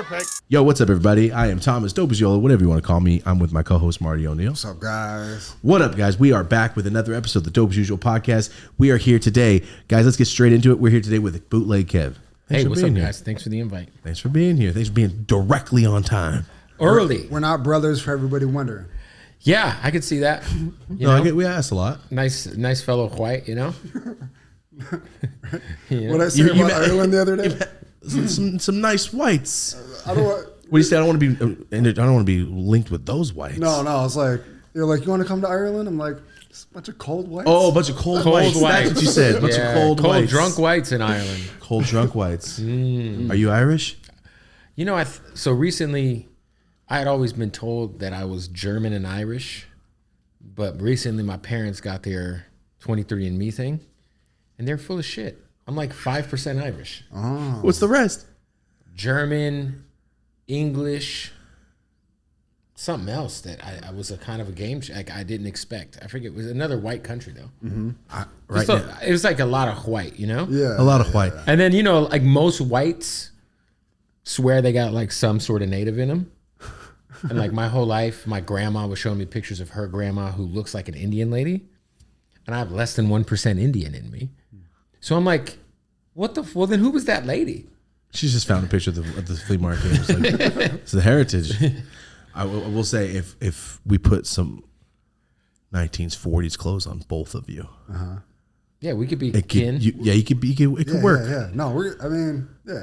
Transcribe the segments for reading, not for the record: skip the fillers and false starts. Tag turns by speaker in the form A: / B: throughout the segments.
A: Perfect.
B: Yo, what's up, everybody? I am Thomas, dope as Yola, whatever you want to call me. I'm with my co-host, Marty O'Neill.
C: What's up, guys?
B: What up, guys? We are back with another episode of the Dope as Usual podcast. We are here today. Guys, let's get straight into it. We're here today with Bootleg Kev.
D: Hey, what's up, guys? Thanks for the invite.
B: Thanks for being here. Thanks for being directly on time.
D: Early.
C: We're not brothers for everybody wondering.
D: Yeah, I could see that.
B: We asked a lot.
D: Nice fellow white, you know?
C: What I said about Ireland the other day?
B: Some nice whites.
C: I don't want.
B: What do you say? I don't want to be linked with those whites.
C: No. It's like you're like, you want to come to Ireland? I'm like, it's a bunch of cold whites.
B: Oh, a bunch of cold whites. That's what you said. A bunch of cold whites.
D: Drunk whites in Ireland.
B: Cold drunk whites. Are you Irish?
D: You know, so recently, I had always been told that I was German and Irish, but recently my parents got their 23andMe thing, and they're full of shit. I'm like 5% Irish.
C: Oh.
B: What's the rest?
D: German, English, something else that I was a kind of a game I didn't expect. I forget. It was another white country though.
C: Mm-hmm.
D: It was like a lot of white, you know?
C: Yeah.
B: A lot of white.
D: And then, you know, like most whites swear they got like some sort of native in them. And like my whole life, my grandma was showing me pictures of her grandma who looks like an Indian lady. And I have less than 1% Indian in me. So I'm like, well, then who was that lady?
B: She's just found a picture of the flea market. It's like, it's the heritage. I will say if we put some 1940s clothes on both of you.
D: Yeah, we could be
B: kin. It could work.
C: Yeah. No,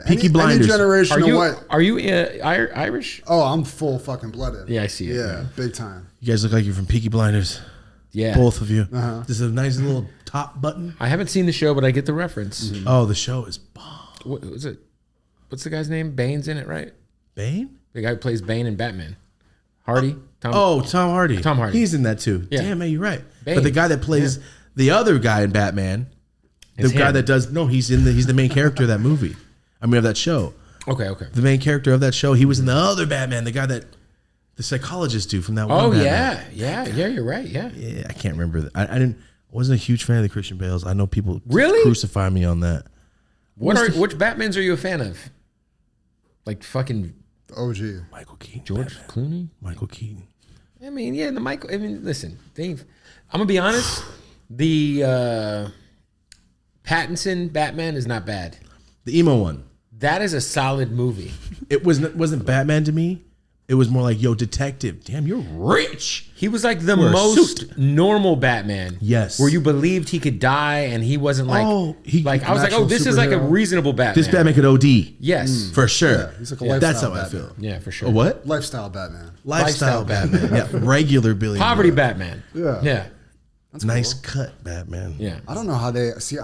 B: Peaky Blinders.
C: Any generation of white.
D: Are you Irish?
C: Oh, I'm full fucking blooded.
D: Yeah, I see it.
C: Yeah, big time.
B: You guys look like you're from Peaky Blinders.
D: Yeah.
B: Both of you. This is a nice little top button.
D: I haven't seen the show, but I get the reference.
B: Mm-hmm. Oh, the show is bomb.
D: What was it? What's the guy's name? Bane's in it, right?
B: Bane?
D: The guy who plays Bane in Batman. Hardy?
B: Tom Hardy.
D: Tom Hardy.
B: He's in that too.
D: Yeah.
B: Damn, man, you're right.
D: Bane.
B: But the guy that plays the other guy in Batman,
D: It's
B: the guy
D: him.
B: that does he's the main character of that movie. I mean, of that show.
D: Okay.
B: The main character of that show, he was in the other Batman, the guy that the psychologist dude from that one.
D: Oh
B: Batman.
D: yeah, you're right. Yeah.
B: Yeah, I can't remember. I wasn't a huge fan of the Christian Bales. I know people
D: Really?
B: crucify me on that.
D: Which Batmans are you a fan of? Like fucking
C: OG.
B: Michael Keaton.
D: George Clooney?
B: Michael Keaton.
D: I mean, yeah, listen, Dave. I'm gonna be honest. The Pattinson Batman is not bad.
B: The emo one.
D: That is a solid movie.
B: It wasn't Batman to me. It was more like, yo, detective. Damn, you're rich.
D: He was like the
B: Wear a
D: most
B: suit.
D: normal Batman.
B: Yes.
D: Where you believed he could die and he wasn't like, I was like, oh, this is like a reasonable Batman.
B: This Batman could OD.
D: Yes.
B: For sure.
C: Yeah, he's like a lifestyle
B: That's how
C: Batman.
B: I feel.
D: Yeah, for sure.
B: A what?
C: Lifestyle Batman.
B: Lifestyle Batman. Yeah, regular Billy.
D: Poverty Batman.
C: Yeah.
D: Yeah.
C: That's
B: Nice
C: cool.
B: cut Batman.
D: Yeah.
C: I don't know how they see.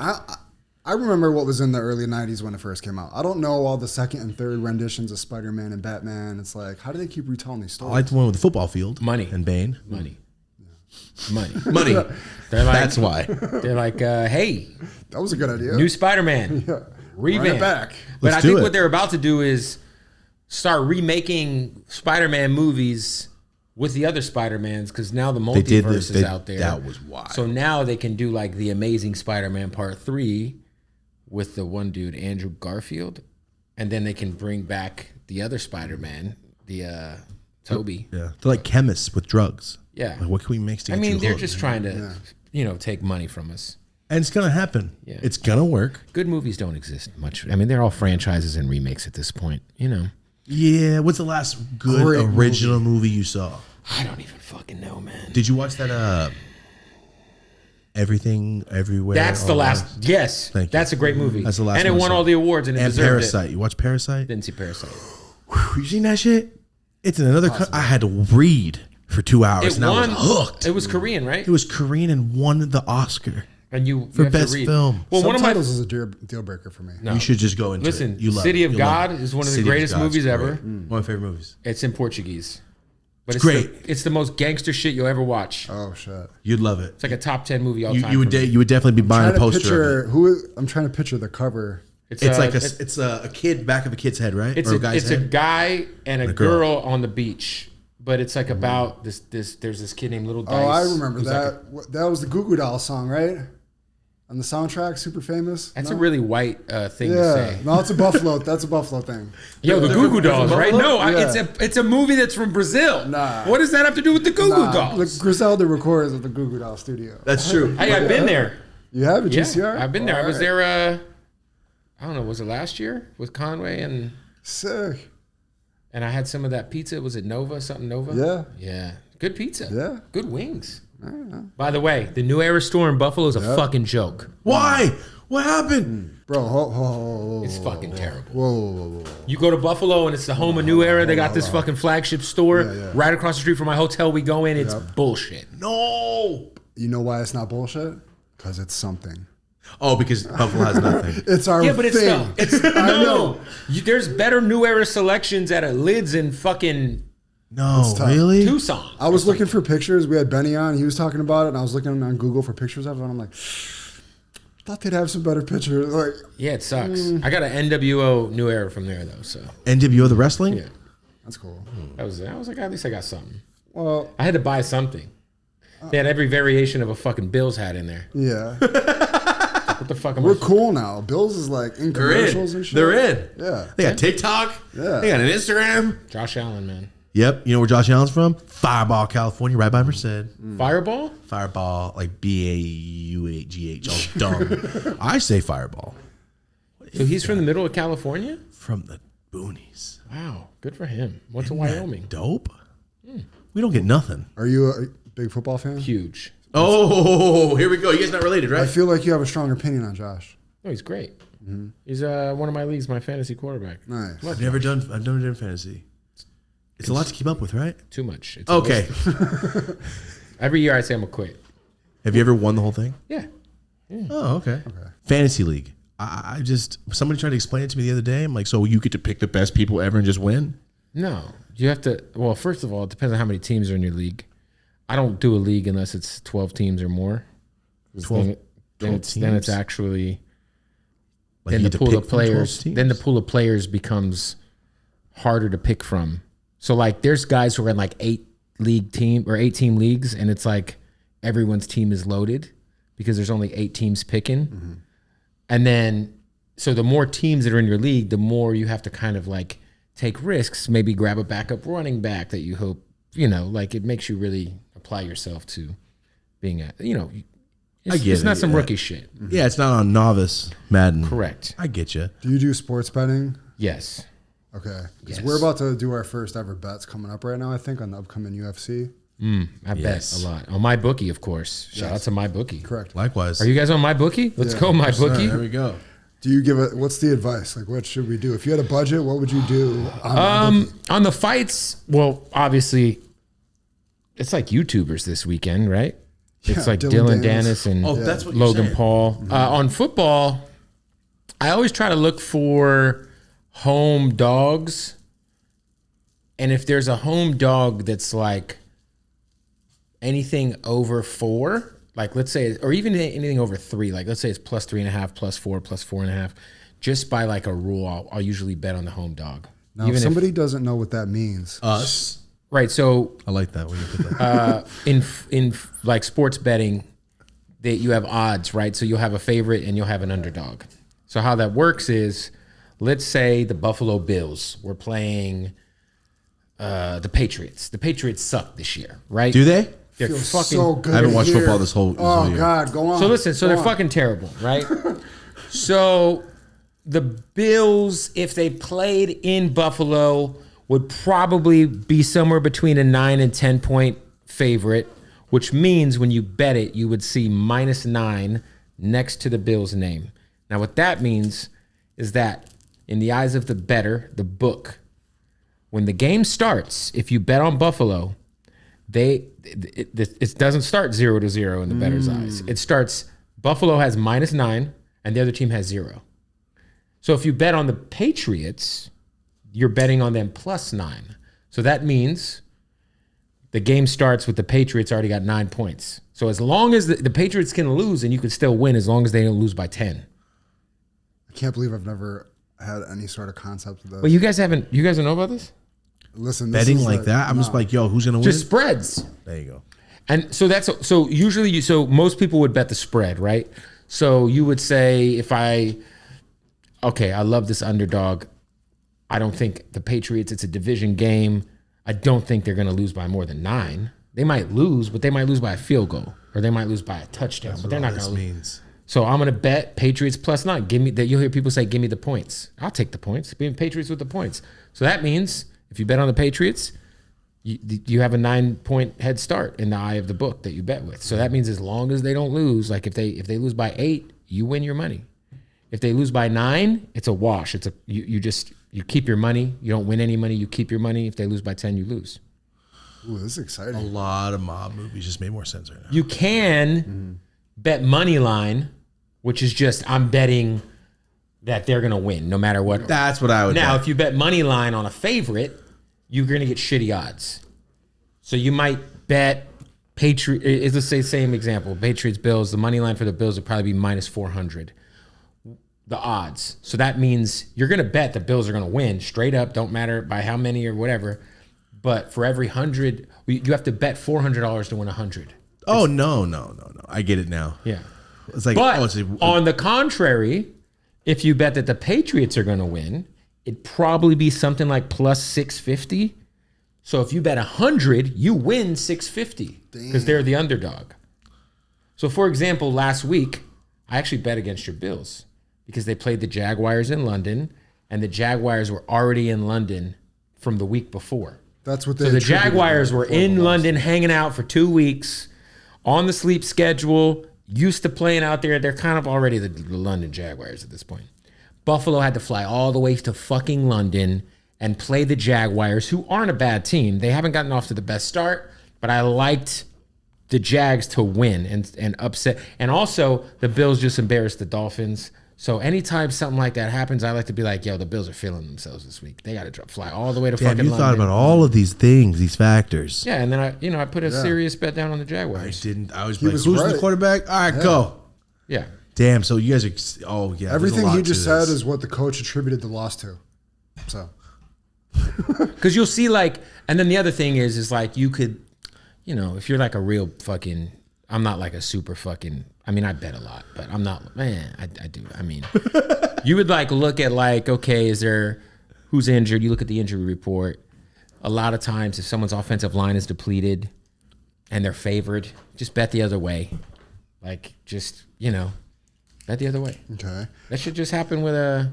C: I remember what was in the early 90s when it first came out. I don't know all the second and third renditions of Spider-Man and Batman. It's like, how do they keep retelling these
B: I
C: stories?
B: like the one with the football field.
D: Money.
B: And Bane.
D: Money. Money.
B: They're like, that's why.
D: They're like, hey,
C: That was a good idea.
D: new Spider-Man.
C: Yeah.
D: Revamp.
C: Run it back.
D: But
B: Let's
D: I
B: do
D: think
B: it.
D: what they're about to do is start remaking Spider-Man movies with the other Spider-Mans because now the
B: They did
D: multiverse
B: this.
D: is out there.
B: That was wild.
D: So now they can do like the Amazing Spider-Man Part 3 with the one dude, Andrew Garfield. And then they can bring back the other Spider-Man, the Toby.
B: Yeah. They're like chemists with drugs.
D: Yeah.
B: Like, what can we mix to
D: I
B: get
D: mean,
B: you
D: they're
B: hooked?
D: just trying to, take money from us.
B: And it's going to happen.
D: Yeah.
B: It's going to work.
D: Good movies don't exist much. I mean, they're all franchises and remakes at this point,
B: Yeah. What's the last good
C: Great
B: original movie you saw?
D: I don't even fucking know, man.
B: Did you watch that Everything Everywhere?
D: That's the
B: All
D: last.
B: At
D: Yes,
B: Thank you.
D: that's a great movie.
B: That's the last
D: and it
B: one I
D: won
B: saw.
D: all the awards and it
B: And
D: deserved
B: Parasite. You watch Parasite?
D: it. Didn't see Parasite.
B: You seen that shit? It's in another country. I had to read for 2 hours and I was hooked.
D: It was Korean, right?
B: It was Korean and won the Oscar
D: And you
B: for
D: have to
B: best
D: read.
B: film.
D: Well, one of my
C: Subtitles is a deal breaker for me.
D: No.
B: You should just go into
D: Listen,
B: it. You love
D: City
B: it.
D: of
B: You'll
D: God
B: love it.
D: is one of the
B: City
D: greatest
B: God's
D: movies
B: great.
D: ever.
B: One of my favorite movies.
D: It's in Portuguese, but
B: It's great.
D: It's the most gangster shit you'll ever watch.
C: Oh shit!
B: You'd love it.
D: It's like a top 10 movie all time.
B: You would
D: for me.
B: you would definitely be buying a poster of it.
C: I'm trying to picture the cover.
B: It's like it's a kid back of a kid's head, right?
D: It's
B: or
D: a
B: guy's head?
D: guy and a
B: girl.
D: girl on the beach. But it's like about this. There's this kid named Little Dice.
C: Oh, I remember
D: who's
C: that. That was the Goo Goo Dolls song, right? on the soundtrack, super famous.
D: That's
C: no?
D: a really white thing to
C: Yeah,
D: say.
C: no, it's a Buffalo. That's a Buffalo thing.
D: Yo, the Goo Goo Dolls, right? No,
C: Yeah.
D: it's a movie that's from Brazil.
C: Nah.
D: What does that have to do with the Goo Goo Dolls?
C: Look, Griselda records at the Goo Goo Doll studio.
B: That's true.
D: Hey, I've been there.
C: You have a
D: Yeah,
C: GCR?
D: I've been there. I was
C: Alright.
D: there. I don't know. Was it last year with Conway and
C: Sick.
D: I had some of that pizza. Was it Nova? Something Nova?
C: Yeah.
D: Yeah. Good pizza.
C: Yeah.
D: Good wings. By the way, the New Era store in Buffalo is a fucking joke.
B: Why? What happened?
C: Bro, ho.
D: It's fucking terrible.
C: Whoa.
D: You go to Buffalo and it's the home of New Era. They got this fucking flagship store
C: Yeah.
D: right across the street from my hotel. We go in. It's bullshit.
B: No.
C: You know why it's not bullshit? Because it's something.
B: Oh, because Buffalo has nothing.
C: It's our
D: Yeah, but it's
C: thing.
D: no. It's no. There's better New Era selections at a Lids in fucking
B: No,
C: tough.
B: really?
D: Tucson.
C: I was looking for pictures. We had Benny on. He was talking about it, and I was looking on Google for pictures of it. And I'm like, thought they'd have some better pictures. Like,
D: Yeah, it sucks. I got an NWO New Era from there though, so
B: NWO the wrestling?
D: yeah,
C: that's cool.
D: I was like, at least I got something.
C: Well,
D: I had to buy something. They had every variation of a fucking Bills hat in there.
C: yeah,
D: What the fuck am
C: we're
D: I?
C: cool now. Bills is like in
B: They're
C: commercials
B: in.
C: and shit.
B: They're in.
C: Yeah,
B: They got TikTok.
C: Yeah.
B: They got an Instagram.
D: Josh Allen, man.
B: Yep. You know where Josh Allen's from? Fireball, California, right by Merced.
D: Fireball?
B: Fireball, like BAUGH, all dumb. I say Fireball.
D: So he's from the middle of California?
B: From the boonies.
D: Wow, good for him. Went to Wyoming.
B: Dope. We don't get nothing.
C: Are you a big football fan?
D: Huge.
B: Oh, here we go. You guys not related,
C: I
B: right?
C: feel like you have a strong opinion on Josh.
D: No, he's great. He's one of my leagues, my fantasy quarterback.
C: Nice.
B: I've never done fantasy. It's a lot to keep up with, right?
D: Too much. It's
B: Okay.
D: Every year I say I'm gonna quit.
B: Have you ever won the whole thing?
D: Yeah.
B: Oh, okay. Fantasy league. I just, somebody tried to explain it to me the other day. I'm like, so you get to pick the best people ever and just win?
D: No, you have to. Well, first of all, it depends on how many teams are in your league. I don't do a league unless it's 12 teams or more.
B: 12
D: Then it's
B: teams?
D: actually
B: Like
D: then
B: you
D: the
B: get to
D: pool
B: pick
D: of
B: from 12
D: players.
B: teams?
D: Then the pool of players becomes harder to pick from. So like, there's guys who are in like 8 team leagues, and it's like everyone's team is loaded because there's only 8 teams picking. And then, so the more teams that are in your league, the more you have to kind of like take risks, maybe grab a backup running back that you hope, like it makes you really apply yourself to being it's not some rookie shit.
B: Yeah, it's not on novice Madden.
D: Correct.
B: I get you.
C: Do you do sports betting?
D: Yes.
C: Okay, because
D: Yes.
C: we're about to do our first ever bets coming up right now. I think on the upcoming UFC.
D: I
B: Yes.
D: bet a lot. On my bookie, of course. Shout out to my bookie.
C: Correct.
B: Likewise.
D: Are you guys on my bookie? Let's go, my bookie.
B: There we go.
C: Do you give it? What's the advice? Like, what should we do? If you had a budget, what would you do? On
D: On the fights, well, obviously, it's like YouTubers this weekend, right? It's
C: Yeah,
D: like
C: Dylan
D: Dylan
C: Dennis.
D: Dennis and
B: Oh, that's what you're
D: Logan
B: saying.
D: Paul. On football, I always try to look for home dogs. And if there's a home dog that's like anything over 4, like let's say, or even anything over 3, like let's say it's plus 3.5, plus 4, plus 4.5, just by like a rule, I'll usually bet on the home dog.
C: now, if somebody doesn't know what that means,
B: Us.
D: Right. So
B: I like that when you put that.
D: in like sports betting, that you have odds, right? So you'll have a favorite and you'll have an underdog. So how that works is, let's say the Buffalo Bills were playing the Patriots. The Patriots suck this year, right?
B: Do they?
D: They're
C: feels
D: fucking.
C: so good.
B: I haven't
C: to
B: watched
C: hear.
B: football this whole year.
C: God, go on.
D: So listen, so
C: Go
D: they're
C: on.
D: fucking terrible, right? So the Bills, if they played in Buffalo, would probably be somewhere between a 9 and 10 point favorite, which means when you bet it, you would see -9 next to the Bills' name. Now, what that means is that in the eyes of the bettor, the book, when the game starts, if you bet on Buffalo, it doesn't start 0-0 in the bettor's eyes. It starts, Buffalo has -9 and the other team has 0. So if you bet on the Patriots, you're betting on them +9. So that means the game starts with the Patriots already got 9 points. So as long as the Patriots can lose, and you can still win as long as they don't lose by 10.
C: I can't believe I've never had any sort of concept of this.
D: But you guys don't know about this?
C: Listen, this
B: Betting
C: is
B: like that? I'm just like, yo, who's gonna win?
D: Just spreads.
B: There you go.
D: And so so usually so most people would bet the spread, right? So you would say I love this underdog. I don't think the Patriots, it's a division game. I don't think they're going to lose by more than 9. They might lose, but they might lose by a field goal or they might lose by a touchdown, but they're not going to lose. So I'm going to bet Patriots plus 9. Give me that. You'll hear people say, give me the points. I'll take the points. Give me Patriots with the points. So that means if you bet on the Patriots, you have a 9-point head start in the eye of the book that you bet with. So that means as long as they don't lose, like if they lose by 8, you win your money. If they lose by 9, it's a wash. It's you keep your money. You don't win any money. You keep your money. If they lose by 10, you lose.
C: Ooh, this is exciting.
B: A lot of mob movies just made more sense right now.
D: You can bet money line, which is just I'm betting that they're gonna win no matter what.
B: That's what I would.
D: Now,
B: bet.
D: if you bet money line on a favorite, you're gonna get shitty odds. So you might bet Patriots. Let's say same example. Patriots Bills. The money line for the Bills would probably be minus 400. The odds. So that means you're going to bet the Bills are going to win straight up. Don't matter by how many or whatever. But for every 100, you have to bet $400 to win 100.
B: Oh, no. I get it now.
D: Yeah.
B: It's like,
D: but on the contrary, if you bet that the Patriots are going to win, it'd probably be something like plus 650. So if you bet 100, you win 650 because they're the underdog. So for example, last week, I actually bet against your Bills because they played the Jaguars in London, and the Jaguars were already in London from the week before.
C: That's what they.
D: So the Jaguars were in London hanging out for 2 weeks on the sleep schedule, used to playing out there. They're kind of already the London Jaguars at this point. Buffalo had to fly all the way to fucking London and play the Jaguars, who aren't a bad team. They haven't gotten off to the best start, but I liked the Jags to win and upset. And also, the Bills just embarrassed the Dolphins. So anytime something like that happens, I like to be like, yo, the Bills are feeling themselves this week. They got to fly all the way to fucking London.
B: You thought about all of these things, these factors.
D: Yeah, and then I put a serious bet down on the Jaguars.
B: I didn't. I was like, who's the quarterback? All right, go.
D: Yeah.
B: Damn, so you guys are, oh, yeah.
C: Everything he just said is what the coach attributed the loss to. So.
D: Because you'll see, like, and then the other thing is like, you could, if you're like a real fucking, I'm not like a super fucking, I mean, I bet a lot, but I'm not, man, I do. I mean, you would like look at like, okay, who's injured? You look at the injury report. A lot of times if someone's offensive line is depleted and they're favored, just bet the other way. Like, just, bet the other way.
C: Okay.
D: That should just happen with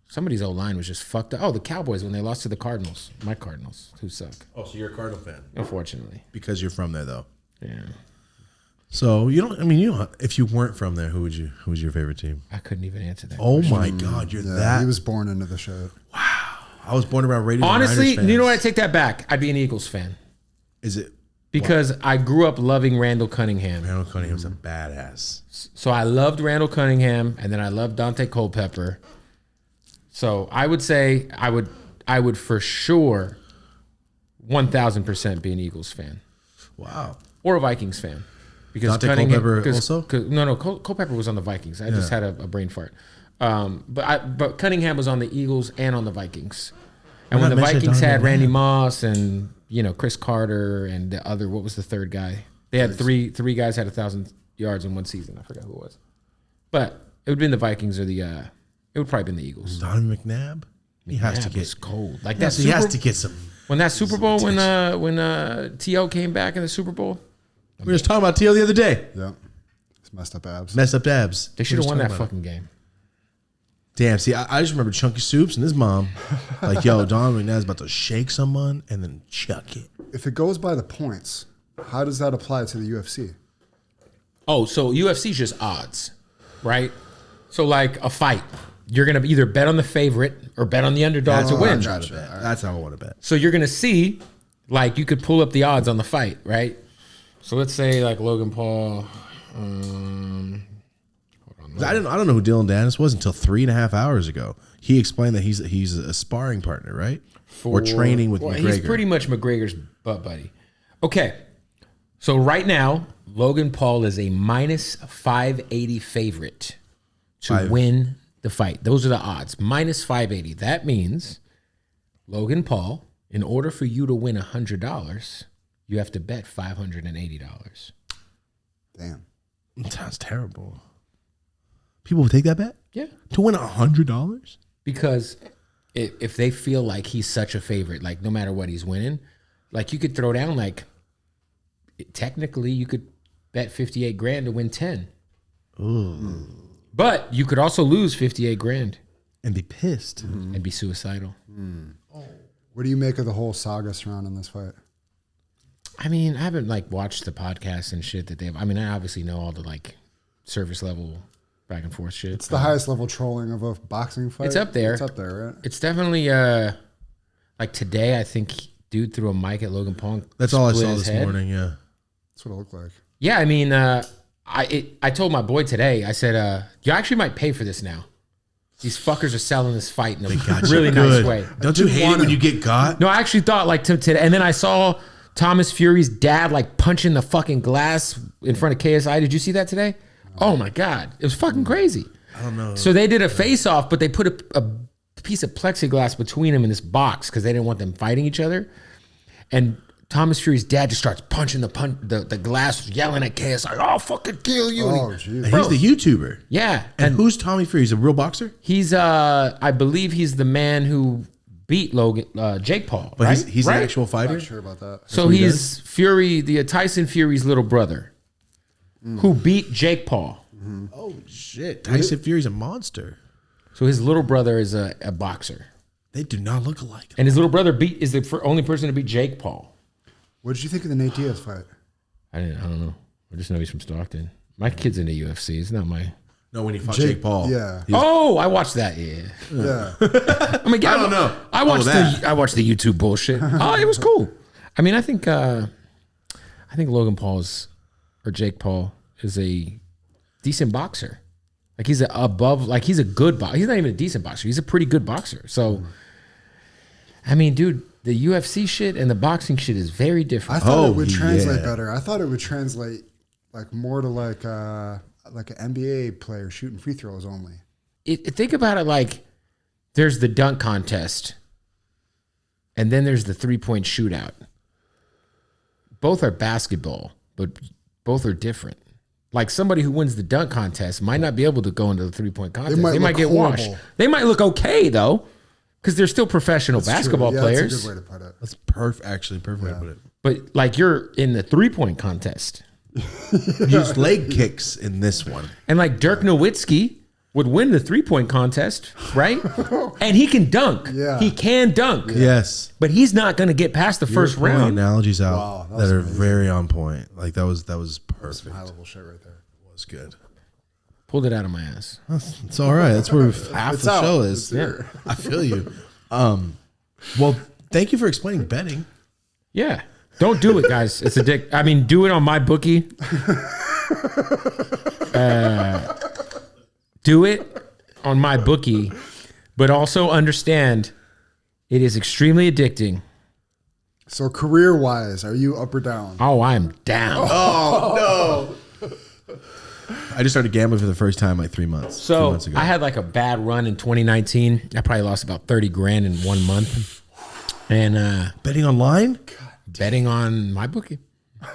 D: somebody's O-line was just fucked up. Oh, the Cowboys when they lost to the Cardinals. My Cardinals, who suck.
B: Oh, so you're a Cardinal fan.
D: Unfortunately.
B: Because you're from there, though.
D: Yeah.
B: So, if you weren't from there, who was your favorite team?
D: I couldn't even answer that.
B: Oh, my God. You're that.
C: He was born into the show.
B: Wow. I was born around Raiders.
D: Honestly,
B: and Niners
D: you know what? I take that back. I'd be an Eagles fan.
B: Is it?
D: Because I grew up loving Randall Cunningham.
B: Randall Cunningham's a badass.
D: So I loved Randall Cunningham, and then I loved Dante Culpepper. So I would say I would for sure 1,000% be an Eagles fan.
B: Wow.
D: Or a Vikings fan. Because
B: Dante
D: Cunningham,
B: Culpepper also?
D: Culpepper was on the Vikings. I just had a brain fart. But Cunningham was on the Eagles and on the Vikings. And when the Vikings had Randy Moss and Chris Carter and the other, what was the third guy? They had three guys had 1,000 yards in one season. I forgot who it was. But it would have been the Vikings or it would probably been the Eagles.
B: Donovan McNabb? He has to get
D: cold. Like
B: he has to get some.
D: When that Super Bowl, when T.O. came back in the Super Bowl.
B: We were just talking about T.O. the other day.
C: Yeah. It's messed up abs.
D: They should have won that fucking game.
B: Damn, see, I just remember Chunky Soups and his mom. Like, yo, Donovan McNabb's about to shake someone and then chuck it.
C: If it goes by the points, how does that apply to the UFC?
D: Oh, so UFC's just odds, right? So like a fight, you're going to either bet on the favorite or bet on the underdog to win.
B: That's how I want to bet.
D: So you're going to see, like, you could pull up the odds on the fight, right? So let's say like Logan Paul.
B: I don't know who Dylan Dennis was until 3.5 hours ago. He explained that he's a sparring partner, right? Or training with McGregor.
D: He's pretty much McGregor's butt buddy. Okay, so right now Logan Paul is a minus 580 favorite to win the fight. Those are the odds. Minus 580. That means Logan Paul, in order for you to win $100, you have to bet $580.
C: Damn.
B: That sounds terrible. People would take that bet
D: Yeah.
B: to win $100.
D: Because if they feel like he's such a favorite, like no matter what he's winning, like you could throw down like technically you could bet 58 grand to win 10.
B: Ooh.
D: But you could also lose 58 grand
B: And be pissed.
D: and be suicidal.
C: What do you make of the whole saga surrounding this fight?
D: I mean, I haven't like watched the podcasts and shit that they've. I mean, I obviously know all the like surface level back and forth shit.
C: It's the highest level trolling of a boxing fight.
D: It's up there.
C: It's up there, right?
D: It's definitely like today. I think dude threw a mic at Logan Paul.
B: That's all I
D: split
B: saw
D: his
B: this
D: head.
B: morning, yeah.
C: That's what it looked like.
D: Yeah, I mean, I told my boy today. I said, you actually might pay for this now. These fuckers are selling this fight in a really nice way.
B: Don't you hate it when you get got?
D: No, I actually thought like today, and then I saw Thomas Fury's dad like punching the fucking glass in front of KSI. Did you see that today? Oh my god, it was fucking crazy.
B: I don't know.
D: So they did a face off, but they put a piece of plexiglass between them in this box because they didn't want them fighting each other. And Thomas Fury's dad just starts punching the glass, yelling at KSI, "I'll fucking kill you!"
C: Oh,
B: And
C: jeez.
B: he's the YouTuber.
D: Yeah,
B: And who's Tommy Fury? He's a real boxer?
D: he's I believe he's the man who beat Jake Paul.
B: But
D: right?
B: he's
D: Right?
B: an actual fighter?
C: Not sure about that.
D: So
B: what he
D: he's Fury, the Tyson Fury's little brother, who beat Jake Paul.
B: Oh, shit. Tyson Fury's a monster.
D: So his little brother is a boxer,
B: They do not look alike.
D: and his little brother is the only person to beat Jake Paul.
C: What did you think of the Nate Diaz fight?
D: I don't know. I just know he's from Stockton. My kid's into UFC. It's not my.
B: No, when he fought Jake Paul.
C: Yeah.
D: Oh, I watched that. Yeah.
C: Yeah.
D: I mean,
B: I don't know.
D: I watched
B: that.
D: I watched the YouTube bullshit. Oh, it was cool. I mean, I think Logan Paul's or Jake Paul is a decent boxer. Like he's he's a good boxer. He's not even a decent boxer. He's a pretty good boxer. So, I mean, dude, the UFC shit and the boxing shit is very different.
C: I thought
B: Oh,
C: it would translate
B: yeah.
C: better. I thought it would translate like more to like an NBA player shooting free throws only.
D: Think about it like there's the dunk contest and then there's the 3-point shootout. Both are basketball, but both are different. Like somebody who wins the dunk contest might not be able to go into the 3-point contest. They might
C: look
D: get
C: horrible.
D: washed. They might look okay though, because they're still professional basketball
C: True. Yeah,
D: players.
C: that's a good way to put it.
B: That's actually perfect way to put it.
D: But like you're in the 3-point contest.
B: Use leg kicks in this one.
D: And like Dirk Nowitzki would win the 3-point contest, right? And he can dunk.
C: Yeah.
D: He can dunk.
B: Yes.
D: But he's not going to get past the first
B: You're pulling
D: round.
B: analogies out
C: Wow, that
B: that
C: was
B: are
C: amazing.
B: very on point. Like that was perfect.
C: Some high level shit right there.
B: It was good.
D: Pulled it out of my ass.
B: It's all right. That's where half
C: It's
B: the
C: out.
B: show
C: It's
B: is.
C: here.
B: I feel you. Well, thank you for explaining betting.
D: Yeah. Don't do it, guys. It's a dick. I mean, do it on my bookie. Do it on my bookie, but also understand it is extremely addicting.
C: So career wise, are you up or down?
D: Oh, I'm down.
B: Oh no! I just started gambling for the first time like 3 months. 3
D: So
B: months ago.
D: I had like a bad run in 2019. I probably lost about 30 grand in 1 month. And
B: betting online,
D: betting on my bookie.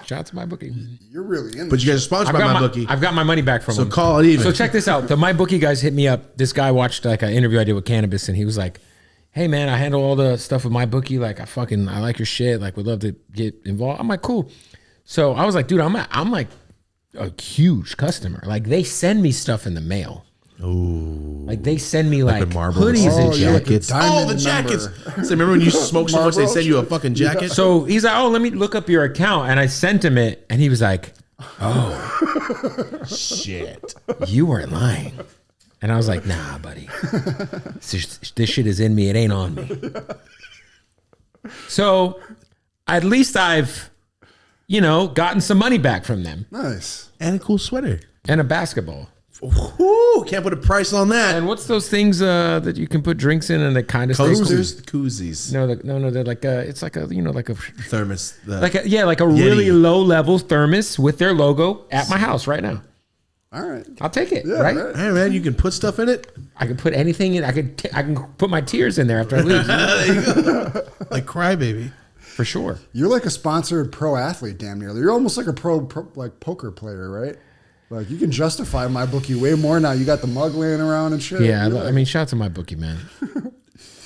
D: Shout out to my bookie.
C: You're really in
B: but
C: this
B: you guys are sponsored by my bookie.
D: I've got my money back from
B: So
D: him.
B: call it even.
D: So check this out. The my bookie guys hit me up. This guy watched like an interview I did with Cannabis, and he was like, "Hey man, I handle all the stuff with my bookie. Like I like your shit. Like would love to get involved." I'm like, "Cool." So I was like, "Dude, I'm like a huge customer. Like they send me stuff in the mail.
B: Ooh.
D: Like they send me like
B: with Marlboro
D: hoodies
C: Oh,
D: and
C: you're like
D: shit."
C: a
B: Jackets.
C: diamond
B: Oh, the jackets.
C: member.
B: So remember when you smoke so much, they send you a fucking jacket?
D: So he's like, "Oh, let me look up your account," and I sent him it, and he was like, "Oh,
B: Shit.
D: you weren't lying." And I was like, "Nah, buddy, this shit is in me. It ain't on me." So at least I've, gotten some money back from them
C: Nice.
B: And a cool sweater.
D: and a basketball.
B: Ooh, can't put a price on that.
D: And what's those things that you can put drinks in and it kind of stays cool?
B: Coasters, koozies,
D: No, they're like it's like a like a
B: thermos.
D: like a really low level thermos with their logo at my house right now.
C: All right.
D: I'll take it,
C: Yeah,
D: right?
C: right.
B: Hey man, you can put stuff in it
D: I can put anything in. I can put my tears in there after I leave,
B: like Crybaby.
D: for sure.
C: You're like a sponsored pro athlete, damn near. You're almost like a pro like poker player, right? Like, you can justify my bookie way more now. You got the mug laying around and shit.
D: Yeah,
C: You're
D: I mean, shout out to my bookie, man.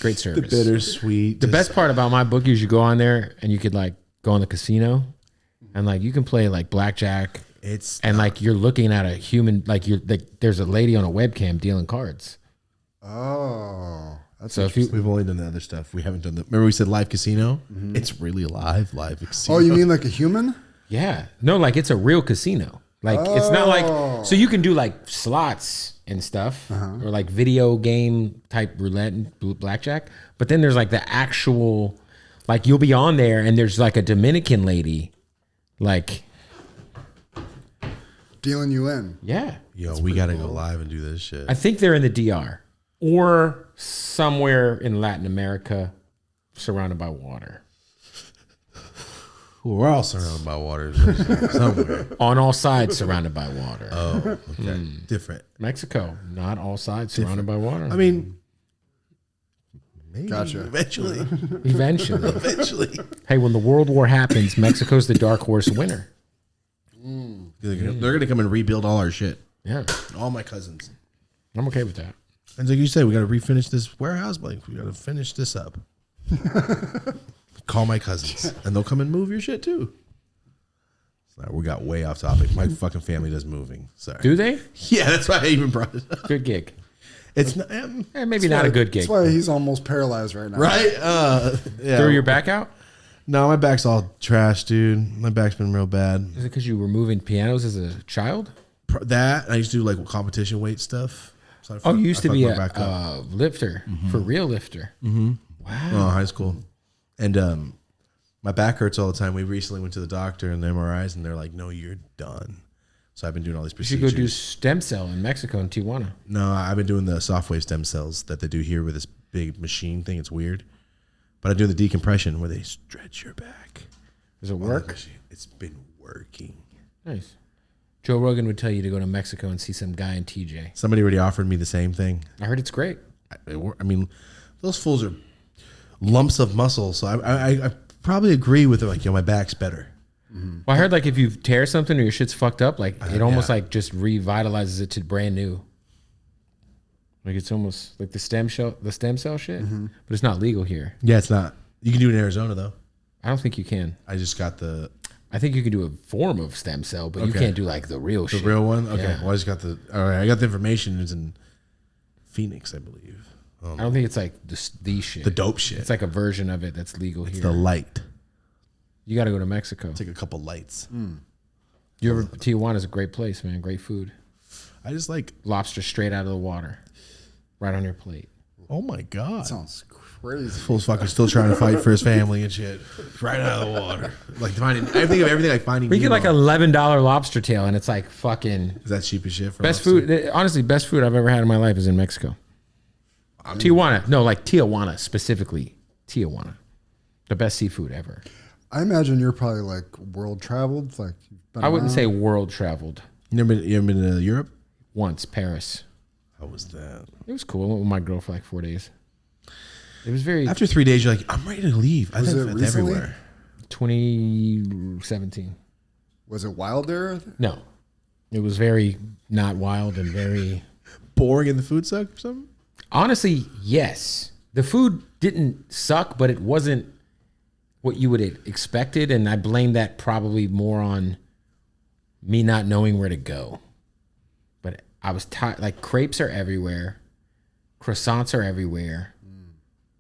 D: Great
B: The
D: service.
B: bittersweet.
D: The best part about my bookie is you go on there and you could like go in the casino and like you can play like blackjack. And like you're looking at a human, like there's a lady on a webcam dealing cards.
C: Oh, that's
D: So if you,
B: We've only done the other stuff. We haven't done the. Remember we said live casino? It's really live casino.
C: Oh, you mean like a human?
D: yeah, no, like it's a real casino. Like it's not like, so you can do like slots and stuff or like video game type roulette and blackjack. But then there's like the actual, like you'll be on there and there's like a Dominican lady, like.
C: Dealing you in.
D: Yeah.
B: Yo, we got to go live and do this shit.
D: I think they're in the DR or somewhere in Latin America surrounded by water.
B: We're all surrounded by water somewhere.
D: On all sides surrounded by water.
B: Oh, okay. Different.
D: Mexico, not all sides surrounded by water.
B: I mean, maybe
C: Gotcha.
B: eventually.
D: Eventually. Hey, when the World War happens, Mexico's the dark horse winner.
B: They're going to come and rebuild all our shit.
D: Yeah.
B: All my cousins.
D: I'm okay with that.
B: And like you said, we got to refinish this warehouse. Like, we got to finish this up. Call my cousins, and they'll come and move your shit too. Sorry, we got way off topic. My fucking family does moving. Sorry.
D: Do they?
B: Yeah, that's why I even brought it up.
D: Good gig.
B: It's not,
D: Maybe not a good gig.
C: That's why he's almost paralyzed right now.
B: right. Yeah.
D: Threw your back out?
B: No, my back's all trash, dude. My back's been real bad.
D: Is it because you were moving pianos as a child?
B: That I used to do like competition weight stuff. So
D: You used to be
B: my back up.
D: a lifter, for real lifter.
B: Mm-hmm.
D: Wow.
B: Oh, high school. And my back hurts all the time. We recently went to the doctor and the MRIs, and they're like, "No, you're done." So I've been doing all these
D: You
B: procedures.
D: should go do stem cell in Mexico and Tijuana.
B: No, I've been doing the soft wave stem cells that they do here with this big machine thing. It's weird, but I do the decompression where they stretch your back.
D: Does it work?
B: It's been working.
D: Nice. Joe Rogan would tell you to go to Mexico and see some guy in TJ.
B: Somebody already offered me the same thing.
D: I heard it's great.
B: I mean, those fools are lumps of muscle, so I probably agree with it. Like, yo, my back's better.
D: Well, I heard like if you tear something or your shit's fucked up, like it almost like just revitalizes it to brand new. Like it's almost like the stem cell shit, but it's not legal here.
B: Yeah, it's not. You can do it in Arizona though.
D: I don't think you can.
B: I just got the
D: I think you can do a form of stem cell, but you can't do like the real shit.
B: The real one? Okay.
D: Yeah.
B: Well, I just got the. All right. I got the information. It's in Phoenix, I believe.
D: I don't think it's like the shit.
B: The dope shit.
D: It's like a version of it that's legal here.
B: the light.
D: You got to go to Mexico.
B: Take a couple lights.
D: Tijuana's a great place, man. Great food.
B: I just like.
D: Lobster straight out of the water, right on your plate.
B: Oh my god.
C: Sounds crazy.
B: Fool's fucking still trying to fight for his family and shit. Right out of the water. Like finding. I think of everything like finding.
D: We get like
B: Nemo.
D: $11 lobster tail, and it's like fucking
B: Is that cheap as shit? For
D: best
B: lobster?
D: food. Honestly, best food I've ever had in my life is in Mexico. Tijuana, no, like Tijuana specifically. Tijuana, the best seafood ever.
C: I imagine you're probably like world traveled. Like you've been
D: I wouldn't
C: around.
D: say world traveled.
B: You ever been to Europe?
D: Once, Paris.
B: How was that?
D: It was cool. I went with my girl for like 4 days. It was very
B: After 3 days, you're like, I'm ready to leave. I
C: Was
B: think
C: it
B: it's
C: recently?
B: everywhere.
D: 2017.
C: Was it wild there?
D: No, it was very not wild and very.
B: Boring and the food sucked or something?
D: Honestly, yes. The food didn't suck, but it wasn't what you would have expected, and I blame that probably more on me not knowing where to go. But I was tired. Like crepes are everywhere, croissants are everywhere,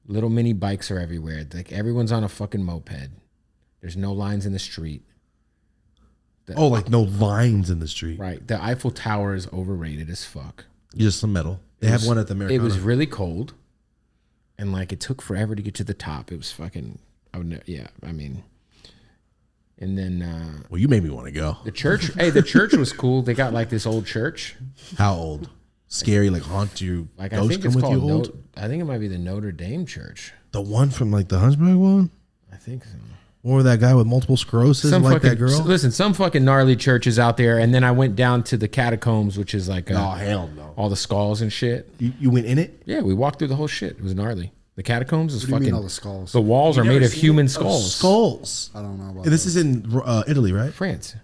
D: little mini bikes are everywhere. Like everyone's on a fucking moped. There's no lines in the street.
B: Oh, like no lines in the street.
D: Right. The Eiffel Tower is overrated as fuck.
B: Just some metal. They have one at the Americana.
D: It was really cold, and like it took forever to get to the top. It was fucking. Yeah. I mean, and then
B: Well, you made me want to go.
D: the church. Hey, the church was cool. They got like this old church.
B: How old? Scary, like haunt you.
D: Like I
B: Ghosts
D: think
B: come
D: it's
B: with you
D: called.
B: old?
D: I think it might be the Notre Dame Church.
B: The one from like the Hunchback one?
D: I think so.
B: Or that guy with multiple sclerosis like
D: fucking,
B: that girl?
D: Listen, some fucking gnarly churches out there, and then I went down to the catacombs, which is like
B: Oh, hell no.
D: all the skulls and shit.
B: You went in it?
D: Yeah, we walked through the whole shit. It was gnarly. The catacombs is
C: What do you
D: fucking.
C: mean all the skulls?
D: The walls are made of human skulls.
B: Skulls.
C: I don't know about
B: This is in Italy, right?
D: France.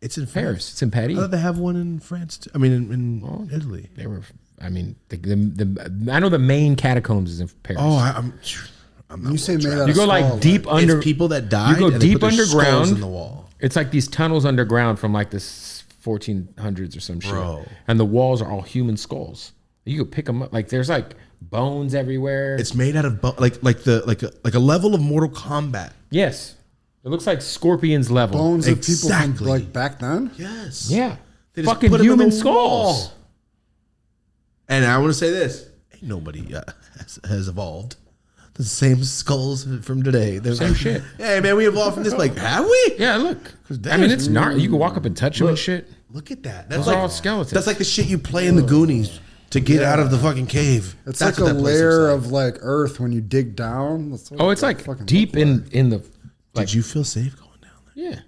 B: It's in
D: Paris.
B: France.
D: It's in Paris.
B: I thought they have one in France. Too. I mean, in Italy.
D: They were. I mean, I know the main catacombs is in Paris.
B: Oh, I'm not.
C: You say made out
D: you
C: of
D: go like
C: skull,
D: deep under.
B: It's people that died.
D: You go
B: and they
D: deep
B: put their skulls
D: underground
B: in the wall.
D: It's like these tunnels underground from like the 1400s or some shit.
B: Bro.
D: And the walls are all human skulls. You could pick them up. Like there's like bones everywhere.
B: It's made out of like a level of Mortal Kombat.
D: Yes. It looks like Scorpion's level.
C: bones of people from
B: Exactly.
C: like back then.
B: Yes.
D: Yeah.
B: They just
D: Fucking
B: put 'em in
D: human
B: the
D: skulls.
B: wall. And I want to say this: ain't nobody has evolved. The same skulls from today. They're
D: Same
B: like,
D: shit.
B: Hey man, we evolved from this. Like, have we?
D: Yeah, look. I mean, it's gnarly. You can walk up and touch them and shit.
B: Look at that.
D: Those are all skeletons.
B: That's like the shit you play in the Goonies to get out of the fucking cave.
C: It's
B: That's
C: like
B: what
C: a
B: that place
C: layer
B: looks
C: of like earth when you dig down. That's what
D: Oh, it's like
C: fucking
D: deep
C: look like.
D: in the.
B: like. Did you feel safe going down there?
D: Yeah.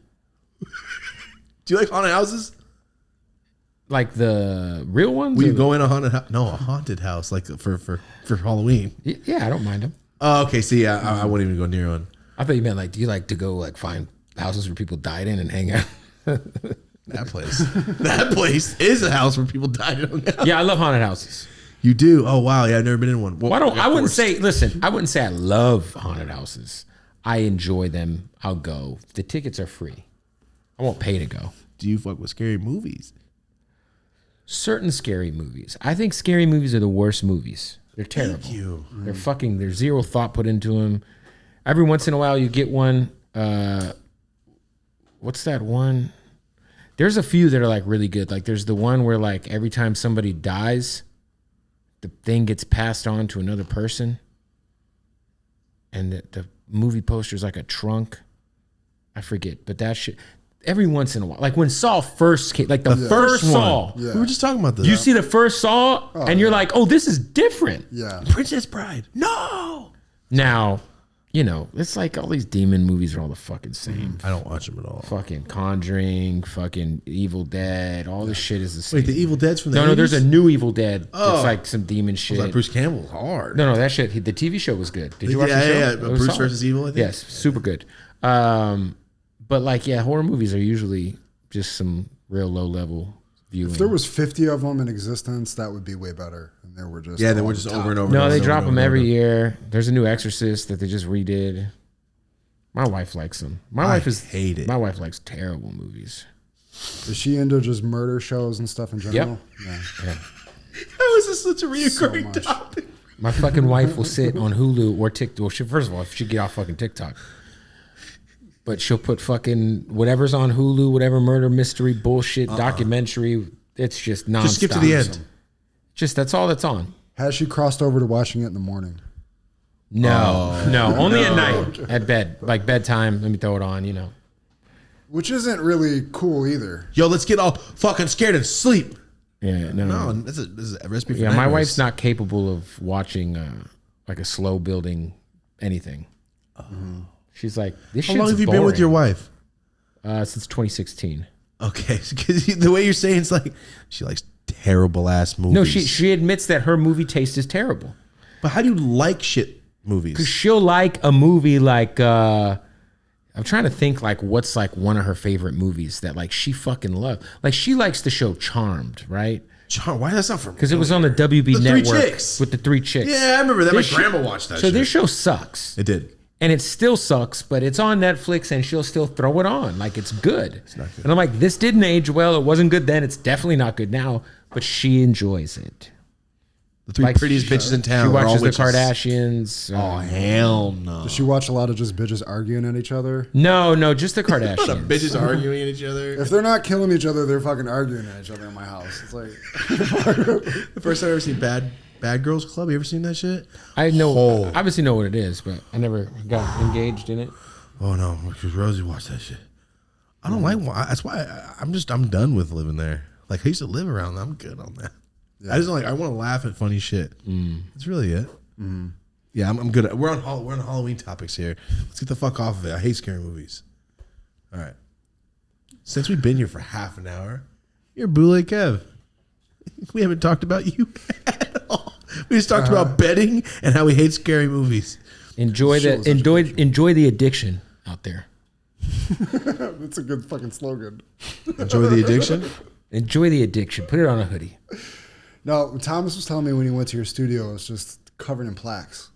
B: Do you like haunted houses?
D: Like the real ones?
B: Will you
D: or-
B: go in a haunted house? No, a haunted house like for Halloween.
D: Yeah, I don't mind them.
B: Oh, okay. See, I wouldn't even go near one.
D: I thought you meant like, do you like to go like find houses where people died in and hang out?
B: That place. That place is a house where people died.
D: Yeah, I love haunted houses.
B: You do? Oh wow, yeah, I've never been in one. Well,
D: Why don't I wouldn't
B: forced.
D: say listen, I wouldn't say I love haunted houses. I enjoy them. I'll go. The tickets are free. I won't pay to go.
B: Do you fuck with scary movies?
D: Certain scary movies. I think scary movies are the worst movies. They're terrible.
B: Thank you.
D: They're fucking. There's zero thought put into them. Every once in a while, you get one. What's that one? There's a few that are like really good. Like there's the one where like every time somebody dies, the thing gets passed on to another person, and the movie poster is like a trunk. I forget, but that shit. Every once in a while, like when Saw first came, like the first
B: one.
D: Saw.
C: Yeah.
B: We were just talking about this.
D: You see the first Saw, and you're like, "Oh, this is different."
C: Yeah.
B: Princess Bride. No.
D: Now, you know, it's like all these demon movies are all the fucking same.
B: I don't watch them at all.
D: Fucking Conjuring, fucking Evil Dead, all this shit is the same.
B: Wait, the Evil Dead's from the
D: no,
B: 80s?
D: there's a new Evil Dead.
B: Oh.
D: It's like some demon shit.
B: Like Bruce Campbell's hard.
D: No, that shit. The TV show was good. Did you watch the show?
B: Yeah.
D: It was
B: Bruce
D: solid.
B: versus Evil. I think.
D: Yes, super good. But like, yeah, horror movies are usually just some real low level viewing.
C: If there was 50 of them in existence, that would be way better. And there were just
B: Yeah, they
C: all
B: were
C: the
B: just
C: top.
B: over and over.
D: No,
B: and
D: they
B: over
D: drop
B: and
D: them
B: over
D: every
B: and over.
D: year. There's a new Exorcist that they just redid. My wife likes them. My wife
B: hate it.
D: My wife likes terrible movies.
C: Is she into just murder shows and stuff in general? Yeah.
D: Yeah.
B: How is this such a reoccurring
C: much.
B: topic?
D: My fucking wife will sit on Hulu or TikTok. Well, first of all, she get off fucking TikTok. But she'll put fucking whatever's on Hulu, whatever murder mystery bullshit documentary. It's just nonstop.
B: Just skip to the end.
D: Just that's all that's on.
C: Has she crossed over to watching it in the morning?
D: No, only at night, at bed, like bedtime. Let me throw it on, you know.
C: Which isn't really cool either.
B: Yo, let's get all fucking scared and sleep.
D: Yeah,
B: No, this is a recipe for
D: Yeah, my
B: nightmares.
D: wife's not capable of watching like a slow building anything. She's like, this
B: How
D: shit's
B: long have you
D: boring.
B: been with your wife?
D: Since 2016.
B: Okay, because the way you're saying it's like she likes terrible ass movies.
D: No, she admits that her movie taste is terrible.
B: But how do you like shit movies?
D: Because she'll like a movie like I'm trying to think like what's like one of her favorite movies that like she fucking loves. Like she likes the show Charmed, right?
B: Why that's not for me?
D: Because it was on the WB
B: The three
D: network
B: chicks.
D: with the three chicks.
B: Yeah, I remember that.
D: This
B: My grandma watched that
D: So
B: shit.
D: this show sucks.
B: It did.
D: And it still sucks, but it's on Netflix and she'll still throw it on. Like it's good. It's
B: not good.
D: And I'm like, this didn't age well. It wasn't good then. It's definitely not good now, but she enjoys it.
B: The three
D: Like,
B: prettiest bitches in town.
D: She
B: were all
D: watches the
B: witches.
D: Kardashians.
B: Oh hell no!
C: Does she watch a lot of just bitches arguing at each other?
D: No, just the
B: The
D: Kardashians.
B: bitches arguing at each other.
C: If they're not killing each other, they're fucking arguing at each other in my house. It's like,
B: The first time I ever seen Bad Girls Club. You ever seen that shit?
D: I know,
B: Oh.
D: obviously know what it is, but I never got engaged in it.
B: Oh no, because Rosie watched that shit. I don't like. That's why I'm done with living there. Like I used to live around. I'm good on that. I just don't like. I want to laugh at funny shit. That's really it. Yeah, I'm good. We're on Halloween topics here. Let's get the fuck off of it. I hate scary movies. All right. Since we've been here for half an hour, you're Bootleg Kev. We haven't talked about you at all. We just talked about betting and how we hate scary movies.
D: Enjoy the addiction out there.
C: That's a good fucking slogan.
B: Enjoy the addiction.
D: Enjoy the addiction. Put it on a hoodie.
C: No, Thomas was telling me when he went to your studio, it was just covered in plaques.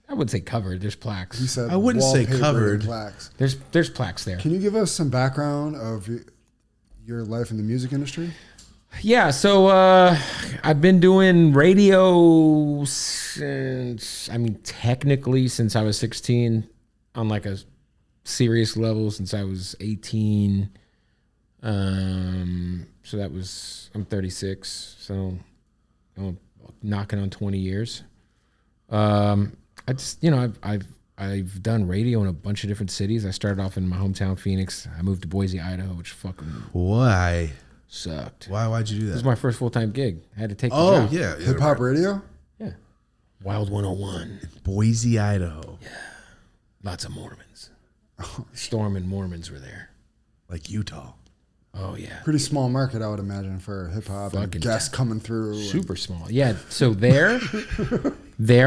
D: I wouldn't say covered. There's
C: He
D: plaques.
C: said
B: I wouldn't say
C: wallpapered
B: covered.
C: in plaques.
D: There's plaques there.
C: Can you give us some background of your life in the music industry?
D: Yeah, so I've been doing radio since, technically since I was 16 on like a serious level since I was 18. So that was, I'm 36, so I'm knocking on 20 years. I just, I've done radio in a bunch of different cities. I started off in my hometown, Phoenix. I moved to Boise, Idaho, which fucking
B: Why?
D: sucked.
B: Why'd you do
D: This
B: that?
D: was my first full-time gig. I had to take the
B: Oh
D: job.
B: yeah,
C: Hip hop radio?
D: Yeah. Wild 101.
B: Boise, Idaho.
D: Lots of Mormons. Storming Mormons were there.
B: Like Utah.
D: Oh yeah.
C: Pretty small market, I would imagine, for hip hop and
D: Fucking
C: guests coming through.
D: Super small. Yeah. So there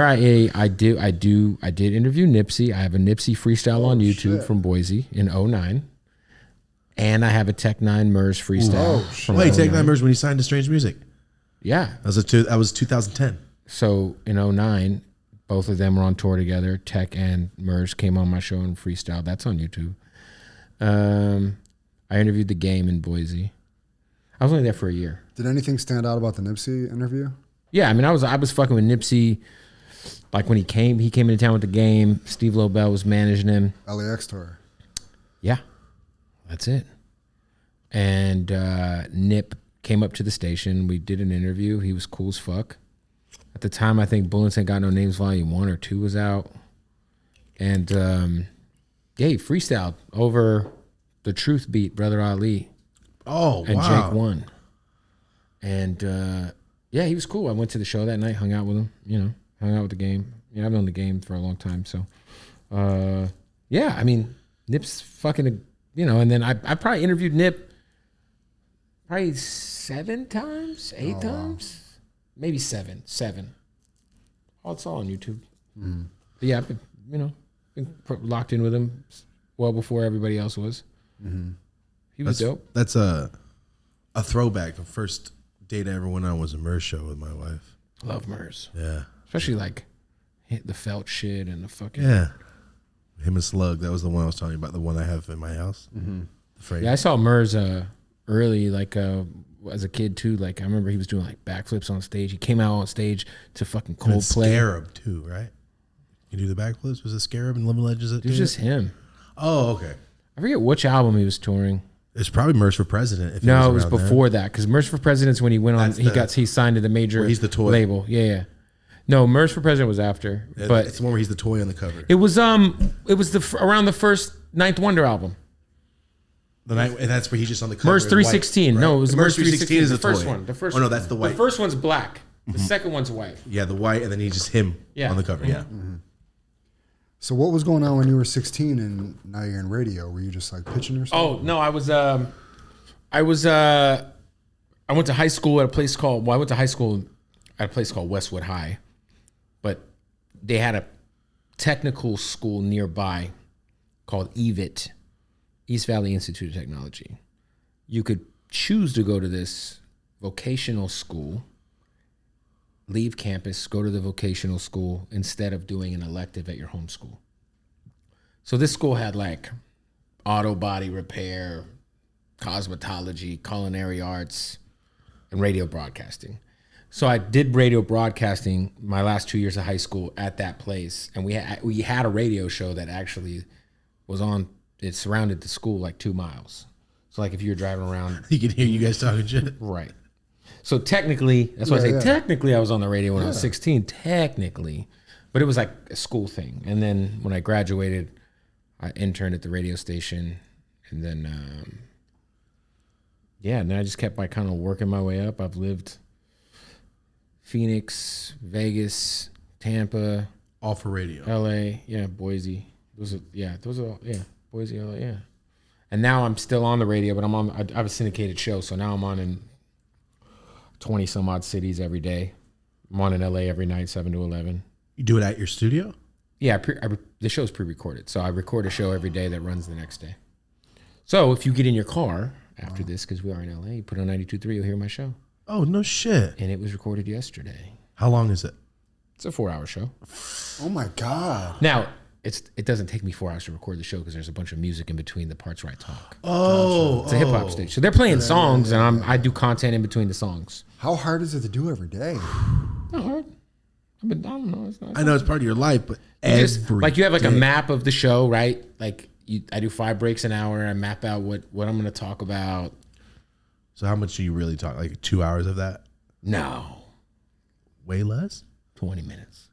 D: I did interview Nipsey. I have a Nipsey freestyle on YouTube
C: shit.
D: from Boise in 2009. And I have a Tech 9 Murs freestyle.
C: Oh,
D: from
B: Wait, take
D: 2009.
B: that Mers when he signed to Strange Music.
D: Yeah.
B: That was 2010.
D: So in 2009, both of them were on tour together. Tech and Murs came on my show and freestyle. That's on YouTube. I interviewed The Game in Boise. I was only there for a year.
C: Did anything stand out about the Nipsey interview?
D: Yeah, I was fucking with Nipsey. Like when he came into town with The Game. Steve Lobel was managing him.
C: LAX tour.
D: Yeah, that's it. And Nip came up to the station. We did an interview. He was cool as fuck. At the time, I think Bullets Ain't Got No Names Volume 1 or 2 was out. And he freestyled over the Truth beat, Brother Ali.
B: Oh,
D: And
B: wow.
D: Jake won. And he was cool. I went to the show that night, hung out with him, hung out with The Game. I've known The Game for a long time. So, Nip's fucking, and then I probably interviewed Nip probably 7 times, 8 times, maybe 7. Oh, it's all on YouTube. But yeah, I've been, been locked in with him well before everybody else was. He was dope.
B: That's a throwback. The first date I ever went on was a Mers show with my wife.
D: Love Murs.
B: Yeah.
D: Especially like the felt shit and the fucking.
B: Yeah. Him and Slug. That was the one I was telling you about, the one I have in my house. The frame.
D: Yeah, I saw Murs early, like as a kid too. Like I remember he was doing like backflips on stage. He came out on stage to fucking
B: And
D: Coldplay.
B: Scarab too, right? You do the backflips? Was it Scarab and Living Legends?
D: It was just him.
B: Oh, okay.
D: I forget which album he was touring.
B: It's probably Mers for President. If
D: No, it was
B: around then.
D: before that because Murs for President's when he went on.
B: That's
D: He signed to the major.
B: where he's the toy.
D: label. Yeah. No, Murs for President was after,
B: Yeah,
D: but
B: it's the one where he's the toy on the cover.
D: it was around the first Ninth Wonder album.
B: The night, and that's where he's just on the cover.
D: Mers
B: in
D: 316.
B: white, right?
D: No, it was
B: The
D: Mers 316
B: is
D: the
B: the
D: first
B: toy.
D: one. The first
B: Oh no,
D: one.
B: that's the white.
D: The first one's black. The second one's white.
B: Yeah, the white, and then he's just him
D: Yeah.
B: on the cover. Yeah.
C: So what was going on when you were 16 and now you're in radio? Were you just like pitching or something?
D: Oh no, I went to high school at a place called Westwood High, but they had a technical school nearby called EVIT, East Valley Institute of Technology. You could choose to go to this vocational school, leave campus, go to the vocational school instead of doing an elective at your home school. So this school had like auto body repair, cosmetology, culinary arts, and radio broadcasting. So I did radio broadcasting my last 2 years of high school at that place, and we had a radio show that actually was on. It surrounded the school like 2 miles. So like if you were driving around,
B: You can hear you guys talking shit.
D: right. So technically, that's why I say
C: Yeah.
D: technically I was on the radio when I was 16, technically, but it was like a school thing. And then when I graduated, I interned at the radio station, and then and then I just kept kind of working my way up. I've lived Phoenix, Vegas, Tampa,
B: All for radio.
D: LA, Boise. Boise, LA, And now I'm still on the radio, but I have a syndicated show, so now I'm on in 20 some odd cities every day. I'm on in LA every night, 7 to 11.
B: You do it at your studio?
D: Yeah, the show's pre-recorded, so I record a show every day that runs the next day. So if you get in your car after this, because we are in LA, you put on 92.3, you'll hear my show.
B: Oh, no shit.
D: And it was recorded yesterday.
B: How long is it?
D: It's a 4-hour show.
C: Oh my God.
D: Now, it doesn't take me 4 hours to record the show because there's a bunch of music in between the parts where I talk.
B: Oh.
D: It's a hip hop stage. So they're playing songs and I do content in between the songs.
C: How hard is it to do every day?
D: Not hard. I don't know. It's not
B: I know it's part of your life, but
D: like you have like a map of the show, right? Like I do 5 breaks an hour. I map out what I'm going to talk about.
B: So how much do you really talk? Like 2 hours of that?
D: No.
B: Way less?
D: 20 minutes.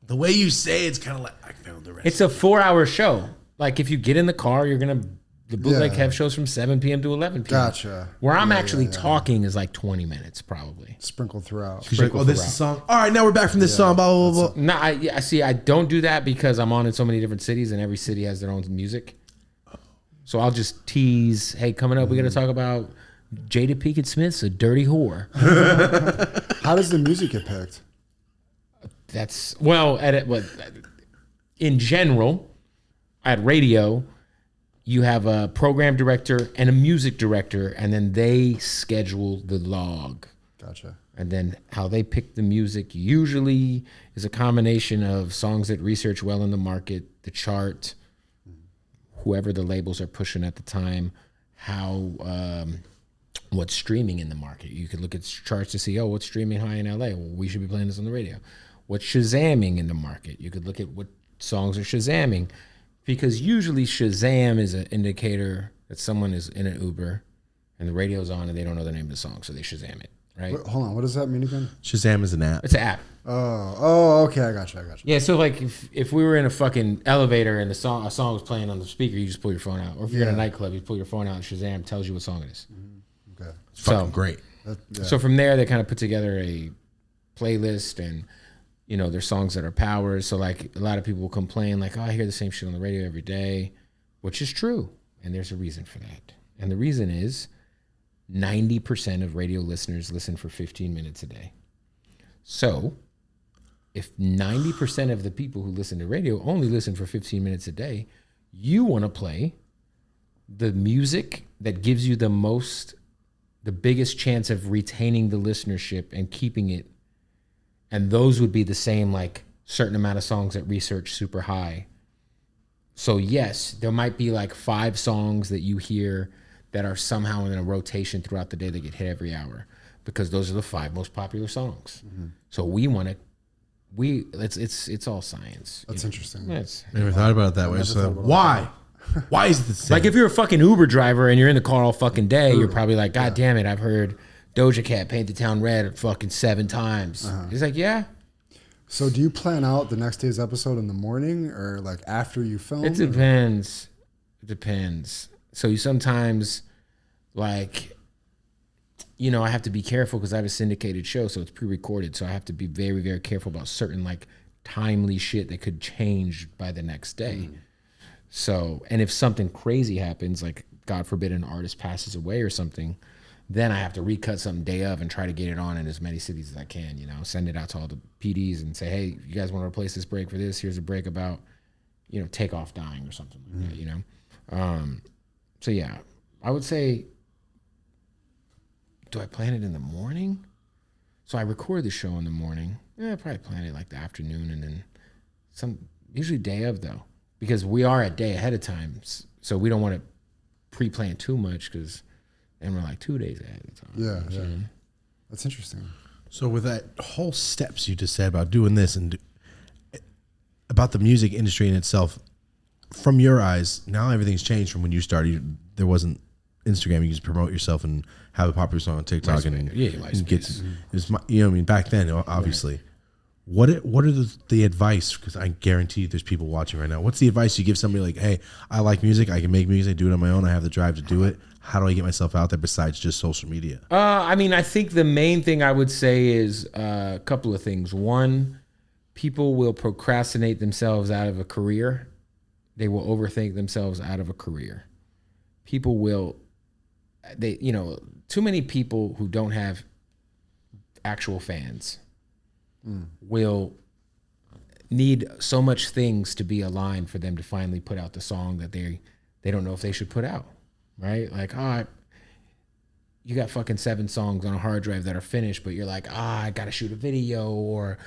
B: The way you say it's kind of like I found the rest.
D: It's a 4-hour show. Like if you get in the car, you're going to, the Bootleg Kev shows from 7 p.m. to 11 p.m.
C: Gotcha.
D: Where I'm actually talking is like 20 minutes probably.
C: Sprinkled throughout.
B: Like, oh, this is a song. All right, now we're back from this song. Blah, blah, blah.
D: No, I see. I don't do that because I'm on in so many different cities and every city has their own music. So I'll just tease, hey, coming up, we're going to talk about Jada Pinkett Smith's A Dirty Whore.
C: How does the music get picked?
D: That's, well, in general, at radio, you have a program director and a music director, and then they schedule the log.
C: Gotcha.
D: And then how they pick the music usually is a combination of songs that research well in the market, the chart, whoever the labels are pushing at the time, how what's streaming in the market. You could look at charts to see, what's streaming high in LA? Well, we should be playing this on the radio. What's Shazamming in the market? You could look at what songs are Shazamming, because usually Shazam is an indicator that someone is in an Uber and the radio's on and they don't know the name of the song, so they Shazam it, right?
C: Hold on, what does that mean again?
B: Shazam is an app.
D: It's an app.
C: Oh, okay, I got you.
D: Yeah, so like if we were in a fucking elevator and a song was playing on the speaker, you just pull your phone out. Or if you're in a nightclub, you pull your phone out and Shazam tells you what song it is.
C: Okay.
B: It's fucking great.
D: So from there, they kind of put together a playlist, and there's songs that are powers. So like a lot of people will complain like, I hear the same shit on the radio every day, which is true. And there's a reason for that. And the reason is 90% of radio listeners listen for 15 minutes a day. So if 90% of the people who listen to radio only listen for 15 minutes a day, you want to play the music that gives you the biggest chance of retaining the listenership and keeping it. And those would be the same, like certain amount of songs that research super high. So yes, there might be like 5 songs that you hear that are somehow in a rotation throughout the day that get hit every hour, because those are the 5 most popular songs. Mm-hmm. So it's all science.
C: That's interesting.
B: Never thought about it that way. So why? Why is it the same?
D: Like if you're a fucking Uber driver and you're in the car all fucking day, you're probably like, God damn it, I've heard Doja Cat Paint the Town Red fucking 7 times. He's like, yeah.
C: So do you plan out the next day's episode in the morning or like after you film?
D: It depends. It depends. So you sometimes like, I have to be careful because I have a syndicated show, so it's pre-recorded. So I have to be very, very careful about certain like timely shit that could change by the next day. So, and if something crazy happens, like God forbid an artist passes away or something, then I have to recut something day of and try to get it on in as many cities as I can, send it out to all the PDs and say, hey, you guys want to replace this break for this? Here's a break about, Takeoff dying or something like that, So yeah, I would say, do I plan it in the morning? So I record the show in the morning. I probably plan it like the afternoon, and then usually day of though, because we are a day ahead of time. So we don't want to pre-plan too much because then we're like 2 days ahead of time.
C: Yeah. That's interesting.
B: So with that whole steps you just said about doing this and about the music industry in itself, from your eyes, now everything's changed from when you started. There wasn't Instagram. You just promote yourself and have a popular song on TikTok and get. Back then, obviously. What are the advice? Because I guarantee there's people watching right now. What's the advice you give somebody like, hey, I like music. I can make music. Do it on my own. I have the drive to do it. How do I get myself out there besides just social media?
D: I think the main thing I would say is a couple of things. One, people will procrastinate themselves out of a career. They will overthink themselves out of a career. People will, too many people who don't have actual fans will need so much things to be aligned for them to finally put out the song that they they don't know if they should put out, right? Like, you got fucking 7 songs on a hard drive that are finished, but you're like, I gotta shoot a video, or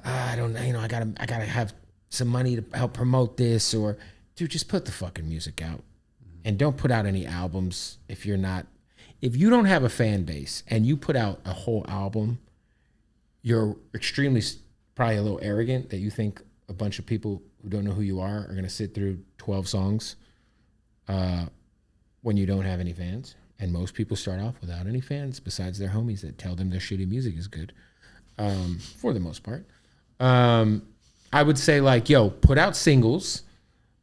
D: I don't, I gotta have some money to help promote this, or dude, just put the fucking music out, and don't put out any albums if you don't have a fan base and you put out a whole album, you're extremely probably a little arrogant that you think a bunch of people who don't know who you are going to sit through 12 songs when you don't have any fans. And most people start off without any fans besides their homies that tell them their shitty music is good, for the most part. I would say, like, yo, put out singles,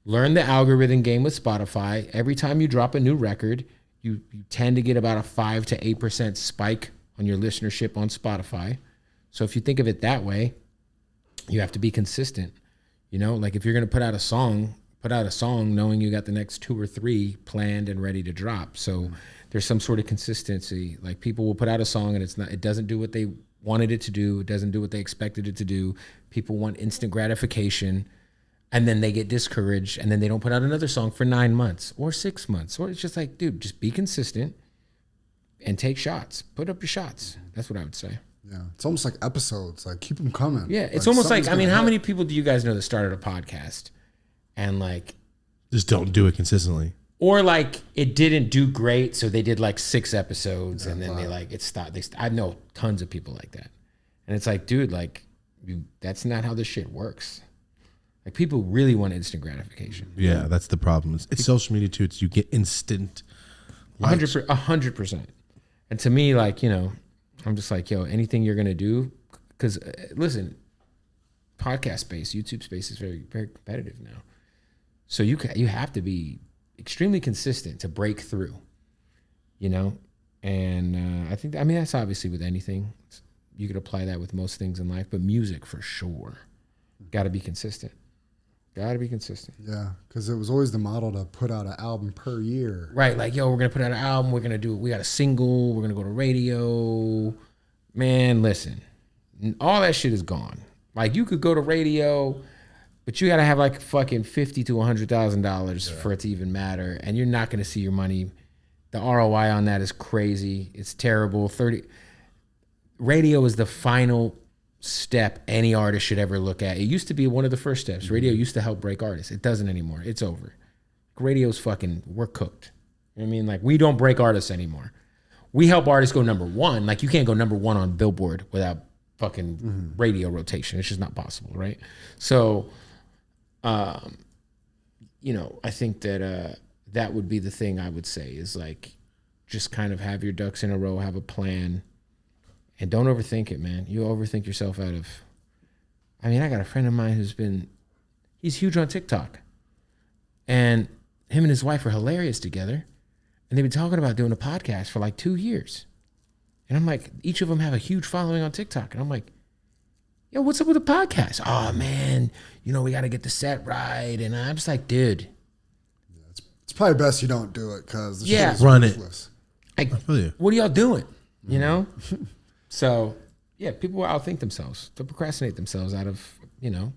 D: learn the algorithm game with Spotify. Every time you drop a new record, you tend to get about a 5 to 8% spike on your listenership on Spotify. So if you think of it that way, you have to be consistent. You know, like if you're going to put out a song knowing you got the next 2 or 3 planned and ready to drop. So there's some sort of consistency. Like people will put out a song and it doesn't do what they wanted it to do. It doesn't do what they expected it to do. People want instant gratification. And then they get discouraged, and then they don't put out another song for 9 months or 6 months. Or it's just like, dude, just be consistent and take shots. Put up your shots. That's what I would say.
C: Yeah, it's almost like episodes. Like, keep them coming.
D: Yeah, it's almost like, I mean, how many people do you guys know that started a podcast and like
B: just don't do it consistently?
D: Or like it didn't do great, so they did like 6 episodes, and then it stopped. I know tons of people like that, and it's like, dude, like that's not how this shit works. Like people really want instant gratification.
B: Yeah, that's the problem. It's social media too. You get instant.
D: 100%. And to me, like, you know, I'm just like, yo, anything you're gonna do, because listen, podcast space, YouTube space is very, very competitive now. So you have to be extremely consistent to break through, you know. And I mean that's obviously with anything. You could apply that with most things in life, but music for sure. Got to be consistent. Gotta be consistent.
C: Yeah, because it was always the model to put out an album per year.
D: Right, like, yo, we're gonna put out an album, we got a single, we're gonna go to radio. Man, listen, all that shit is gone. Like, you could go to radio, but you gotta have like fucking $50,000 to $100,000 for it to even matter, and you're not gonna see your money. The ROI on that is crazy. It's terrible. Radio is the final step any artist should ever look at. It used to be one of the first steps. Radio used to help break artists. It doesn't anymore. It's over. Radio's fucking, we're cooked. You know what I mean? Like, we don't break artists anymore. We help artists go number 1. Like, you can't go number 1 on Billboard without fucking radio rotation. It's just not possible, right? So, you know, I think that that would be the thing I would say is like, just kind of have your ducks in a row, have a plan. And don't overthink it, man. You overthink yourself out of... I mean, I got a friend of mine he's huge on TikTok. And him and his wife are hilarious together. And they've been talking about doing a podcast for like 2 years. And I'm like, each of them have a huge following on TikTok. And I'm like, yo, what's up with the podcast? Oh, man, you know, we got to get the set right. And I'm just like, dude.
C: Yeah, it's probably best you don't do it because the
D: yeah,
C: shit is
B: run
C: ruthless.
D: Like, what are y'all doing? You know? So, yeah, people will outthink themselves. They'll procrastinate themselves out of, you know,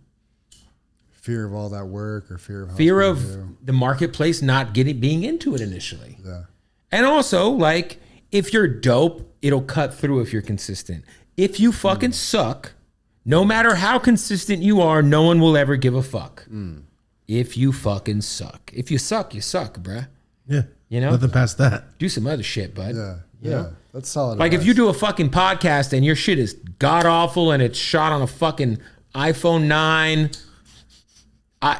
C: fear of all that work or fear of
D: the marketplace not being into it initially.
C: Yeah.
D: And also, like, if you're dope, it'll cut through if you're consistent. If you fucking suck, no matter how consistent you are, no one will ever give a fuck. If you fucking suck. If you suck, bruh.
B: Yeah.
D: You know?
B: Nothing past that.
D: Do some other shit, bud.
C: Yeah.
D: You know?
C: That's solid.
D: Like
C: advice.
D: if you do a fucking podcast and your shit is god awful and it's shot on a fucking iPhone 9.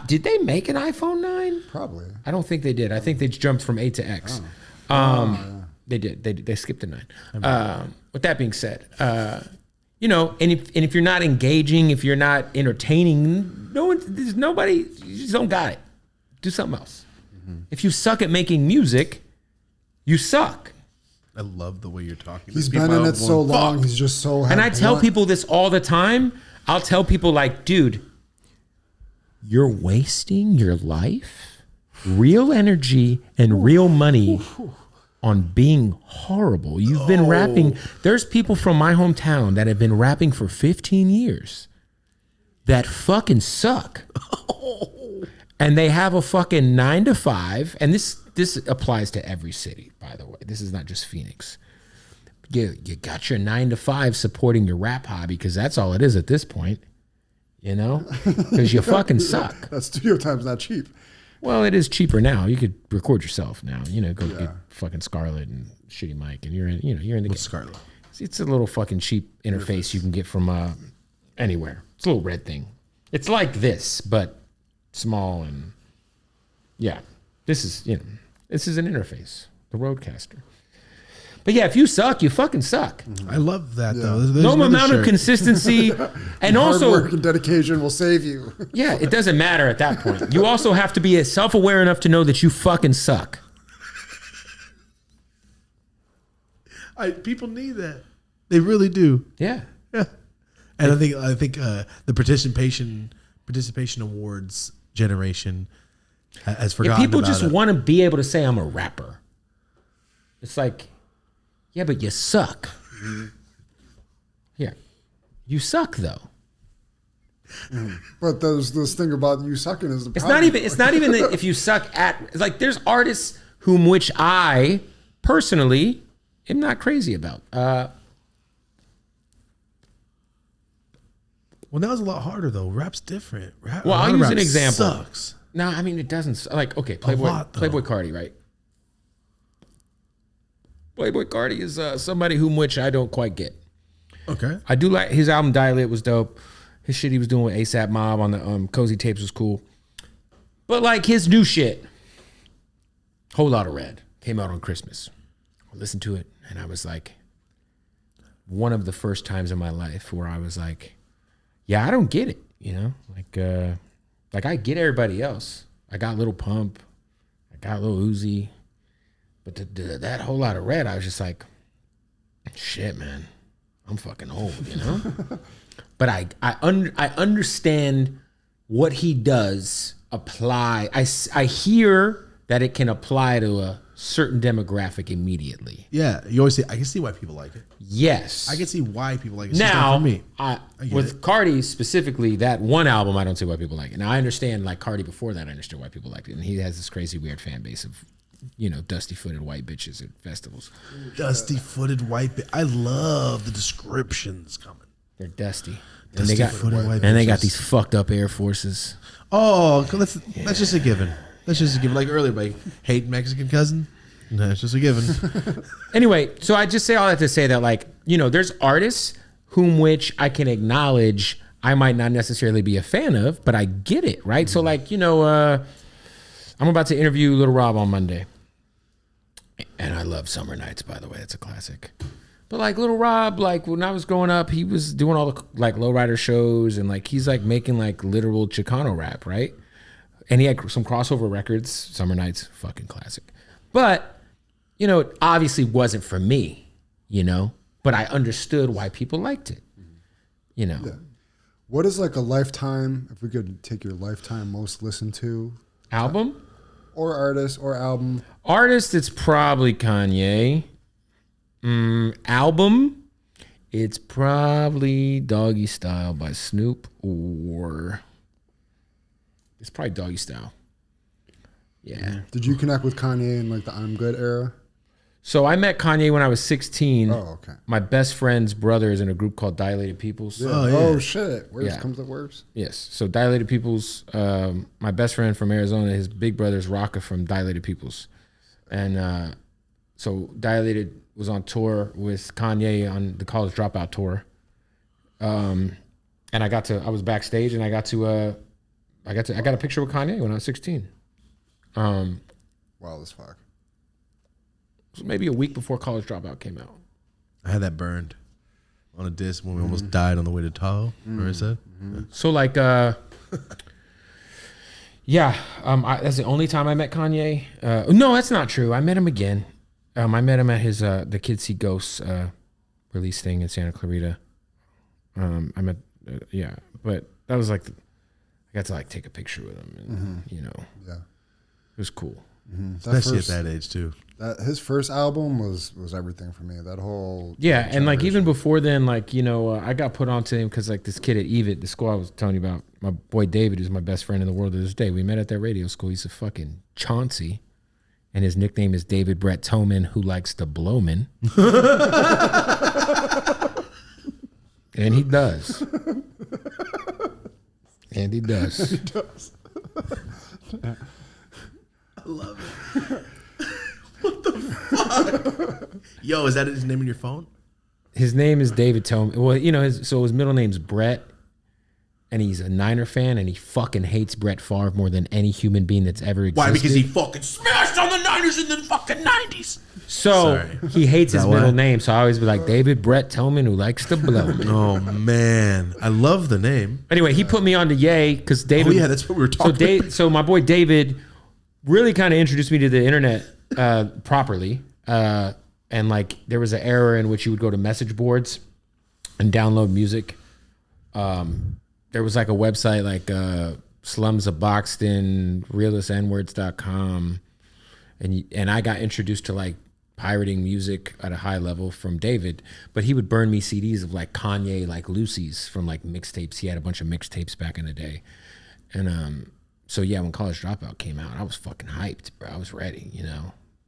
D: Did they make an iPhone 9?
C: Probably.
D: I don't think they did. I think they jumped from 8 to X. Yeah. They did. They skipped the 9. With that being said, you know, and if you're not engaging, if you're not entertaining, there's nobody. You just don't got it. Do something else. If you suck at making music, you suck.
B: I love the way you're talking.
C: He's been in it so long. He's just so.
D: And I tell people this all the time. I'll tell people like, dude, you're wasting your life, real energy, and real money on being horrible. You've been rapping. There's people from my hometown that have been rapping for 15 years that fucking suck. and they have a fucking 9 to 5, and this applies to every city, by the way. This is not just Phoenix. You got your 9 to 5 supporting your rap hobby, because that's all it is at this point, you know, because you fucking suck.
C: That studio time's not cheap.
D: Well, it is cheaper now. You could record yourself now. You know, go get fucking Scarlett and shitty mic, and you're in the game.
B: Scarlett?
D: It's a little fucking cheap interface you can get from anywhere. It's a little red thing. It's like this, but small, and this is an interface, the Roadcaster. But yeah, if you suck, you fucking suck.
B: I love that though.
D: No amount of consistency, and also
C: hard work and dedication will save you.
D: Yeah, it doesn't matter at that point. You also have to be self-aware enough to know that you fucking suck.
B: People need that. They really do.
D: Yeah.
B: Yeah. And I think the participation awards generation has forgotten.
D: People
B: about
D: just
B: it.
D: want to be able to say I'm a rapper. It's like, yeah, but you suck. Yeah, you suck though.
C: But this thing about you sucking is the
D: It's
C: problem.
D: not even that if you suck at, like, there's artists which I personally am not crazy about.
B: Well, now it's a lot harder though. Rap's different.
D: Well, I'll use an example.
B: Sucks.
D: No, I mean, it doesn't. Like, okay, Playboy Cardi, right? Playboy Cardi is somebody which I don't quite get.
B: Okay.
D: I do like his album Dilate was dope. His shit he was doing with ASAP Mob on the Cozy Tapes was cool. But like his new shit, Whole Lotta Red, came out on Christmas. I listened to it and I was like, one of the first times in my life where I was like, yeah, I don't get it, you know? Like I get everybody else. I got Lil Pump, I got Lil Uzi, but that Whole Lotta Red, I was just like, shit, man, I'm fucking old, you know? But I understand what he does apply. I hear that it can apply to a certain demographic immediately.
B: Yeah, you always say I can see why people like it.
D: Yes,
B: I can see why people like it. It's just
D: now,
B: not for me.
D: with Cardi specifically, that one album, I don't see why people like it. Now I understand, like Cardi before that, I understood why people liked it, and he has this crazy weird fan base of, you know, dusty-footed white bitches at festivals.
B: Dusty-footed white. I love the descriptions coming.
D: They're dusty.
B: And they got
D: these fucked up Air Forces.
B: Oh, that's just a given. That's just a given. Like earlier, like hate Mexican cousin. No, it's just a given.
D: Anyway, so I just say all that to say that, like, you know, there's artists which I can acknowledge I might not necessarily be a fan of, but I get it, right? So like, you know, I'm about to interview Little Rob on Monday. And I love Summer Nights, by the way. It's a classic. But like Little Rob, like when I was growing up, he was doing all the like lowrider shows and like he's like making like literal Chicano rap, right? And he had some crossover records. Summer Nights, fucking classic. But, you know, it obviously wasn't for me, you know? But I understood why people liked it, you know?
C: Yeah. What is like a lifetime, if we could take your lifetime most listened to?
D: Album?
C: Or artist or album?
D: Artist, it's probably Kanye. Album, it's probably Doggy Style by Snoop, or it's probably Doggy Style. Yeah.
C: Did you connect with Kanye in like the I'm Good era?
D: So I met Kanye when I was 16.
C: Oh, okay.
D: My best friend's brother is in a group called Dilated Peoples.
C: Yeah.
B: Oh, yeah.
C: Oh shit. Worse
D: Yeah.
C: comes to worse.
D: Yes. So Dilated Peoples, my best friend from Arizona, his big brother's Rocka from Dilated Peoples. And so Dilated was on tour with Kanye on the College Dropout tour. And I was backstage and I got a picture with Kanye when I was 16.
C: Wild as fuck.
D: So maybe a week before College Dropout came out.
B: I had that burned on a disc when we almost died on the way to Tahoe. Remember I said? Yeah.
D: So like, that's the only time I met Kanye. No, that's not true. I met him again. I met him at his the Kids See Ghosts release thing in Santa Clarita. But that was like, I got to like take a picture with him, and you know,
C: Yeah.
D: it was cool.
B: especially at that age too.
C: His first album was everything for me. That whole
D: and like even before then, like I got put onto him because like this kid at EVIT, the school I was telling you about, my boy David, who's my best friend in the world to this day. We met at that radio school. He's a fucking Chauncey, and his nickname is David Brett Toman, who likes to blowman. And he does. And he does.
C: He does.
B: I love it. What the fuck? Yo, is that his name in your phone?
D: His name is David Toman. Well, his middle name's Brett, and he's a Niner fan, and he fucking hates Brett Favre more than any human being that's ever existed.
B: Why? Because he fucking smashed on the Niners in the fucking 90s.
D: So he hates his middle name, so I always be like, David Brett Toman, who likes to blow me.
B: Oh, man. I love the name.
D: Anyway, he put me on to Ye, because David...
B: Oh, yeah, that's what we were talking about.
D: So my boy David really kind of introduced me to the internet properly. And like there was an era in which you would go to message boards and download music. There was like a website like Slums of Boxton, realistnwords.com. And I got introduced to like pirating music at a high level from David, but he would burn me CDs of like Kanye, like Lucy's from like mixtapes. He had a bunch of mixtapes back in the day. And so yeah, when College Dropout came out, I was fucking hyped, bro. I was ready,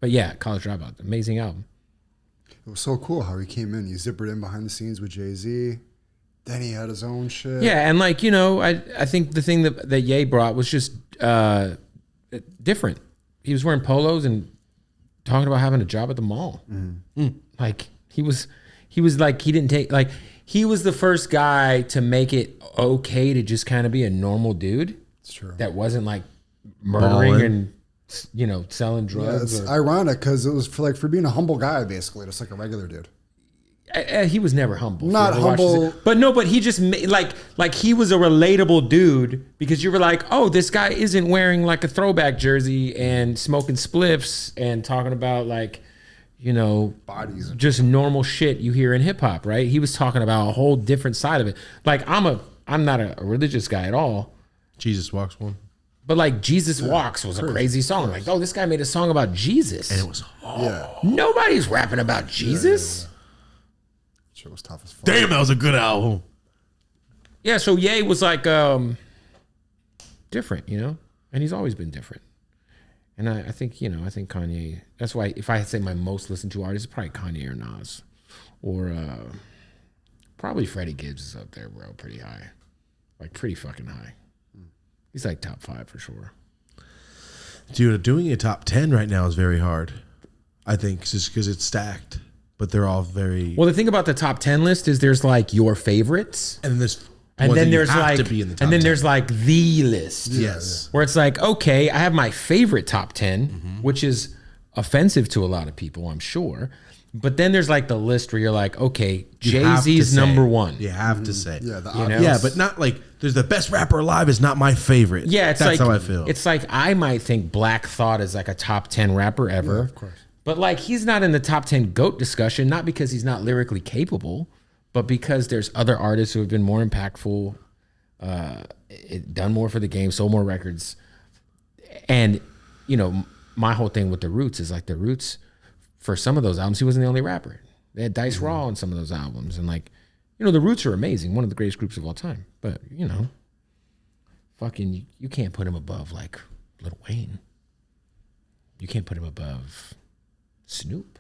D: But yeah, College Dropout, amazing album.
C: It was so cool how he came in. He zippered in behind the scenes with Jay-Z. Then he had his own shit.
D: Yeah, and like, I think the thing that Ye brought was just different. He was wearing polos and talking about having a job at the mall. Like he was like, he didn't take, like, he was the first guy to make it okay to just kind of be a normal dude.
C: It's true.
D: That wasn't like murdering and selling drugs.
C: Yeah, it's ironic because it was for being a humble guy, basically, just like a regular dude.
D: He was never humble.
C: Not humble,
D: but he just made, like he was a relatable dude because you were like, oh, this guy isn't wearing like a throwback jersey and smoking spliffs and talking about like,
C: bodies,
D: just normal shit you hear in hip hop, right? He was talking about a whole different side of it. Like I'm not a religious guy at all.
B: Jesus Walks one.
D: But like Jesus Walks was a crazy song. Like, oh, this guy made a song about Jesus.
B: And it was hard.
C: Yeah.
D: Nobody's rapping about Jesus.
C: Shit was tough as fuck.
B: Damn, that was a good album.
D: Yeah, so Ye was like different, and he's always been different. And I think Kanye, that's why if I had to say my most listened to artist, it's probably Kanye or Nas. Or probably Freddie Gibbs is up there, bro, pretty high. Like pretty fucking high. He's like top 5 for sure.
B: Dude, doing a top 10 right now is very hard. I think just because it's stacked, but they're all very.
D: Well, the thing about the top 10 list is there's like your favorites,
B: and there's
D: like
B: to be in the top
D: and then
B: 10.
D: There's like the list.
B: Yes,
D: where it's like, okay, I have my favorite top 10, which is offensive to a lot of people, I'm sure. But then there's like the list where you're like, okay, Jay-Z's number 1.
B: You have to say,
C: yeah,
B: but not like there's the best rapper alive is not my favorite.
D: Yeah,
B: that's how I feel.
D: It's like I might think Black Thought is like a top 10 rapper ever.
C: Yeah, of course.
D: But like he's not in the top 10 GOAT discussion, not because he's not lyrically capable, but because there's other artists who have been more impactful, done more for the game, sold more records. And, my whole thing with the Roots is like the Roots, for some of those albums, he wasn't the only rapper. They had Dice Raw on some of those albums. And like, the Roots are amazing, one of the greatest groups of all time. But, fucking, you can't put him above like Lil Wayne. You can't put him above Snoop,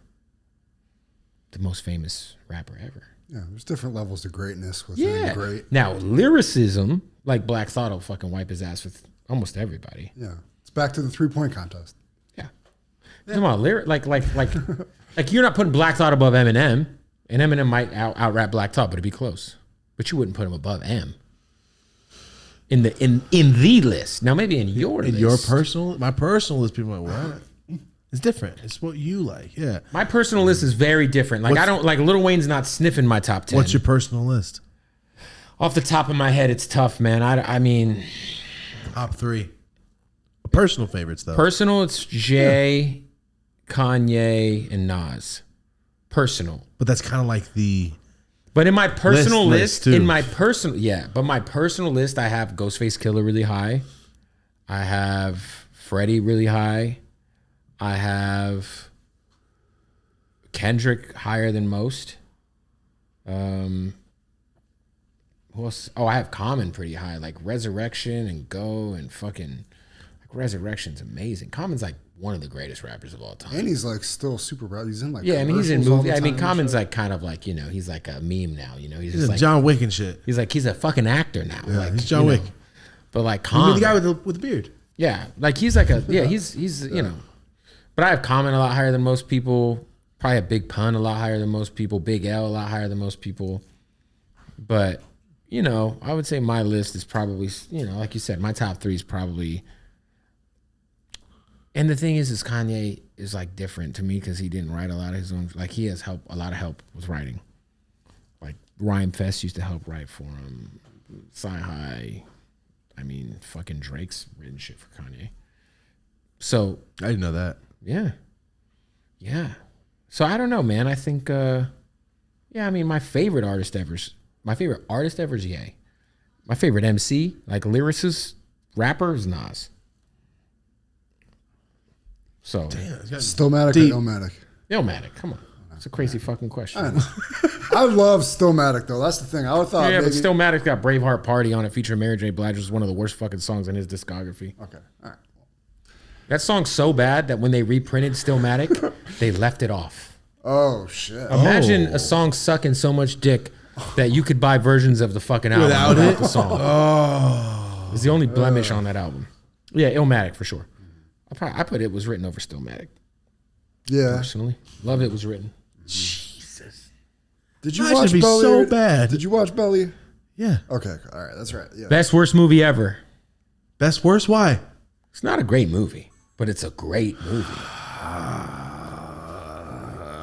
D: the most famous rapper ever.
C: Yeah, there's different levels to greatness within great.
D: Now, lyricism, like Black Thought will fucking wipe his ass with almost everybody.
C: Yeah. It's back to the 3-point contest.
D: Yeah. Come on, like you're not putting Black Thought above Eminem, and Eminem might out-rap Black Thought, but it'd be close. But you wouldn't put him above M. In the list. Now maybe in your list.
B: In your personal, my personal list, people are like, what? It's different. It's what you like. Yeah.
D: My personal list is very different. Like I don't like Lil Wayne's not sniffing my top 10.
B: What's your personal list?
D: Off the top of my head, it's tough, man. I mean,
B: top 3. Personal favorites though.
D: Personal, it's Jay, Kanye, and Nas. Personal.
B: But that's kind of like the.
D: But in my personal list,
B: too.
D: my personal list, I have Ghostface Killer really high. I have Freddie really high. I have Kendrick higher than most. Who else? Oh, I have Common pretty high, like Resurrection and Go and fucking like Resurrection's amazing. Common's like one of the greatest rappers of all time.
C: And he's like still super proud. He's in like
D: Yeah, I mean he's in
C: commercials all the
D: movies. I mean
C: time and
D: Common's
C: shit.
D: like kind of like, you know, he's like a meme now, you know. He's
B: He's
D: just
B: a
D: like
B: John Wick and shit.
D: he's a fucking actor now.
B: Yeah,
D: like
B: he's John
D: you
B: Wick.
D: know. But like
B: You mean
D: Common,
B: the guy with the beard?
D: yeah, like he's like a he's you know. But I have Common a lot higher than most people. Probably a Big Pun a lot higher than most people. Big L a lot higher than most people. But you know, I would say my list is probably, you know, like you said, my top 3 is probably. And the thing is Kanye is like different to me because he didn't write a lot of his own. Like he has a lot of help with writing. Like Rhyme Fest used to help write for him. Sci-Hi. I mean, fucking Drake's written shit for Kanye. So
B: I didn't know that.
D: yeah. So I don't know, man. I think, I mean, my favorite artist ever is Ye. My favorite MC, like lyricist, rapper is Nas. So,
C: Stillmatic
B: Deep.
C: or Illmatic?
D: Illmatic, come on. It's a crazy fucking question.
C: I know. I love Stillmatic though. That's the thing. I would thought
D: Yeah,
C: maybe.
D: but Stillmatic's got Braveheart Party on it featuring Mary J. Blige, which is one of the worst fucking songs in his discography.
C: Okay. All right.
D: That song's so bad that when they reprinted Stillmatic, they left it off.
C: Oh shit.
D: Imagine a song sucking so much dick that you could buy versions of the fucking album
B: Without
D: without
B: it?
D: the song. Oh, it's the only blemish on that album. Yeah, Illmatic for sure. I put It Was Written over Stillmatic
C: Yeah.
D: personally. Love It Was Written.
B: Jesus.
C: Did you
B: That
C: watch
B: should be
C: Belly?
B: so bad.
C: Did you watch Belly?
B: Yeah.
C: Okay. All right. That's right. Yeah.
D: Best worst movie ever.
B: Best worst? Why?
D: It's not a great movie, but it's a great movie.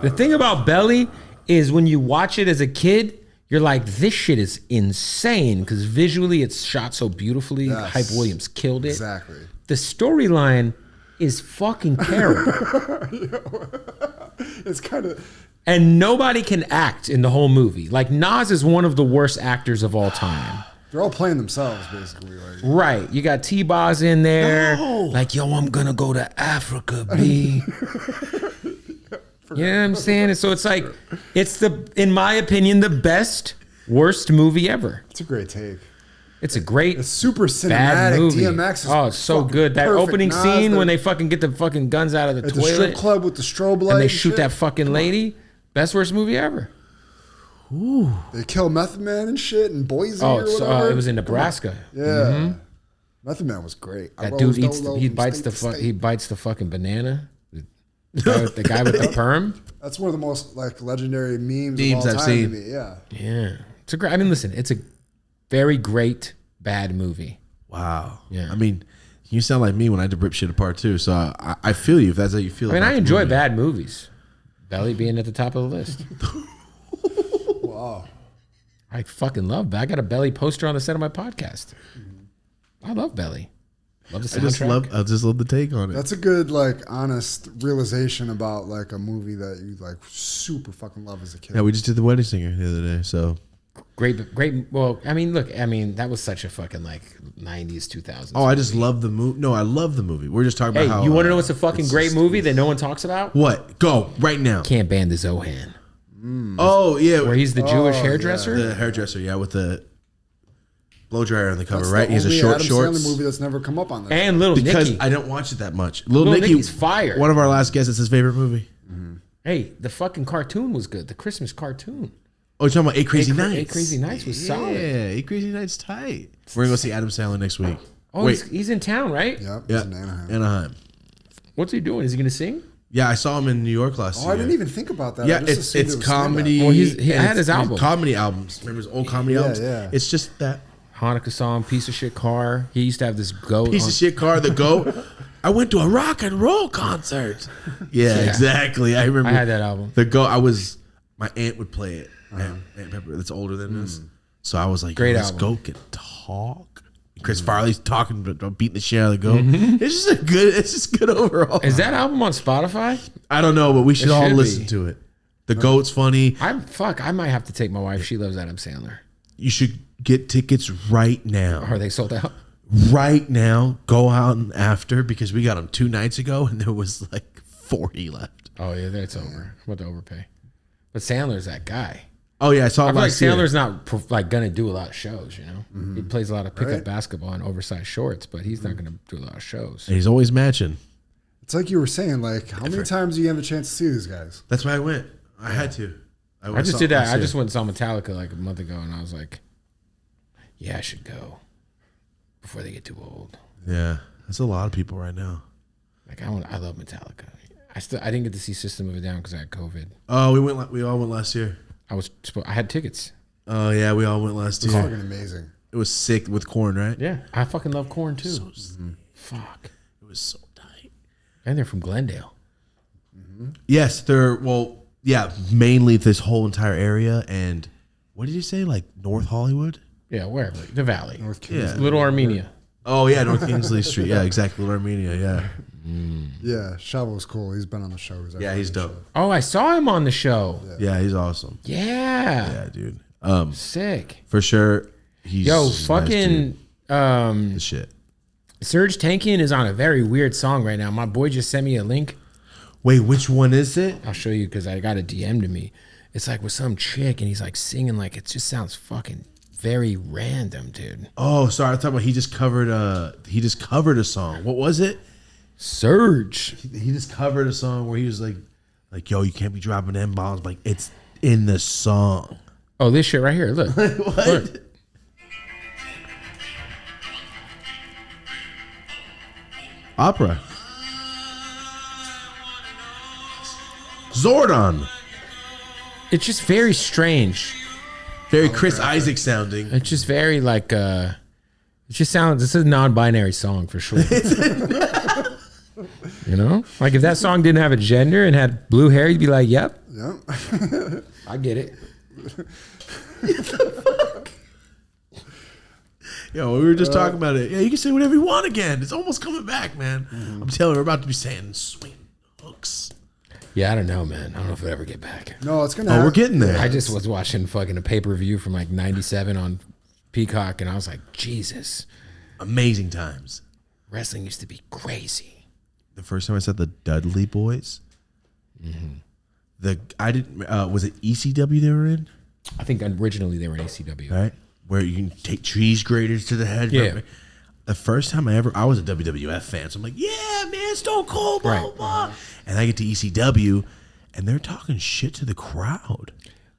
D: The thing about Belly is when you watch it as a kid, you're like, this shit is insane because visually it's shot so beautifully.
C: Yes.
D: Hype Williams killed it.
C: Exactly.
D: The storyline is fucking terrible.
C: It's kind of.
D: And nobody can act in the whole movie. Like Nas is one of the worst actors of all time.
C: They're all playing themselves basically. Like.
D: Right. You got T-Boz in there.
B: No.
D: Like, yo, I'm gonna go to Africa, B. You know what I'm saying? And so it's like, it's in my opinion, the best, worst movie ever.
C: It's a great take.
D: It's a great,
C: It's super
D: bad
C: cinematic.
D: movie.
C: DMX is
D: Oh, it's so
C: fucking
D: good. That
C: perfect.
D: opening
C: Nas,
D: scene
C: they're
D: when they fucking get the fucking guns out of the
C: at the strip
D: toilet
C: club with the strobe light
D: and they shoot
C: shit.
D: that fucking lady. Best, worst movie ever.
C: They kill Method Man and shit in Boise
D: Oh,
C: or
D: it's,
C: whatever.
D: it was in Nebraska.
C: Yeah. Method Man was great. I
D: That
C: rose
D: dude eats.
C: dolo
D: He
C: from
D: bites
C: state
D: the
C: to
D: fuck.
C: state.
D: He bites the fucking banana. The guy with the perm.
C: That's one of the most like legendary memes
B: Memes
C: of all
B: I've
C: time
B: seen.
C: to me. Yeah.
D: Yeah, it's a great. I mean, listen, it's a very great bad movie.
B: Wow.
D: Yeah.
B: I mean, you sound like me when I had to rip shit apart too. So I feel you if that's how you feel.
D: I mean,
B: about
D: I
B: the
D: enjoy
B: movie.
D: bad movies. Belly being at the top of the list.
C: Wow.
D: I fucking love. I got a Belly poster on the set of my podcast. I love Belly. Love the soundtrack.
B: I just love the take on it.
C: That's a good like honest realization about like a movie that you like super fucking love as a kid.
B: Yeah, we just did The Wedding Singer the other day. So
D: Great. Well, I mean, look. I mean, that was such a fucking like '90s, 2000s.
B: I just love the movie. No, I love the movie. We're just talking
D: Hey,
B: about how
D: you want to know what's a fucking
B: it's
D: great
B: just-
D: movie that no one talks about?
B: What? Go right now.
D: Can't Ban the Zohan,
B: Oh yeah,
D: where he's the Jewish
C: yeah.
D: hairdresser.
B: the hairdresser. Yeah, with the blow dryer on the cover.
C: That's
B: Right,
C: the
B: he has a
C: only
B: short
C: Adam
B: shorts.
C: Sandler movie that's never come up on this.
D: And Little
B: Because
D: Nicky.
B: I don't watch it that much. Little
D: Lil
B: Nicky,
D: Nicky's fire.
B: One of our last guests. It's his favorite movie.
D: Hey, the fucking cartoon was good. The Christmas cartoon.
B: Oh, you're talking about Eight Crazy Nights.
D: Eight Crazy Nights was solid.
B: Yeah, Eight Crazy Nights tight. We're gonna go see Adam Sandler next week.
D: Oh,
B: Wait,
D: he's in town, right?
C: Yep.
B: yeah,
C: It's in Anaheim.
B: Anaheim.
D: What's he doing? Is he gonna sing?
B: Yeah, I saw him in New York last
C: Oh,
B: year.
C: I didn't even think about that. I
B: Yeah,
C: just
B: it's
C: assumed it was
B: comedy.
D: Well, he
B: and
D: had his
B: it's
D: album.
B: comedy albums. Remember his old comedy
C: Yeah,
B: albums?
C: yeah.
B: It's just that
D: Hanukkah song, piece of shit car. He used to have this goat.
B: piece
D: on-
B: of shit car. The Goat. I went to a rock and roll concert. Yeah, exactly. I remember.
D: I had that album.
B: The Goat. My aunt would play it. Aunt Pepper, that's older than us. So I was like,
D: Great
B: this
D: album.
B: Goat can talk. Chris Farley's talking about beating the shit out of the Goat. It's just good overall.
D: Is that album on Spotify?
B: I don't know, but we should
D: It
B: all
D: should
B: listen
D: be.
B: to it. The Goat's funny.
D: I might have to take my wife. She loves Adam Sandler.
B: You should get tickets right now.
D: Are they sold out?
B: Right now. Go out and after because we got them 2 nights ago and there was like before he left.
D: Oh yeah, that's over. I'm about to overpay. But Sandler's that guy.
B: Oh yeah, I saw
D: I
B: him
D: feel like
B: last year.
D: Sandler's not like gonna do a lot of shows. You know, he plays a lot of pickup
C: Right.
D: basketball and oversized shorts, but he's not gonna do a lot of shows.
B: And he's always matching.
C: It's like you were saying, like, how many times do you have a chance to see these guys?
B: That's why I went. I had to.
D: I just did that. I just went and saw Metallica like a month ago, and I was like, yeah, I should go before they get too old.
B: Yeah, that's a lot of people right now.
D: Like I love Metallica. I didn't get to see System of a Down because I had COVID.
B: Oh, we all went last year.
D: I had tickets.
B: Oh yeah, we all went last
C: It's
B: year.
C: fucking amazing.
B: It was sick with Korn, right?
D: Yeah, I fucking love Korn too. Fuck.
B: It was so tight.
D: And they're from Glendale.
B: Yes, mainly this whole entire area. And what did you say? Like North Hollywood?
D: Yeah, wherever. The Valley.
C: North
B: Yeah.
C: Kingsley.
D: Little Armenia.
B: Oh yeah, North Kingsley Street. Yeah, exactly. Little Armenia. Yeah.
C: Yeah, Shovel's cool. He's been on the show.
B: Yeah, he's dope.
D: Oh, I saw him on the show.
B: Yeah, he's awesome.
D: Yeah.
B: Yeah, dude.
D: Sick.
B: For sure. He's
D: Yo,
B: a nice
D: fucking
B: dude. The shit.
D: Serge Tankian is on a very weird song right now. My boy just sent me a link.
B: Wait, which one is it?
D: I'll show you because I got a DM to me. It's like with some chick and he's like singing like it just sounds fucking very random, dude.
B: Oh, sorry. I thought about he just covered a song. What was it?
D: Surge.
B: He just covered a song where he was like, yo, you can't be dropping M-bombs. Like, it's in the song.
D: Oh, this shit right here. Look.
B: What?
D: Look.
B: Opera. Zordon.
D: It's just very strange.
B: Very Chris Isaac sounding.
D: It's just very like it just sounds, it's a non-binary song for sure. You know? Like if that song didn't have a gender and had blue hair, you'd be like, yep,
C: Yep.
D: I get it.
B: Yo, we were just talking about it. Yeah, you can say whatever you want again. It's almost coming back, man. I'm telling you, we're about to be saying swing hooks.
D: Yeah, I don't know, man. I don't know if it'll ever get back.
C: No, it's gonna.
B: Oh, we're
C: happen.
B: getting there.
D: I just was watching fucking a pay-per-view from like 97 on Peacock and I was like, Jesus,
B: Amazing times.
D: wrestling used to be crazy.
B: The first time I saw the Dudley Boys, was it ECW they were in?
D: I think originally they were in ACW.
B: Right? Where you can take cheese graters to the head.
D: Yeah.
B: The first time I was a WWF fan, so I'm like, yeah, man, Stone Cold, blah,
D: Right.
B: blah. And I get to ECW, and they're talking shit to the crowd.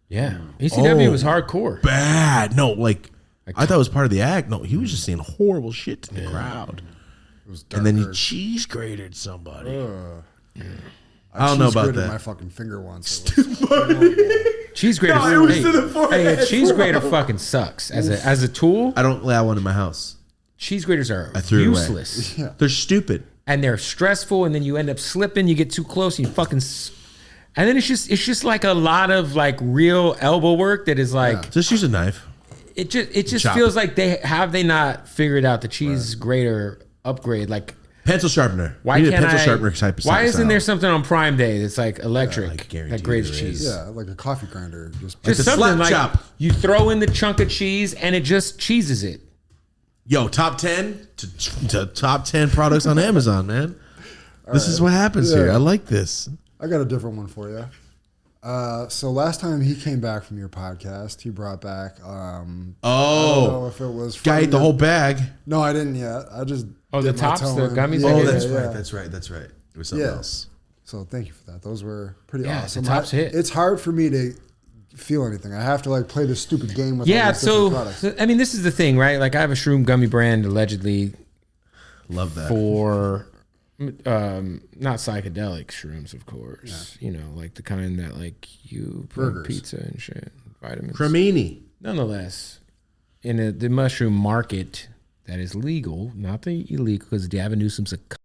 D: Yeah. ECW
B: Oh.
D: was hardcore.
B: Bad. No, like I thought it was part of the act. No, he was just saying horrible shit to the crowd.
C: It was
B: And then he
C: darker.
B: cheese grated somebody.
C: I
B: don't know about
C: cheese-grated
B: that.
C: My fucking finger once. It was
D: Cheese grater.
B: No, it was to the forehead,
D: a cheese grater fucking sucks as a tool.
B: I don't allow one in my house.
D: Cheese graters are
B: threw it away.
D: useless,
B: They're stupid.
D: and they're stressful. And then you end up slipping. You get too close, and you fucking. And then it's just like a lot of like real elbow work that is like
B: Just use a knife.
D: it just
B: Chop
D: feels
B: it.
D: like they not figured out the cheese grater upgrade. Like
B: Pencil sharpener.
D: why
B: You need a
D: can't
B: pencil
D: I?
B: sharpener type of
D: Why isn't
B: style.
D: there something on Prime Day that's like electric
B: I guarantee
D: that grades
B: there is.
D: cheese?
C: yeah, like a coffee grinder. Just
D: Just
B: a
D: something
B: slap
D: like
B: chop.
D: you throw in the chunk of cheese and it just cheeses it.
B: Yo, top 10 to top 10 products on Amazon, man. This is what happens here. I like this.
C: I got a different one for you. So last time he came back from your podcast, he brought back. I don't know if it was.
B: Guy ate the whole bag.
C: No, I didn't yet. I just.
D: Oh, the
C: dipped my
D: tops,
C: toe
D: the
C: in.
D: gummies?
C: Yeah,
D: Oh,
C: yeah,
B: That's
C: yeah.
B: right. That's right. It was something
C: Yeah.
B: else.
C: So thank you for that. Those were pretty
D: Yeah,
C: awesome.
D: the tops hit.
C: It's hard for me to feel anything. I have to like play this stupid game with all
D: Yeah,
C: these different
D: so
C: products.
D: I mean, this is the thing, right? Like, I have a shroom gummy brand allegedly
B: Love that.
D: for not psychedelic shrooms, of course. You know, like the kind that like you put on
C: Burgers.
D: pizza and shit, vitamins.
B: Cremini.
D: Nonetheless, in the mushroom market that is legal, not the illegal, because Gavin Newsom's a cunt.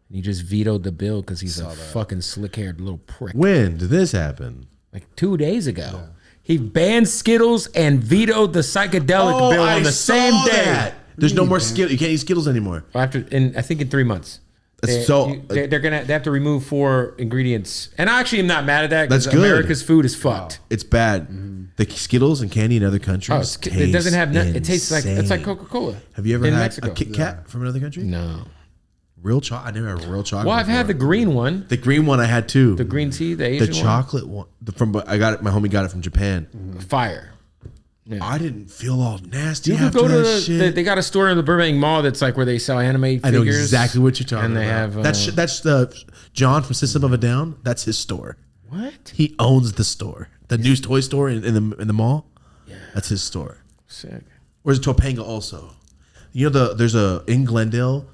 D: And he just vetoed the bill because he's a fucking slick-haired little prick.
B: When did this happen?
D: Like 2 days ago. He banned Skittles and vetoed the psychedelic bill on the same day.
B: There's no more Skittles. You can't eat Skittles anymore.
D: After, I think in 3 months.
B: That's
D: They have to remove 4 ingredients. And I actually am not mad at that because
B: That's good.
D: America's food is fucked.
B: It's bad. The Skittles and candy in other
D: Oh,
B: countries.
D: it doesn't have. It tastes like it's like
B: insane.
D: Coca-Cola.
B: Have you ever
D: in
B: had
D: Mexico.
B: a Kit Kat from another country?
D: No.
B: Real chocolate. I never had real chocolate.
D: Well, I've had the green one.
B: The green one I had too.
D: The green tea, the Asian
B: the chocolate one. I got it. My homie got it from Japan.
D: Fire. Yeah.
B: I didn't feel all nasty
D: You could
B: after
D: go to
B: that shit.
D: they got a store in the Burbank Mall that's like where they sell anime figures.
B: I know exactly what you're talking
D: and they
B: about.
D: have
B: That's the John from System of a Down. That's his store.
D: what?
B: He owns the store. The new toy store in the mall. Yeah, that's his store.
D: Sick.
B: Where's Topanga also? You know there's a in Glendale,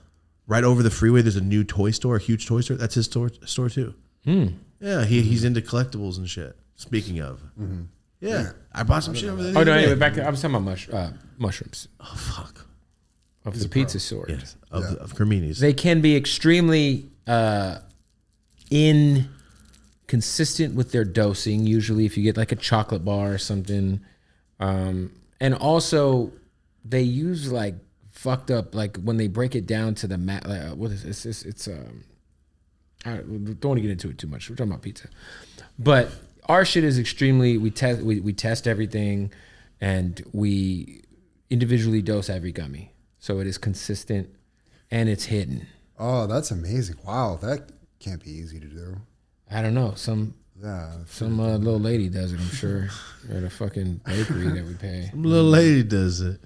B: right over the freeway. There's a new toy store, a huge toy store. That's his store too. Yeah, he's into collectibles and shit. Speaking of, yeah, I bought some shit over there.
D: Oh no! Anyway, back to, I was talking about mushrooms.
B: Oh fuck!
D: Of the pizza sword.
B: Yes, of Cremini's.
D: They can be extremely inconsistent with their dosing. Usually, if you get like a chocolate bar or something, and also they use like fucked up, like when they break it down to the what is this? It's I don't want to get into it too much. We're talking about pizza, but our shit is extremely. We test everything, and we individually dose every gummy, so it is consistent and it's hidden.
C: Oh, that's amazing! Wow, that can't be easy to do.
D: I don't know. Some little lady does it, I'm sure, at a fucking bakery that we pay.
B: Some little lady does it.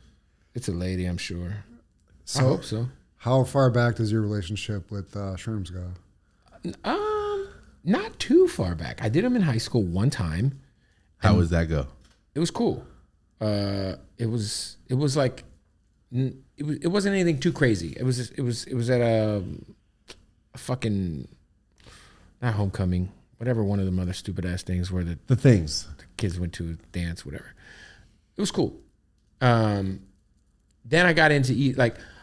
D: It's a lady, I'm sure.
C: So,
D: I hope so.
C: How far back does your relationship with shrooms go?
D: Not too far back. I did them in high school one time.
B: How does that go?
D: It was cool. It was like it wasn't anything too crazy. It was at a fucking not homecoming, whatever one of them other stupid ass things where the
B: things
D: the kids went to dance, whatever. It was cool. Then I got into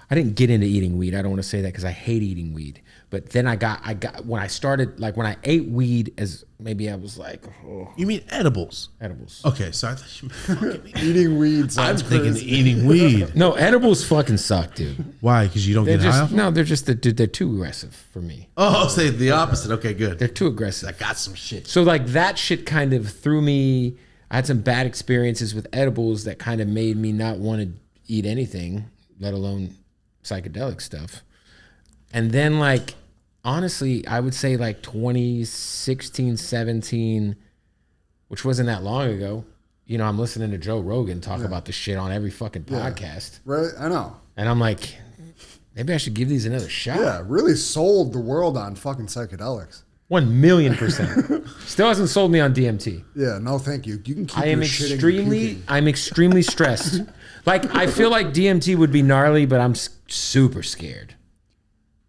D: I didn't get into eating weed. I don't want to say that because I hate eating weed. But then I got when I started, like when I ate weed, as maybe I was like, oh.
B: You mean edibles?
D: Edibles.
B: Okay, so I thought you meant fucking
C: Eating weed.
B: I'm thinking eating weed.
D: No, edibles fucking suck, dude.
B: Why? Because you don't get high off them?
D: No, they're too aggressive for me.
B: Oh, say the opposite. Okay, good.
D: They're too aggressive.
B: I got some shit.
D: So like that shit kind of threw me. I had some bad experiences with edibles that kind of made me not want to eat anything, let alone psychedelic stuff. And then like, honestly, I would say like 2016, 17, which wasn't that long ago. You know, I'm listening to Joe Rogan talk about this shit on every fucking podcast.
C: Right, I know.
D: And I'm like, maybe I should give these another shot.
C: Yeah, really sold the world on fucking psychedelics.
D: 1,000,000%. Still hasn't sold me on DMT.
C: Yeah, no, thank you. You can keep
D: I am
C: your shit in your puking.
D: I'm extremely stressed. Like, I feel like DMT would be gnarly, but I'm super scared.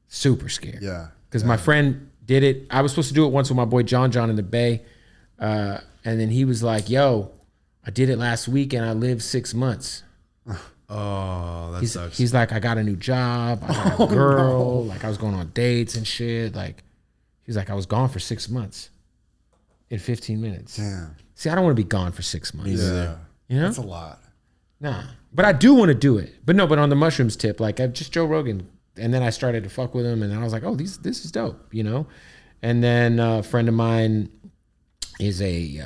D: Super scared.
C: Yeah.
D: Because my friend did it. I was supposed to do it once with my boy John in the Bay. And then he was like, yo, I did it last week and I lived 6 months.
B: Oh, that sucks.
D: He's like, I got a new job. I got a girl. Like, I was going on dates and shit. Like, he's like, I was gone for 6 months in 15 minutes.
C: Damn.
D: See, I don't want to be gone for 6 months.
C: Yeah.
D: You know?
C: That's a lot.
D: Nah. But I do want to do it. But on the mushrooms tip, like, I just Joe Rogan. And then I started to fuck with him. And I was like, oh, this is dope, you know? And then a friend of mine is a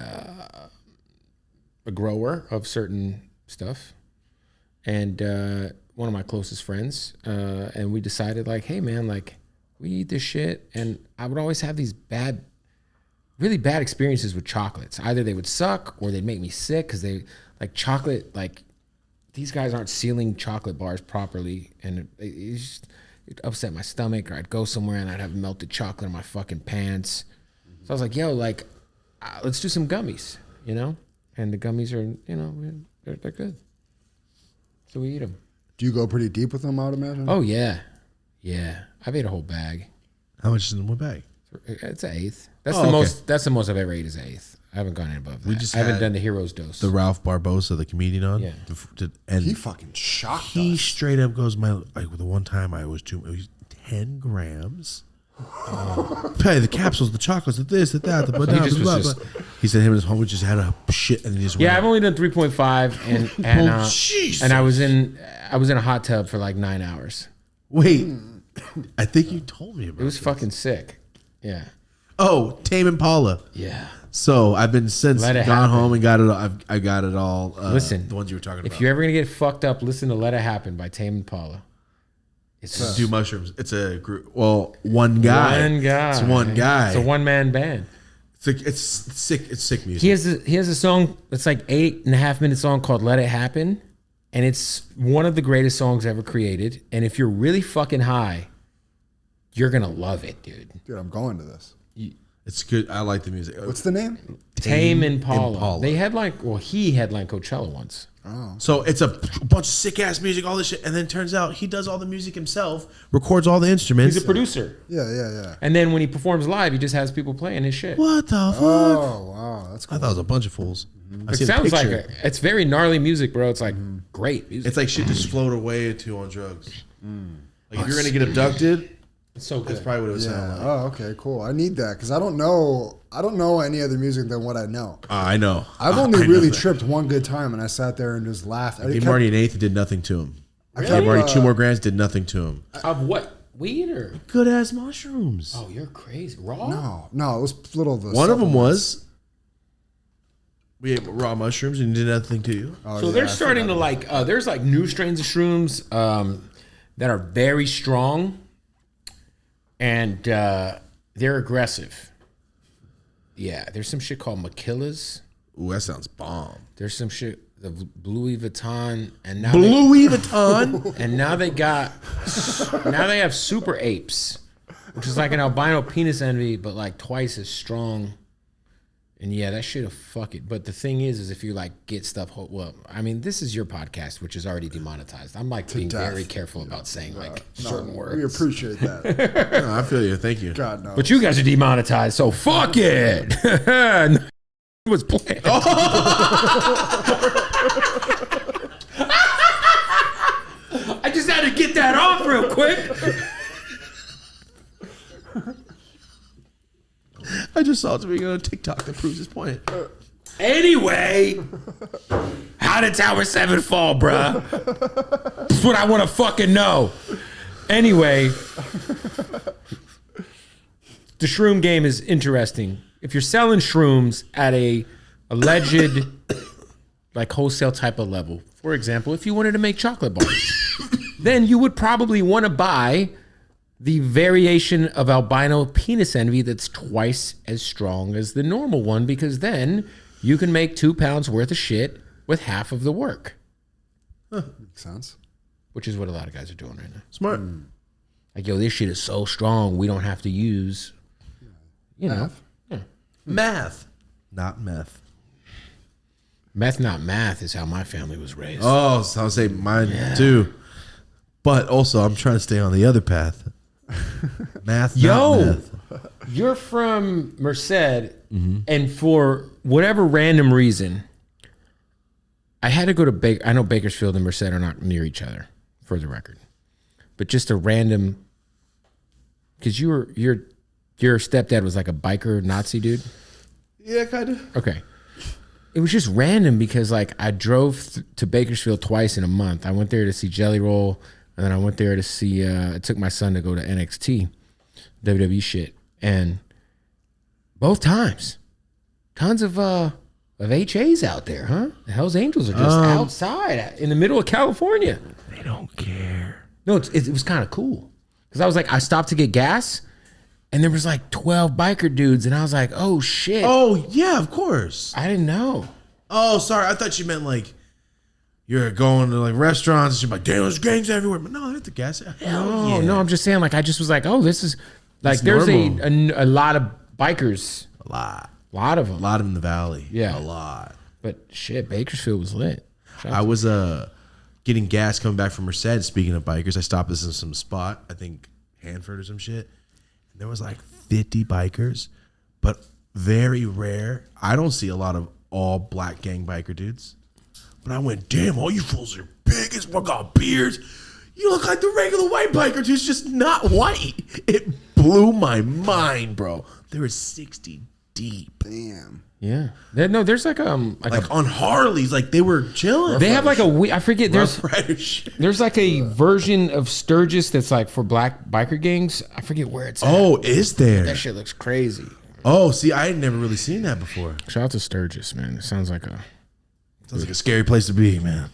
D: grower of certain stuff. And one of my closest friends. And we decided, like, hey, man, like, we eat this shit. And I would always have these really bad experiences with chocolates. Either they would suck or they'd make me sick because they, like, chocolate, like, these guys aren't sealing chocolate bars properly. And it upset my stomach, or I'd go somewhere and I'd have melted chocolate in my fucking pants. So I was like, yo, like, let's do some gummies, you know? And the gummies are, you know, they're good. So we eat them.
C: Do you go pretty deep with them, I would imagine?
D: Oh, yeah. Yeah. I've ate a whole bag.
B: How much is in one bag?
D: It's an eighth. That's the most I've ever ate is an eighth. I haven't gone in above that. I haven't done the hero's dose.
B: The Ralph Barbosa, the comedian on.
D: Yeah.
B: And
C: he fucking shocked
B: he
C: us.
B: straight up goes, the one time it was 10 grams. Hey, the capsules, the chocolates, the this, the that, the banana, blah, blah, blah. He said him and his homie just had a shit and he just went
D: I've only done 3.5 and I was in a hot tub for like 9 hours.
B: Wait, I think you told me about it.
D: It was fucking sick. Yeah.
B: Oh, Tame Impala.
D: Yeah.
B: So I've been gone home and got it. I got it all.
D: Listen,
B: the ones you were talking about.
D: If you're ever gonna get fucked up, listen to "Let It Happen" by Tame Impala.
B: do mushrooms. It's a group. Well, one guy. It's one guy.
D: It's a one-man band.
B: It's sick. It's sick music.
D: He has a song that's like 8.5 minute song called "Let It Happen," and it's one of the greatest songs ever created. And if you're really fucking high, you're gonna love it, dude.
C: Dude, I'm going to this.
B: It's good. I like the music.
C: What's the name?
D: Tame Impala. They headlined Coachella once.
C: Oh.
B: So it's a bunch of sick ass music, all this shit, and then it turns out he does all the music himself, records all the instruments.
D: He's a producer.
C: Yeah.
D: And then when he performs live, he just has people playing his shit.
B: What the fuck?
C: Oh, wow. That's cool.
B: I thought it was a bunch of fools.
D: It sounds like it's very gnarly music, bro. It's like great music.
B: It's like shit just float away to on drugs. Like if you're gonna get abducted,
D: It's so good.
B: that's probably what it would sound like.
C: Oh, okay, cool. I need that because I don't know any other music than what I know.
B: I know.
C: I've only really tripped one good time, and I sat there and just laughed.
B: Marty and Eighth did nothing to him.
C: kept,
B: Marty 2 more grams did nothing to him.
D: Of what? Weed or?
B: Good ass mushrooms.
D: Oh, you're crazy. Raw?
C: No, it was little.
B: One of them was we ate raw mushrooms and did nothing to you.
C: Oh,
D: So
C: yeah,
D: they're
C: I
D: starting to like, there's like new strains of shrooms that are very strong and they're aggressive. Yeah, there's some shit called Maquilla's.
B: Ooh, that sounds bomb.
D: There's some shit, the Louis Vuitton, and now
B: Louis Vuitton.
D: and now they have Super Apes, which is like an albino penis envy, but like twice as strong. And yeah, that shit'll fuck it. But the thing is if you like get stuff, well, I mean, this is your podcast, which is already demonetized. I'm like being
C: death.
D: very careful about saying like certain words.
C: We appreciate that.
B: No, I feel you. Thank you.
C: God knows.
D: But you guys are demonetized, so fuck it. It was planned. I just had to get that off real quick.
B: I just saw something on TikTok that proves his point.
D: Anyway, how did Tower 7 fall, bruh? That's what I want to fucking know. Anyway, the shroom game is interesting. If you're selling shrooms at a alleged like wholesale type of level, for example, if you wanted to make chocolate bars, then you would probably want to buy the variation of albino penis envy that's twice as strong as the normal one, because then you can make 2 pounds worth of shit with half of the work.
C: Makes sense.
D: Which is what a lot of guys are doing right now.
B: Smart.
D: Like, yo, this shit is so strong, we don't have to use, you know.
B: Math, not meth.
D: Meth, not math is how my family was raised.
B: Oh, so I'll say mine too. But also, I'm trying to stay on the other path. Math, not meth.
D: You're from Merced, and for whatever random reason, I had to go to I know Bakersfield and Merced are not near each other, for the record, but just a random, because your stepdad was like a biker Nazi dude.
B: Yeah, kind of.
D: Okay. It was just random because like I drove to Bakersfield twice in a month. I went there to see Jelly Roll, and then I went there to see, I took my son to go to NXT, WWE shit. And both times, tons of HAs out there, huh? The Hells Angels are just outside in the middle of California.
B: They don't care.
D: No, it was kind of cool. Because I was like, I stopped to get gas, and there was like 12 biker dudes, and I was like, oh shit.
B: Oh, yeah, of course.
D: I didn't know.
B: Oh, sorry. I thought you meant like you're going to like restaurants and you're like, damn, there's gangs everywhere. But no, they're at the gas. Hell
D: No, I'm just saying, like, I just was like, oh, this is like,
B: It's
D: there's
B: normal.
D: a lot of bikers,
B: A lot.
D: a lot of them.
B: A lot in the valley.
D: Yeah.
B: A lot.
D: But shit, Bakersfield was lit.
B: I was getting gas coming back from Merced. Speaking of bikers, I stopped this in some spot, I think Hanford or some shit. And there was like 50 bikers, but very rare. I don't see a lot of all black gang biker dudes. But I went, damn, all you fools are big as fuck, got beards. You look like the regular white biker dude's just not white. It blew my mind, bro. There were 60 deep.
C: Damn.
D: Yeah. There's like
B: Like on Harleys, like they were chilling.
D: they have like I forget,
B: Rough Rider shit.
D: there's like a version of Sturgis that's like for black biker gangs. I forget where it's at.
B: Oh, is there?
D: That shit looks crazy.
B: Oh, see, I had never really seen that before.
D: Shout out to Sturgis, man. It sounds like
B: Sounds like a scary place to be, man.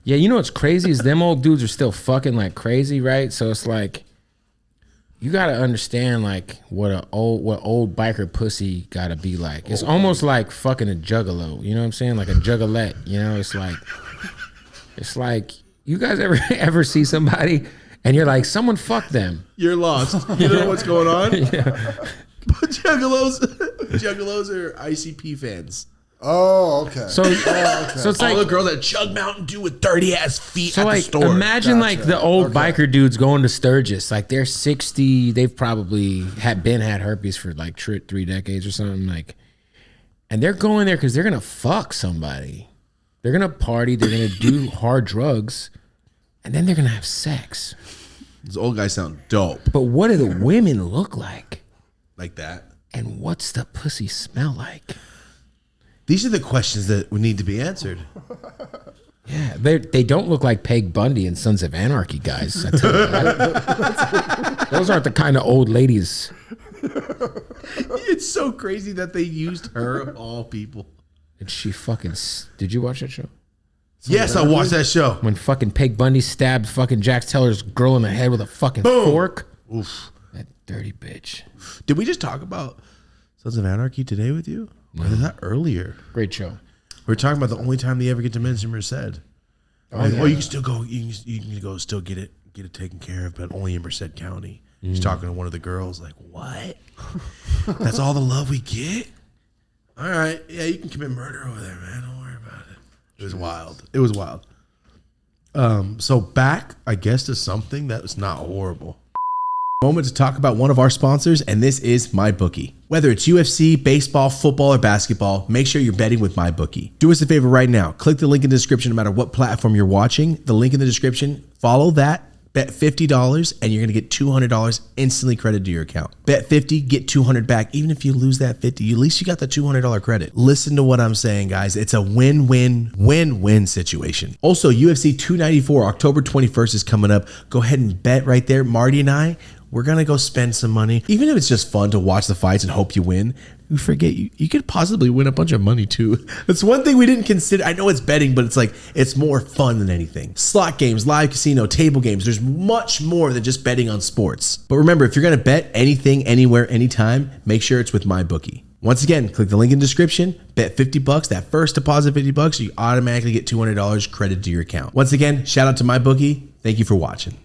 D: Yeah, you know what's crazy is them old dudes are still fucking like crazy, right? So it's like you gotta understand like what old biker pussy gotta be like. It's almost like fucking a juggalo. You know what I'm saying? Like a juggalette. You know, it's like you guys ever see somebody and you're like, someone fuck them.
B: You're lost. You don't know what's going on.
D: Yeah.
B: But juggalos are ICP fans.
C: Oh, okay.
D: So it's
B: All
D: like
B: the girls that chug Mountain Dew with dirty ass feet
D: so
B: at
D: like
B: the store.
D: imagine like the old biker dudes going to Sturgis. Like they're 60. They've probably had herpes for like 3 decades or something. Like, and they're going there because they're gonna fuck somebody. They're gonna party. They're gonna do hard drugs, and then they're gonna have sex.
B: These old guys sound dope.
D: But what do the women look like?
B: Like that.
D: And what's the pussy smell like?
B: These are the questions that would need to be answered.
D: Yeah, they don't look like Peg Bundy and Sons of Anarchy guys. I tell you that. Those aren't the kind of old ladies.
B: It's so crazy that they used her of all people.
D: And she fucking... Did you watch that show?
B: Yes, I watched that show.
D: When fucking Peg Bundy stabbed fucking Jax Teller's girl in the head with a fucking fork.
B: Oof.
D: That dirty bitch.
B: Did we just talk about Sons of Anarchy today with you? Or was that earlier?
D: Great show.
B: We were talking about the only time they ever get to mention Merced. Oh, you can still go. You can go still get it taken care of, but only in Merced County. He's talking to one of the girls, like, what? That's all the love we get? All right, yeah, you can commit murder over there, man. Don't worry about it. It was wild. It was wild. So back, I guess, to something that was not horrible. Moment to talk about one of our sponsors, and this is MyBookie. Whether it's UFC, baseball, football, or basketball, make sure you're betting with MyBookie. Do us a favor right now. Click the link in the description no matter what platform you're watching. The link in the description, follow that, bet $50, and you're going to get $200 instantly credited to your account. Bet 50, get 200 back. Even if you lose that 50, at least you got the $200 credit. Listen to what I'm saying, guys. It's a win-win-win-win situation. Also, UFC 294, October 21st is coming up. Go ahead and bet right there. Marty and I, we're going to go spend some money. Even if it's just fun to watch the fights and hope you win, we forget you could possibly win a bunch of money too. That's one thing we didn't consider. I know it's betting, but it's like, it's more fun than anything. Slot games, live casino, table games. There's much more than just betting on sports. But remember, if you're going to bet anything, anywhere, anytime, make sure it's with MyBookie. Once again, click the link in the description, bet $50. That first deposit $50, you automatically get $200 credited to your account. Once again, shout out to MyBookie. Thank you for watching.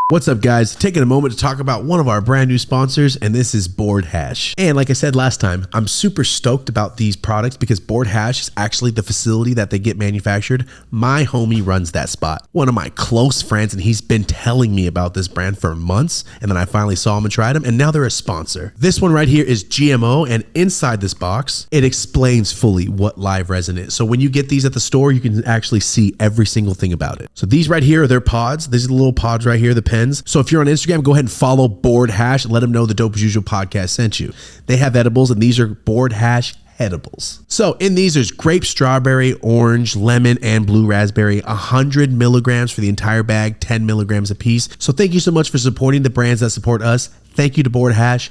B: What's up, guys? Taking a moment to talk about one of our brand new sponsors, and this is Board Hash. And like I said last time, I'm super stoked about these products because Board Hash is actually the facility that they get manufactured. My homie runs that spot. One of my close friends, and he's been telling me about this brand for months, and then I finally saw him and tried them, and now they're a sponsor. This one right here is GMO, and inside this box, it explains fully what live resin is. So when you get these at the store, you can actually see every single thing about it. So these right here are their pods. These are the little pods right here, the pens. So if you're on Instagram, go ahead and follow Board Hash and let them know the Dope As Usual podcast sent you. They have edibles, and these are Board Hash edibles. So in these, there's grape, strawberry, orange, lemon, and blue raspberry. 100 milligrams for the entire bag, 10 milligrams a piece. So thank you so much for supporting the brands that support us. Thank you to Board Hash.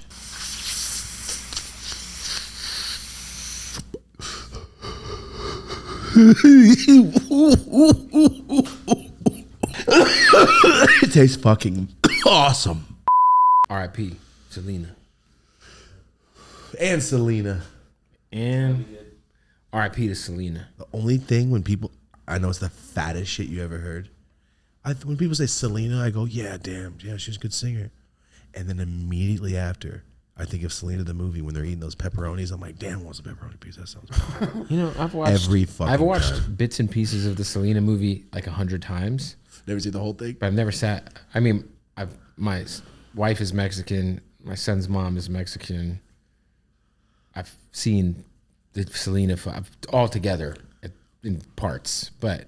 B: It tastes fucking awesome.
D: R.I.P. Selena.
B: And Selena.
D: And R.I.P. to Selena.
B: The only thing when people, I know it's the fattest shit you ever heard. When people say Selena, I go, yeah, damn, yeah, she's a good singer. And then immediately after, I think of Selena the movie when they're eating those pepperonis. I'm like, damn, what's a pepperoni piece? That sounds good.
D: You know, I've watched
B: I've
D: watched bits and pieces of the Selena movie like 100 times.
B: Never seen the whole thing?
D: But I've never sat. I mean, my wife is Mexican. My son's mom is Mexican. I've seen the Selena all together in parts, but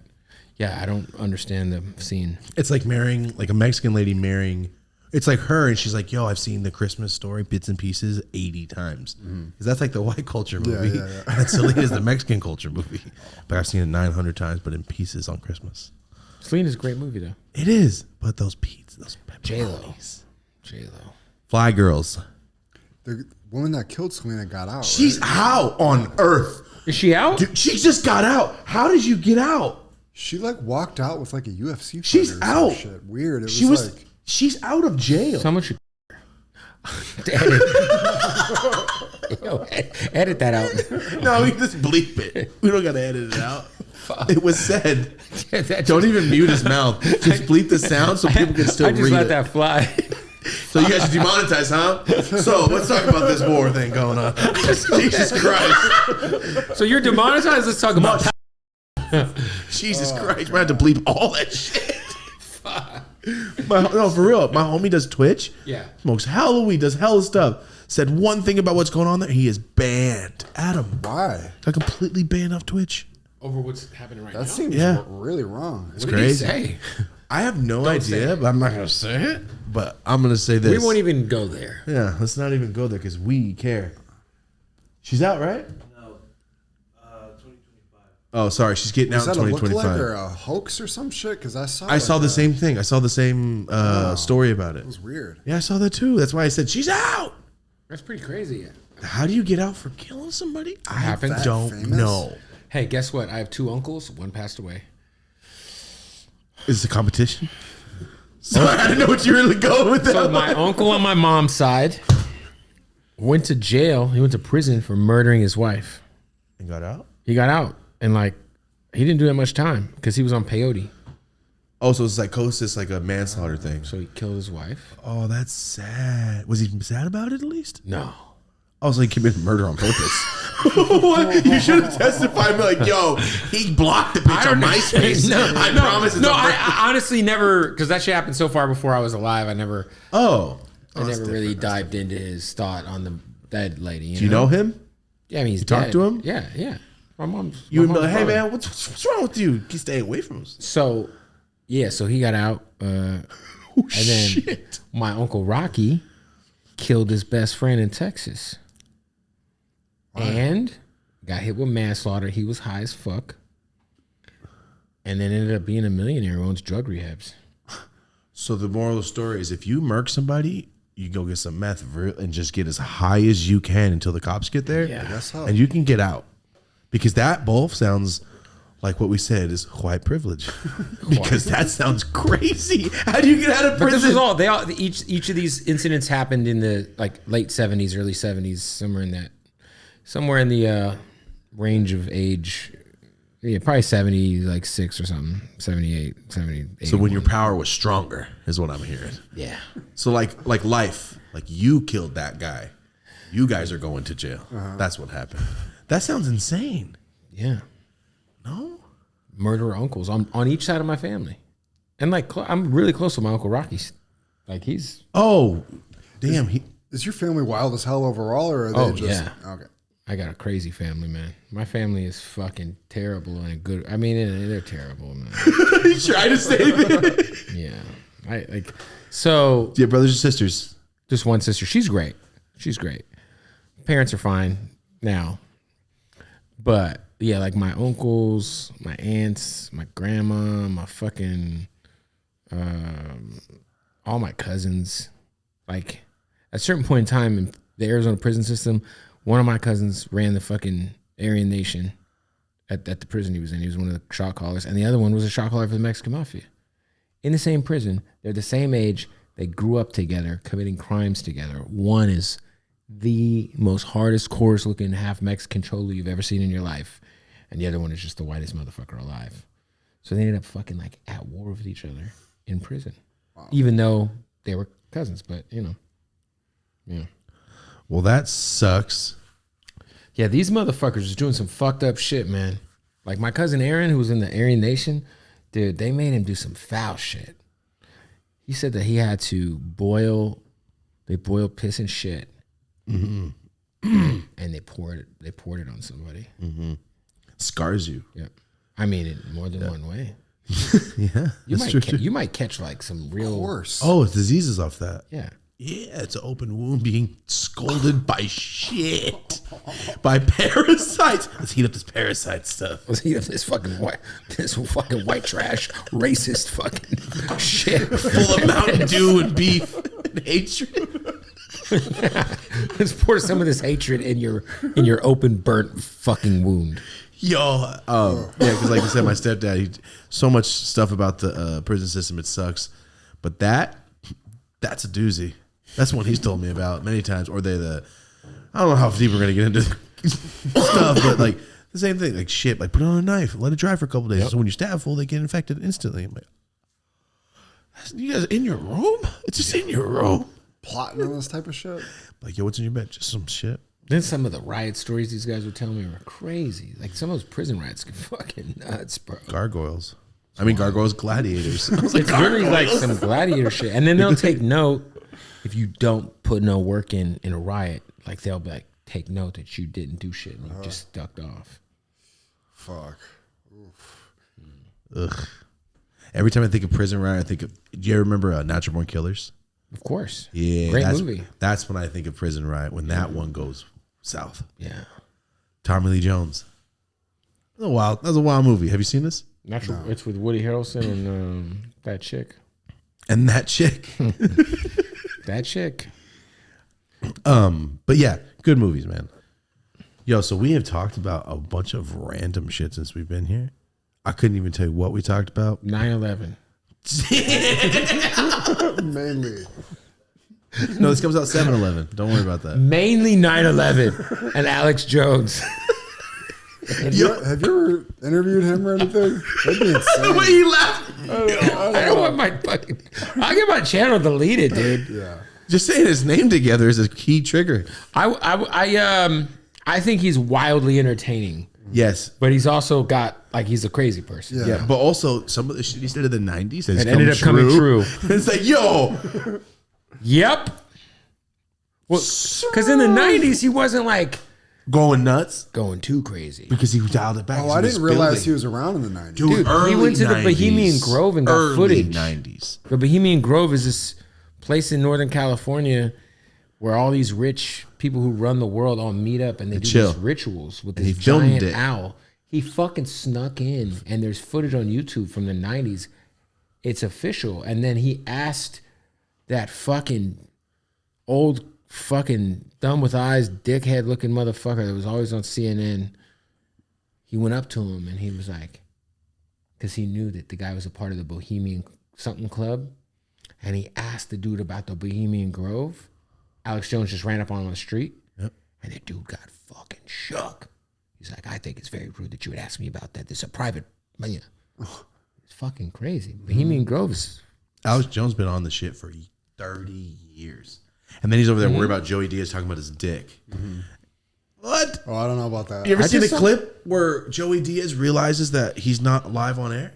D: yeah, I don't understand the scene.
B: It's like marrying, like a Mexican lady marrying. It's like her, and she's like, yo, I've seen the Christmas Story bits and pieces 80 times. Because that's like the white culture movie.
C: Yeah.
B: And Selena's the Mexican culture movie. But I've seen it 900 times, but in pieces on Christmas.
D: Selena's a great movie, though.
B: It is. But those pizzas, those
D: J-Lo.
B: pepperonis. Fly Girls.
C: The woman that killed Selena got out.
B: She's
C: right?
B: how on earth?
D: Is she out?
B: Dude, she just got out. How did you get out?
C: She like walked out with like a UFC fighter.
B: She's
C: or some
B: out.
C: Shit. Weird. It
B: She
C: was like
B: she's out of jail.
D: Someone should edit. Yo, edit that out.
B: No, we just bleep it. We don't gotta edit it out. It was said. Don't even mute his mouth. Just bleep the sound so people can still
D: I just
B: read
D: let
B: it.
D: that fly.
B: So you guys are demonetized, huh? So let's talk about this war thing going on. Jesus Christ.
D: So you're demonetized. Let's talk about.
B: Jesus Christ. We're gonna have to bleep all that shit. No, for real. My homie does Twitch.
D: Yeah.
B: Smokes hella weed, does hella stuff. Said one thing about what's going on there. He is banned. Adam.
C: why?
B: Got completely banned off Twitch.
D: Over what's happening right now.
C: That seems really wrong.
B: It's
D: What did
B: crazy.
D: he say?
B: I have no
D: Don't say
B: idea,
D: it.
B: but I'm not gonna say it. But I'm gonna say this.
D: We won't even go there.
B: Yeah, let's not even go there because we care. She's out, right?
A: No, 2025.
B: Oh, sorry, she's getting out
C: Is
B: in
C: that a lookalike
B: 2025.
C: or a hoax or some shit? Because I saw.
B: I saw
C: like
B: the
C: a-
B: same thing. I saw the same story about it.
C: It was weird.
B: Yeah, I saw that too. That's why I said she's out.
D: That's pretty crazy.
B: How do you get out for killing somebody? I
D: happened.
B: don't
C: Famous?
B: know.
D: Hey, guess what? I have 2 uncles. One passed away.
B: Is this a competition? So I didn't know what you were really going with that.
D: So my uncle on my mom's side went to jail. He went to prison for murdering his wife.
B: And got out?
D: He got out and like he didn't do that much time because he was on peyote.
B: Oh, so it's psychosis, like a manslaughter thing.
D: So he killed his wife.
B: Oh, that's sad. Was he sad about it at least?
D: No.
B: I was like, he committed murder on purpose. What? You should have testified and be like, yo, he blocked the bitch on MySpace. I promise.
D: I honestly never, because that shit happened so far before I was alive. I never really dived into his thought on the dead lady.
B: Do you know him?
D: Yeah, I mean, he's
B: talk
D: dead.
B: to him?
D: Yeah. My mom's.
B: You would
D: my
B: be like,
D: mom's
B: hey,
D: brother.
B: man, what's wrong with you? You stay away from us.
D: So, yeah, so he got out. And then
B: Shit.
D: my uncle Rocky killed his best friend in Texas. And got hit with manslaughter. He was high as fuck. And then ended up being a millionaire who owns drug rehabs.
B: So the moral of the story is if you murk somebody, you go get some meth and just get as high as you can until the cops get there.
D: Yeah.
C: That's how.
B: And you can get out. Because that both sounds like what we said is white privilege. Because that sounds crazy. How do you get out of
D: But
B: prison?
D: this was all each of these incidents happened in the like late 70s, early 70s, somewhere in the range of age. Yeah, probably 76 or something. 78, 78.
B: So when your power was stronger is what I'm hearing.
D: Yeah.
B: So like life, like you killed that guy. You guys are going to jail. That's what happened. That sounds insane.
D: Yeah.
B: No?
D: Murderer uncles on each side of my family. And like I'm really close with my uncle Rocky. Like he's
B: Oh, damn.
C: Is your family wild as hell overall, or are they
D: Oh,
C: just
D: yeah.
C: okay?
D: I got a crazy family, man. My family is fucking terrible and good. I mean, they're terrible, man.
B: You try to say that.
D: Yeah. So
B: Do you have brothers and sisters?
D: just one sister. She's great. Parents are fine now. But yeah, like my uncles, my aunts, my grandma, my fucking all my cousins. Like at a certain point in time in the Arizona prison system, one of my cousins ran the fucking Aryan Nation at the prison he was in. He was one of the shot callers, and the other one was a shot caller for the Mexican Mafia. In the same prison, they're the same age. They grew up together, committing crimes together. One is the most hardest, coarse looking half Mexican cholo you've ever seen in your life. And the other one is just the whitest motherfucker alive. So they ended up fucking like at war with each other in prison. Wow. Even though they were cousins, but you know. Yeah.
B: Well, that sucks.
D: Yeah, these motherfuckers is doing some fucked up shit, man. Like my cousin Aaron, who was in the Aryan Nation, dude, they made him do some foul shit. He said that he had to boil piss and shit. Mm-hmm. And they poured it on somebody.
B: Mm-hmm. Scars you.
D: Yep. I mean, in more than one way.
B: Yeah.
D: You might catch like some real.
C: Of course.
B: Oh, diseases off that.
D: Yeah.
B: Yeah, it's an open wound being scolded by shit. By parasites. Let's heat up this parasite stuff.
D: Let's heat up this fucking white trash, racist fucking shit.
B: Full of Mountain Dew and beef and hatred.
D: Let's pour some of this hatred in your open, burnt fucking wound.
B: Yo, yeah, because like I said, my stepdad, so much stuff about the prison system, it sucks. But that's a doozy. That's one he's told me about many times. Or I don't know how deep we're gonna get into stuff, but like the same thing, like shit, like put it on a knife, let it dry for a couple days. Yep. So when you stab full, they get infected instantly. I'm like, you guys in your room? It's just in your room.
C: Plotting on this type of shit.
B: Like, yo, what's in your bed? Just some shit.
D: Then some of the riot stories these guys were telling me were crazy. Like some of those prison riots get fucking nuts, bro.
B: Gargoyles. I mean, gargoyles, gladiators. I was like,
D: It's literally like some gladiator shit. And then they'll take note if you don't put no work in a riot. Like they'll be like, take note that you didn't do shit and you just ducked off.
C: Fuck. Oof.
B: Ugh. Every time I think of prison riot, I think of. Do you ever remember Natural Born Killers?
D: Of course.
B: Yeah,
D: Great movie.
B: That's when I think of prison riot. When that one goes south.
D: Yeah.
B: Tommy Lee Jones. That was a wild movie. Have you seen this?
D: Natural. No. It's with Woody Harrelson and that chick.
B: And that chick.
D: That chick.
B: But yeah, good movies, man. Yo, so we have talked about a bunch of random shit since we've been here. I couldn't even tell you what we talked about.
D: 9/11.
C: Mainly.
B: No, this comes out 7/11. Don't worry about that.
D: Mainly 9/11 and Alex Jones.
C: Have you ever interviewed him or anything? That'd be insane.
B: Wait, he laughed.
D: I don't want my fucking. I get my channel deleted, dude.
C: Yeah.
B: Just saying his name together is a key trigger.
D: I think he's wildly entertaining.
B: Yes,
D: but he's also got like he's a crazy person.
B: Yeah, but also some of the shit he said in the 90s has
D: ended up coming true.
B: It's like, yo,
D: yep. Well, because in the 90s he wasn't like
B: going nuts,
D: going too crazy
B: because he dialed it back.
C: Oh, I didn't realize he was around in the 90s.
D: Dude, he went to the Bohemian Grove and got footage.
B: 90s.
D: The Bohemian Grove is this place in Northern California where all these rich people who run the world all meet up and they do these rituals with this giant owl. He fucking snuck in, and there's footage on YouTube from the 90s. It's official. And then he asked that fucking old fucking dumb with eyes, dickhead looking motherfucker that was always on CNN. He went up to him and he was like, because he knew that the guy was a part of the Bohemian something club. And he asked the dude about the Bohemian Grove. Alex Jones just ran up on him on the street.
B: Yep.
D: And the dude got fucking shook. He's like, I think it's very rude that you would ask me about that. This is a private, yeah. It's fucking crazy. Bohemian Grove is.
B: Alex Jones been on the shit for 30 years. And then he's over there worried about Joey Diaz talking about his dick. What?
C: Oh, I don't know about that.
B: You ever seen the clip where Joey Diaz realizes that he's not live on air?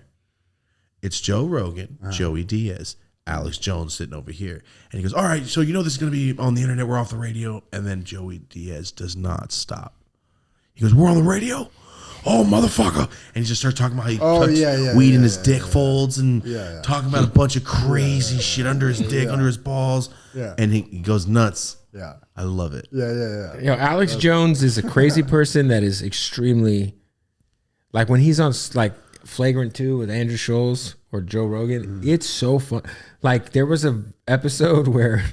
B: It's Joe Rogan, Joey Diaz, Alex Jones sitting over here. And he goes, all right, so you know this is going to be on the internet. We're off the radio. And then Joey Diaz does not stop. He goes, we're on the radio? Oh, motherfucker. And he just starts talking about how he puts weed in his dick folds and talking about a bunch of crazy shit under his dick, under his balls. Yeah. And he goes nuts.
C: Yeah.
B: I love it.
C: Yeah.
D: You know, Alex Jones is a crazy person that is extremely, like when he's on like Flagrant 2 with Andrew Scholes or Joe Rogan, it's so fun. Like there was a episode where,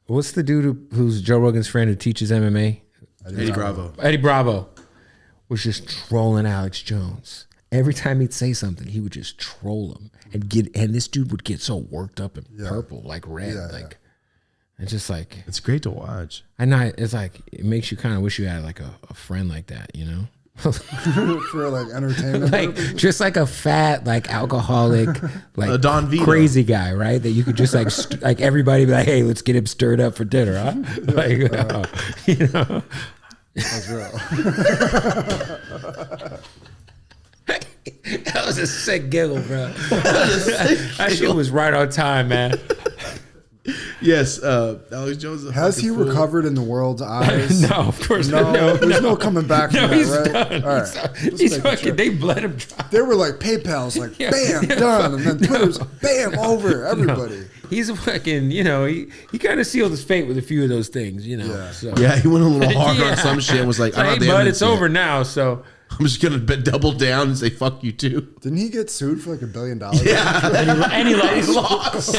D: what's the dude who's Joe Rogan's friend who teaches MMA?
B: Eddie Bravo.
D: Eddie Bravo was just trolling Alex Jones. Every time he'd say something, he would just troll him and this dude would get so worked up and purple, like red, it's just like
B: it's great to watch.
D: I know it's like it makes you kind of wish you had like a friend like that, you know.
C: For like entertainment,
D: like
C: purposes?
D: Just like a fat, like alcoholic, like
B: Don Vito.
D: Crazy guy, right? That you could just like like everybody be like, hey, let's get him stirred up for dinner, huh? Like, you know,
C: that's real.
D: That was a sick giggle, bro. That shit was right on time, man.
B: Yes, Alex Jones.
C: Has he recovered in the world's eyes?
D: No, of course not.
C: No, there's no coming back from that,
D: he's
C: right?
D: done.
C: All right.
D: He's fucking, they bled him dry.
C: They were like PayPal's, like, bam, done. And then Twitter's, bam, over, everybody.
D: No. He's a fucking, you know, he kind of sealed his fate with a few of those things, you know.
C: Yeah,
D: so.
B: Yeah, he went a little hard on some shit and was like,
D: I'm not the it's over now, so.
B: I'm just going to double down and say, fuck you too.
C: Didn't he get sued for like $1 billion?
B: Yeah.
D: And he lost.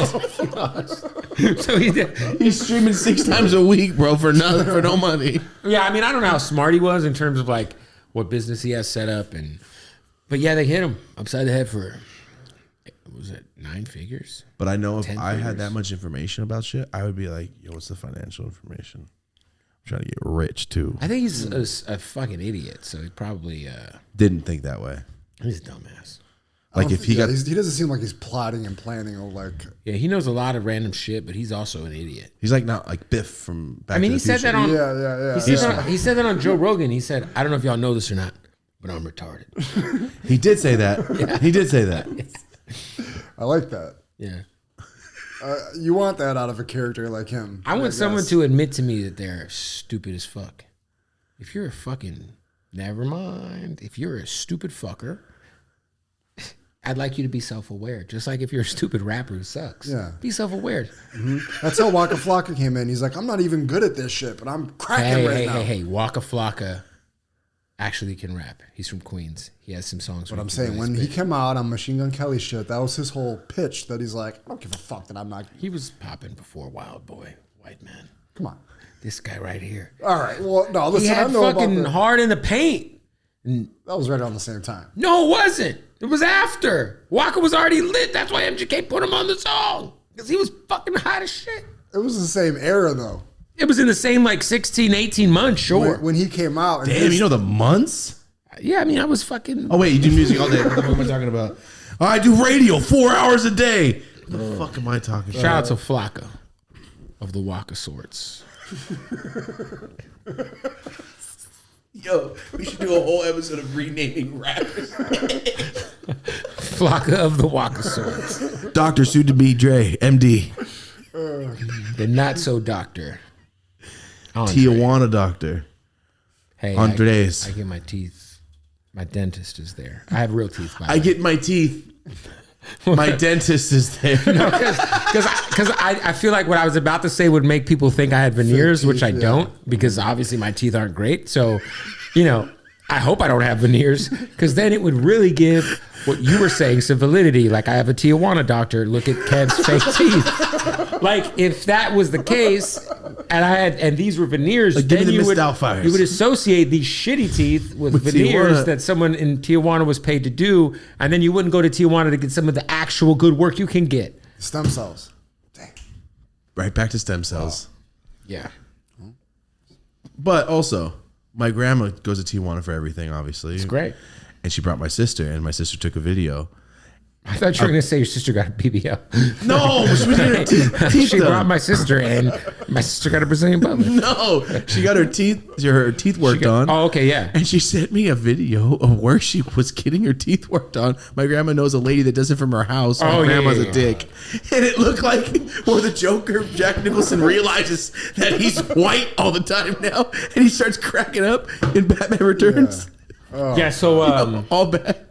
D: So
B: he's streaming 6 times a week, bro, for no money.
D: Yeah, I mean, I don't know how smart he was in terms of like what business he has set up, but yeah, they hit him upside the head for, what was it, 9 figures?
B: But I know if
D: 10
B: I had
D: figures.
B: that much information about shit, I would be like, yo, what's the financial information? I'm trying to get rich too.
D: I think he's a fucking idiot, so he probably
B: Didn't think that way.
D: he's a dumbass.
B: Like if he got,
C: he doesn't seem like he's plotting and planning or like.
D: Yeah, he knows a lot of random shit, but he's also an idiot.
B: he's like not like Biff from Back
D: I mean,
B: to
D: he
B: the
D: said
B: Future.
D: that on
C: Yeah.
D: he said that on Joe Rogan. He said, I don't know if y'all know this or not, but I'm retarded.
B: He did say that. He did say that.
C: I like that.
D: Yeah.
C: You want that out of a character like him.
D: I want someone
C: guess.
D: to admit to me that they're stupid as fuck. If you're a fucking, never mind. If you're a stupid fucker, I'd like you to be self-aware. Just like if you're a stupid rapper who sucks.
C: Yeah.
D: Be self-aware.
C: That's how Waka Flocka came in. He's like, I'm not even good at this shit, but I'm cracking now.
D: Hey. Waka Flocka actually can rap. He's from Queens. He has some songs.
C: But
D: where
C: I'm
D: he can
C: saying
D: really
C: when he
D: spit.
C: came out on Machine Gun Kelly shit, that was his whole pitch that he's like, I don't give a fuck that I'm not.
D: He was popping before Wild Boy, White Man.
C: Come on.
D: This guy right here.
C: All right. Well, no,
D: He
C: listen, I
D: had
C: know about
D: fucking
C: that.
D: Hard in the Paint.
C: That was right around the same time.
D: No, it wasn't. It was after. Waka was already lit. That's why MGK put him on the song. Because he was fucking hot as shit.
C: It was the same era though.
D: It was in the same like 16, 18 months, sure.
C: When he came out. And
B: Damn,
C: his-
B: you know the months?
D: Yeah, I mean, I was fucking...
B: Oh wait, you do music all day. What the fuck am I talking about? Oh, I do radio 4 hours a day. What the fuck am I talking about?
D: Shout out to Flocka of the Waka sorts.
B: Yo, we should do a whole episode of renaming rappers.
D: Flocka of the Waka sorts.
B: Dr. soon to be Dre, MD.
D: The not so doctor. Andre.
B: Tijuana doctor.
D: Hey,
B: Andres.
D: I get my teeth. My dentist is there. I have real teeth. By the
B: I
D: way.
B: get my teeth. My dentist is there.
D: Because I feel like what I was about to say would make people think I had veneers, which I don't, because obviously my teeth aren't great. So, you know, I hope I don't have veneers, because then it would really give what you were saying some validity. Like, I have a Tijuana doctor. Look at Kev's fake teeth. Like, if that was the case, and these were veneers,
B: Like, give me
D: then
B: the
D: you
B: Miss
D: would
B: Doubtfires.
D: associate these shitty teeth with veneers
B: Tijuana.
D: that someone in Tijuana was paid to do, and then you wouldn't go to Tijuana to get some of the actual good work you can get.
C: Stem cells.
B: Right back to stem cells.
D: Yeah.
B: But also, my grandma goes to Tijuana for everything, obviously. It's
D: great.
B: And she brought my sister, and my sister took a video.
D: I thought you were going to say your sister got a BBL.
B: No, she was getting her teeth
D: She brought
B: done.
D: my sister, and my sister got a Brazilian butt lift.
B: No, she got her teeth worked on.
D: Oh, okay, yeah.
B: And she sent me a video of where she was getting her teeth worked on. My grandma knows a lady that does it from her house. My
D: Oh, yeah,
B: grandma's
D: yeah,
B: a
D: yeah.
B: dick. And it looked like where the Joker, Jack Nicholson, realizes that he's white all the time now. And he starts cracking up in Batman Returns.
D: Yeah, so
B: All bad.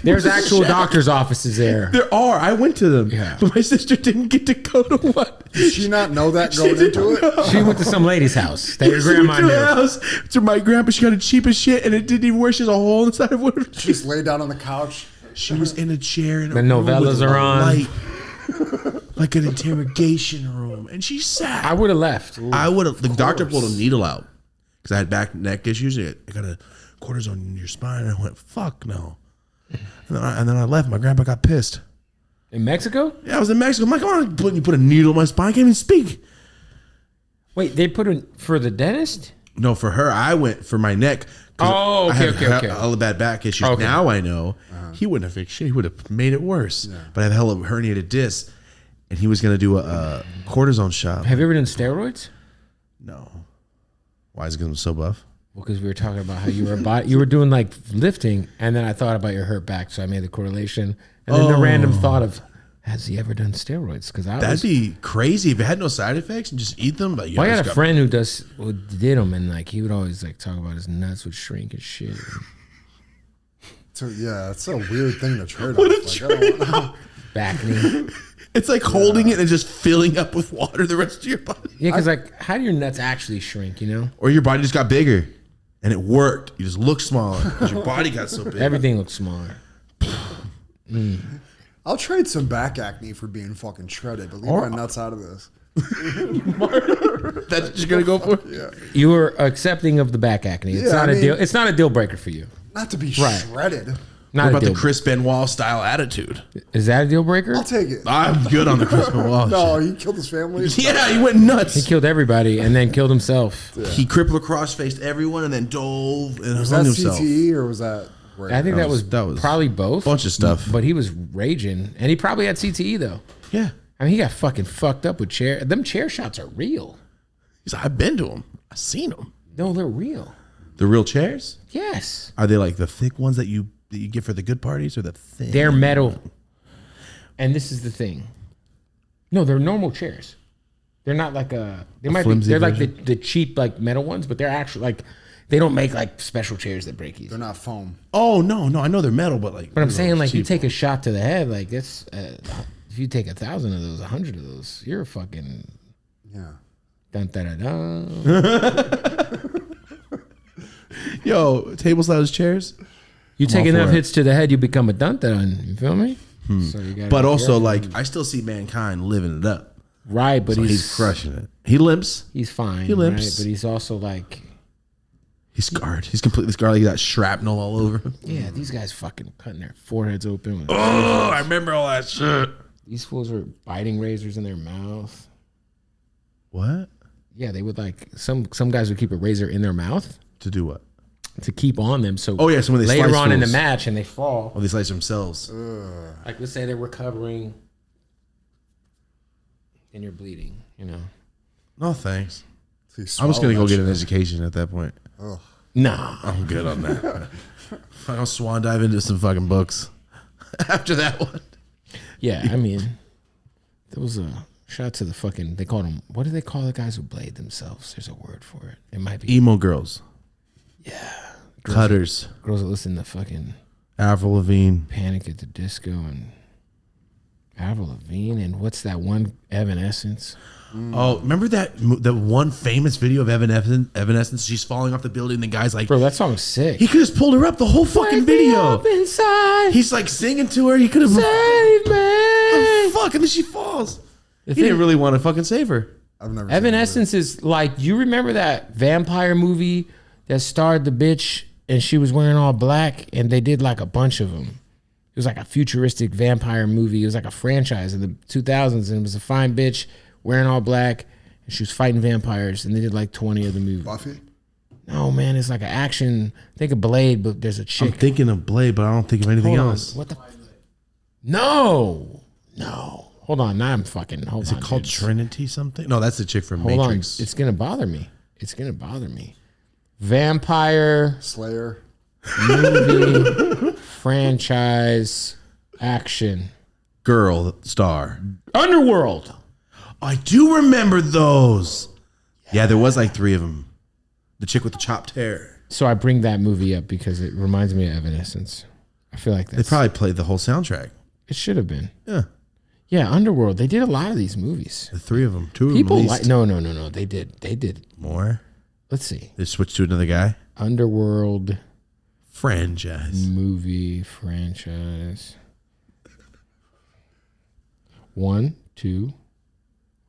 D: there's actual doctor's offices there.
B: There are. I went to them.
D: Yeah.
B: But my sister didn't get to go to one.
C: Did she not know that going
B: didn't
C: into it?
B: know.
D: She went to some lady's house that your
B: She went
D: grandma
B: to her
D: knew.
B: house to my grandpa. She got it cheap as shit, and it didn't even work. She has a hole inside of one.
C: Just lay down on the couch.
B: She was in a chair in a
D: The
B: room with
D: novellas are
B: a
D: on.
B: light, like an interrogation room, and she sat.
D: I would have left.
B: I would have. The doctor pulled a needle out because I had back neck issues. I got a cortisone in your spine, and I went, "Fuck no." And then I left. My grandpa got pissed.
D: In Mexico?
B: Yeah, I was in Mexico. I'm like, "Come on, you put a needle in my spine. I can't even speak."
D: Wait, they put it for the dentist?
B: No, for her, I went for my neck. 'cause
D: Oh,
B: I
D: okay,
B: had
D: okay.
B: all the bad back issues.
D: Okay.
B: Now I know he wouldn't have fixed shit. He would have made it worse. But I have hella herniated discs, and he was gonna do a cortisone shot.
D: Have you ever done steroids?
B: No. Why is it because I'm so buff?
D: Well, because we were talking about how you were doing like lifting, and then I thought about your hurt back, so I made the correlation, and then the random thought of, has he ever done steroids? Because
B: That'd be crazy if it had no side effects and just eat them. But
D: I got a friend who did them, and like he would always like talk about his nuts would shrink and shit.
C: So yeah, it's a weird thing to trade
B: What
C: off.
B: a
C: Like, I don't know.
D: Back knee.
B: It's like holding it and just filling up with water the rest of your body.
D: Yeah, because like, how do your nuts actually shrink? You know,
B: Or your body just got bigger, and it worked. You just look smaller because your body got so big.
D: everything looks smaller.
C: I'll trade some back acne for being fucking shredded, but leave my nuts out of this.
B: That's what you're gonna go for?
C: Yeah.
D: You were accepting of the back acne. It's
C: Yeah,
D: not
C: I
D: a
C: mean-
D: deal. It's not a deal breaker for you.
C: Not to be
D: Right.
C: shredded.
D: Not
B: What
D: a
B: about
D: deal.
B: the Chris Benoit style attitude?
D: Is that a deal breaker?
C: I'll take it.
B: I'm good on the Chris Benoit
C: No,
B: shit.
C: he killed his family.
B: Yeah, he went nuts.
D: He killed everybody and then killed himself.
B: He crippled cross-faced everyone and then dove and
C: Was
B: hung
C: that
B: himself.
C: CTE or was that?
D: I think that was
B: that was
D: probably both.
B: Bunch of stuff.
D: But he was raging, and he probably had CTE though.
B: Yeah.
D: I mean, he got fucking fucked up with chair. Them chair shots are real.
B: He's like, I've been to them. I've seen them.
D: No, they're real.
B: The real chairs?
D: Yes,
B: Are they like the thick ones that you get for the good parties or the thin?
D: they're metal. And this is the thing. No, they're normal chairs. They're not like a. They might be.
B: flimsy
D: They're like
B: version?
D: the cheap like metal ones, but they're actually like. They don't make like special chairs that break easy.
C: They're not foam.
B: Oh, no. I know they're metal, but like.
D: But I'm saying, like, you
B: cheap.
D: take a shot to the head, like, it's, if you take 1,000 of those, 100 of those, you're a fucking
C: Yeah.
D: dun da da da.
B: Yo, table size chairs.
D: You take
B: all
D: enough
B: for it.
D: hits to the head, you become a dun dun. You feel me? So you gotta
B: But
D: be
B: also,
D: careful.
B: like, I still see Mankind living it up.
D: Right, but
B: So
D: he's
B: he's crushing it. He limps.
D: He's fine.
B: He limps.
D: Right? But he's also like,
B: He's scarred. He's completely scarred. Like he got shrapnel all over him.
D: yeah, these guys fucking cutting their foreheads open. With
B: Oh, I remember all that shit.
D: These fools were biting razors in their mouth.
B: What?
D: Yeah, they would like, some guys would keep a razor in their mouth
B: To do what?
D: to keep on them. So
B: Oh, yeah, so when they
D: later
B: slice
D: on in the
B: fools.
D: match and they fall.
B: Oh, they slice themselves.
D: Like, let's say they're recovering and you're bleeding, you know?
B: No, thanks.
C: So you
B: I'm just gonna
C: swallow
B: go get
C: that
B: an education at that point.
D: Nah.
B: I'm good on that. I'll swan dive into some fucking books after that one.
D: Yeah, I mean, there was a shout out to the fucking, they called them, what do they call the guys who blade themselves? There's a word for it. It might be
B: Emo girls, cutters,
D: girls that listen to fucking
B: Avril Lavigne.
D: Panic at the Disco and Avril Lavigne and what's that one, Evanescence?
B: Oh, remember that one famous video of Evanescence? She's falling off the building. The guy's like,
D: Bro, that song's sick.
B: he could have pulled her up the whole fucking
D: Wake me
B: video.
D: up inside,
B: He's like singing to her. He could have.
D: save me.
B: Fuck, and then she falls. He
D: thing-
B: didn't really want to fucking save her.
C: I've never seen
D: Evanescence is like, you remember that vampire movie that starred the bitch and she was wearing all black and they did like a bunch of them. It was like a futuristic vampire movie. It was like a franchise in the 2000s and it was a fine bitch wearing all black and she was fighting vampires and they did like 20 of the movies.
C: Buffy.
D: No, man, it's like an action. Think of Blade, but there's a
B: I'm
D: chick.
B: thinking of Blade, but I don't think of anything
D: Hold on.
B: else.
D: What the? No. Hold on. Now I'm fucking. Hold
B: Is
D: on.
B: it called
D: dude.
B: Trinity something? No, that's the chick from
D: Hold
B: Matrix.
D: on. It's gonna bother me. Vampire
C: Slayer.
D: movie franchise action.
B: Girl star.
D: Underworld.
B: I do remember those. Yeah, there was like 3 of them. The chick with the chopped hair.
D: So I bring that movie up because it reminds me of Evanescence. I feel like
B: They
D: that's,
B: probably played the whole soundtrack.
D: it should have been.
B: Yeah,
D: Yeah, Underworld. They did a lot of these movies.
B: the 3 of them. 2 of
D: People
B: them at
D: like
B: least.
D: no. They did.
B: More.
D: Let's see.
B: They switched to another guy.
D: Underworld
B: Franchise.
D: movie franchise. 1, 2.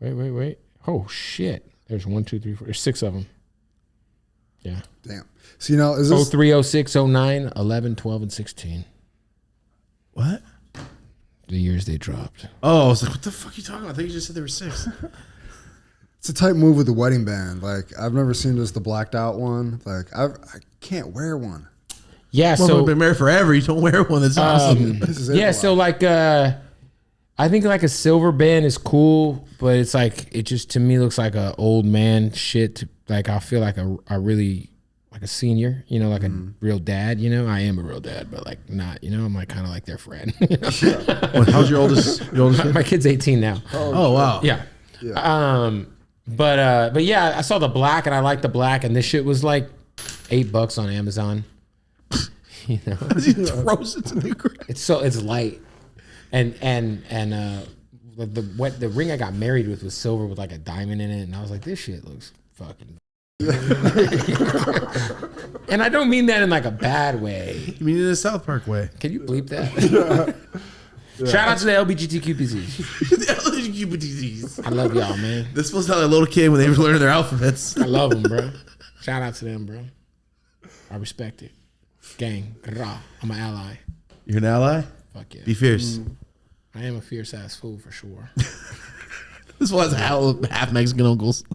D: Wait. Oh shit. There's 1, 2, 3, 4. There's 6 of them. Yeah.
C: Damn. So you know, is this
D: 03, 06, 09, 11, 12, and 16.
B: What?
D: The years they dropped.
B: Oh, I was like, what the fuck are you talking about? I thought you just said there were 6.
C: it's a type move with the wedding band. Like I've never seen just the blacked out one. Like I can't wear one.
D: Yeah.
B: Well,
D: So
B: I've been married forever. You don't wear one. That's awesome.
C: This is
D: yeah.
C: it.
D: So like, I think like a silver band is cool, but it's like it just to me looks like a old man shit. Like I feel like a really like a senior, you know, like a real dad. You know, I am a real dad, but like not. You know, I'm like kind of like their friend. You know?
B: How's your oldest? Your oldest kid?
D: My kid's 18 now.
B: Oh wow.
D: Yeah. But yeah, I saw the black and I liked the black, and this shit was like $8 on Amazon. You know,
B: He throws it to the ground.
D: it's light, and the ring I got married with was silver with like a diamond in it, and I was like, this shit looks fucking. And I don't mean that in like a bad way.
B: You mean in the South Park way?
D: Can you bleep that? Shout out to the LGBTQPZs. I love y'all, man.
B: This was how a little kid when they were learning their alphabets.
D: I love them, bro. Shout out to them, bro. I respect it. Gang, rah. I'm an ally.
B: You're an ally?
D: Fuck yeah.
B: Be fierce.
D: I am a fierce ass fool for sure.
B: This one has half Mexican uncles.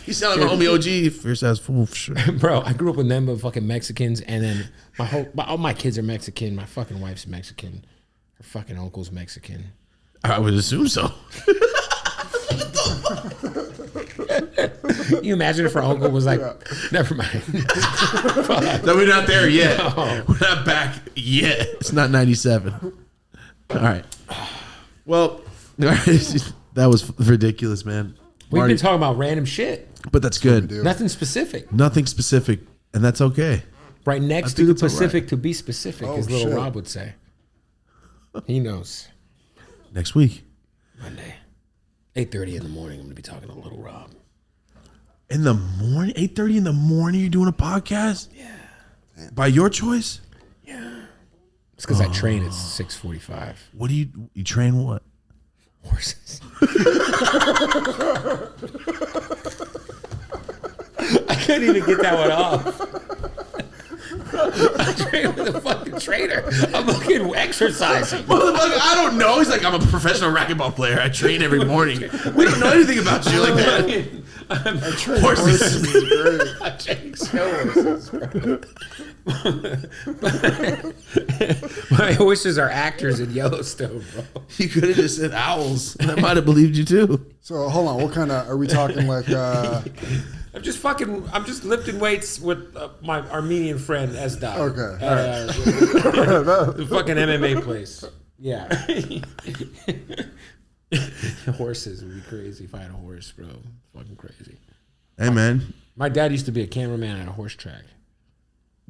B: You sound like my homie OG. Fierce ass fool for sure.
D: Bro, I grew up with them fucking Mexicans, and then all my kids are Mexican. My fucking wife's Mexican. Her fucking uncle's Mexican.
B: I would assume so.
D: You imagine if her uncle was like, never mind.
B: No, we're not there yet.
D: No.
B: We're not back yet. It's not 97. All right. Well, that was ridiculous, man.
D: We've
B: Marty,
D: been talking about random shit.
B: but that's good.
D: Nothing specific.
B: Nothing specific, and that's okay.
D: Right next to
B: think
D: the
B: it's all
D: Pacific
B: right.
D: to be specific,
C: Oh,
D: as little
C: shit.
D: Rob would say. He knows.
B: Next week.
D: Monday, 8:30 in the morning, I'm going to be talking to little Rob.
B: In the morning? 8:30 in the morning you're doing a podcast?
D: Yeah.
B: By your choice?
D: Yeah. It's because I train at 6:45.
B: What do you train what?
D: Horses. I couldn't even get that one off. I train with a fucking trainer. I'm fucking exercising.
B: Motherfucker, I don't know. He's like, I'm a professional racquetball player. I train every morning. We don't know anything about you like that. Horses.
D: I train snow horses, bro. My horses are actors in Yellowstone, bro.
B: You could have just said owls, and I might have believed you too.
C: So hold on, what kind of are we talking like?
D: I'm just lifting weights with my Armenian friend Esdod.
C: Okay,
D: At, the fucking MMA place. Yeah. Horses would be crazy if I had a horse, bro. Fucking crazy.
B: Hey, man.
D: My dad used to be a cameraman at a horse track.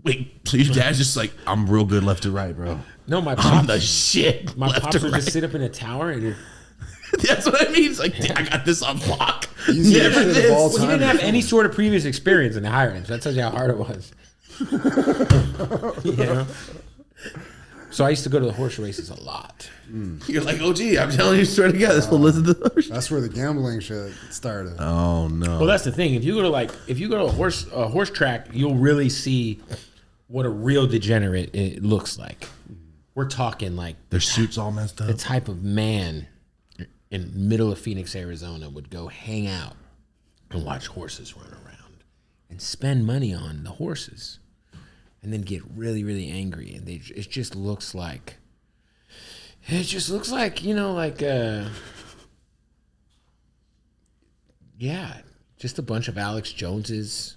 B: Wait, so your dad's just like, I'm real good left to right, bro.
D: No, my
B: I'm the
D: pops,
B: shit.
D: my
B: left
D: pops
B: to
D: would
B: right.
D: just sit up in a tower and
B: That's what I mean. It's like, I got this on lock.
C: Easiest
B: Never
C: shit of all
B: this.
D: he
C: time.
D: didn't have any sort of previous experience in the higher ends. That tells you how hard it was. You know? So I used to go to the horse races a lot.
B: You're like, OG, I'm telling you straight to God, this will listen to the horse.
C: That's where the gambling shit started.
B: Oh, no.
D: Well, that's the thing. If you go to a horse track, you'll really see what a real degenerate it looks like. We're talking like
B: Their suits all messed up.
D: the type of man in middle of Phoenix, Arizona would go hang out and watch horses run around and spend money on the horses and then get really, really angry. And it just looks like, you know, like, yeah, just a bunch of Alex Joneses.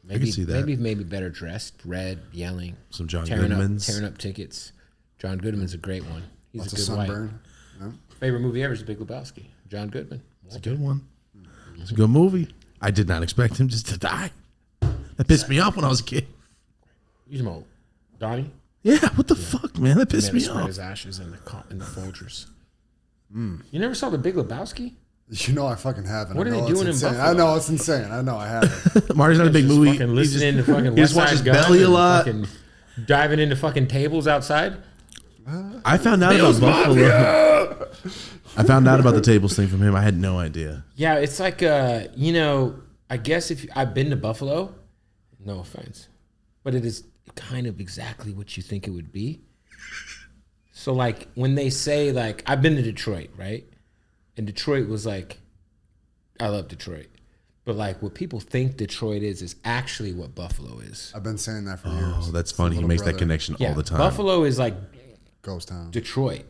D: Maybe,
B: see that.
D: Maybe better dressed, red, yelling.
B: Some John
D: tearing
B: Goodmans.
D: tearing up tickets. John Goodman's a great one. He's
C: Lots
D: a
C: of
D: good white.
C: sunburn. Yeah.
D: Favorite movie ever is The Big Lebowski. John Goodman.
B: It's a good one. It's a good movie. I did not expect him just to die. That pissed me off when I was a kid.
D: You know, Donnie.
B: Yeah, what the fuck, man? That pissed
D: Never
B: me
D: spread
B: off.
D: his ashes in the Folgers. You never saw The Big Lebowski?
C: You know I fucking haven't.
D: What
C: I
D: are
C: know
D: they
C: it's
D: doing in
C: insane.
D: Buffalo?
C: I know it's insane. I know I haven't.
B: Marty's not a big
D: Just
B: movie.
D: fucking
B: He
D: listening to fucking
B: he just
D: West
B: watches
D: Side Gun
B: Belly a
D: and
B: lot.
D: fucking diving into fucking tables outside.
B: I found out about Buffalo. I found out about the tables thing from him. I had no idea.
D: Yeah, it's like you know, I guess if I've been to Buffalo, no offense, but it is kind of exactly what you think it would be. So like when they say like I've been to Detroit, right? And Detroit was like, I love Detroit. But like what people think Detroit is actually what Buffalo is.
C: I've been saying that for years.
B: Oh, that's
C: It's a
B: funny. He
C: little
B: makes that
C: brother.
B: connection all the time.
D: Buffalo is like
C: Ghost town.
D: Detroit,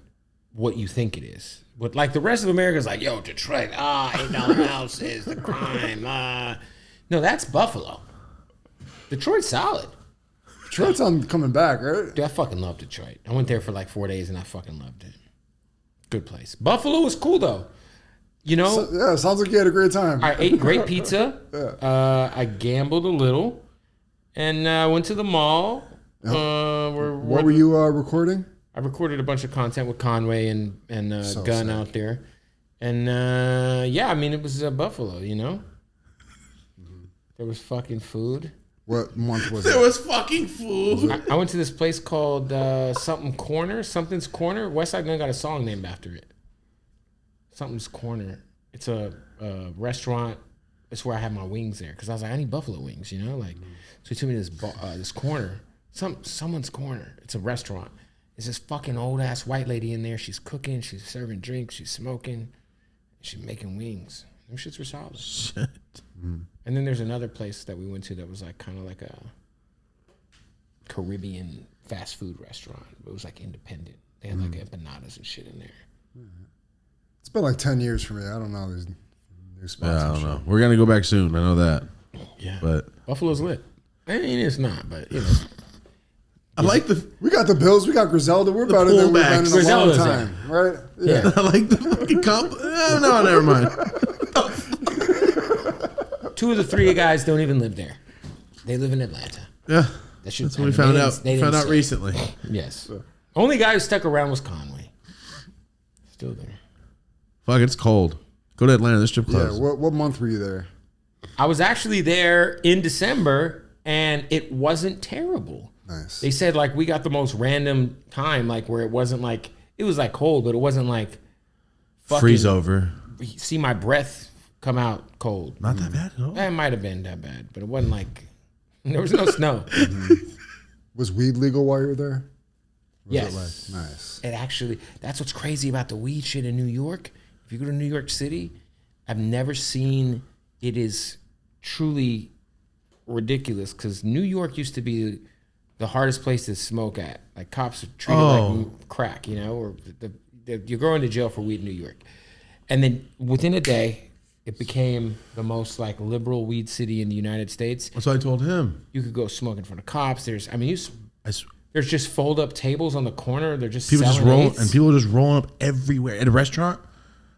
D: what you think it is. But like the rest of America is like, yo, Detroit, $8 houses, the crime, No, that's Buffalo. Detroit's solid.
C: Detroit's on coming back, right?
D: Dude, I fucking love Detroit. I went there for like 4 days and I fucking loved it. Good place. Buffalo is cool though. You know,
C: Yeah, sounds like you had a great time.
D: I ate great pizza. I gambled a little, and went to the mall.
C: What were you recording?
D: I recorded a bunch of content with Conway and
C: So
D: Gunn
C: sick.
D: out there, and yeah, I mean it was Buffalo. You know, there was fucking food.
C: What month was
B: There
C: it?
B: was fucking food.
D: I went to this place called Something's Corner. West Side Gun got a song named after it. Something's Corner. It's a restaurant. It's where I had my wings there because I was like, I need buffalo wings, you know, like. So he took me to this corner, someone's corner. It's a restaurant. There's this fucking old ass white lady in there. She's cooking. She's serving drinks. She's smoking. She's making wings. Them shits were solid.
B: Shit.
D: And then there's another place that we went to that was like kind of like a Caribbean fast food restaurant. It was like independent. They had like empanadas and shit in there.
C: It's been like 10 years for me. I don't know these new spots.
B: Yeah, I
C: and
B: don't
C: shit.
B: know. We're gonna go back soon. I know that.
D: Yeah.
B: But
D: Buffalo's lit. I mean, it's not, but you know.
B: I like the.
C: We got the Bills. We got Griselda. We're better than we've been in a long
D: Griselda's
C: time, right? Yeah.
B: I like the fucking comp. No, never mind.
D: 2 of the 3 guys don't even live there. They live in Atlanta.
B: Yeah,
D: That should,
B: that's what we found out. Found out recently.
D: Yes. Only guy who stuck around was Conway. Still there.
B: Fuck, it's cold. Go to Atlanta. This strip
C: Yeah.
B: club.
C: What month were you there?
D: I was actually there in December, and it wasn't terrible.
C: Nice.
D: They said like we got the most random time, like where it wasn't like it was like cold, but it wasn't like fucking
B: Freeze over.
D: see my breath come out cold.
B: Not that bad at all.
D: It might have been that bad, but it wasn't like there was no snow.
C: Was weed legal while you were there? Was
D: Yes.
C: it like, nice.
D: It actually, that's what's crazy about the weed shit in New York. If you go to New York City, I've never seen it is truly ridiculous because New York used to be the hardest place to smoke at. Like cops treat it like crack, you know, or you're going to jail for weed in New York. And then within a day, it became the most like liberal weed city in the United States.
B: That's what I told him.
D: You could go smoke in front of cops. There's
B: I s-
D: there's just fold up tables on the corner. They're just
B: people just
D: selling
B: roll
D: eighths.
B: and people are just rolling up everywhere at a restaurant.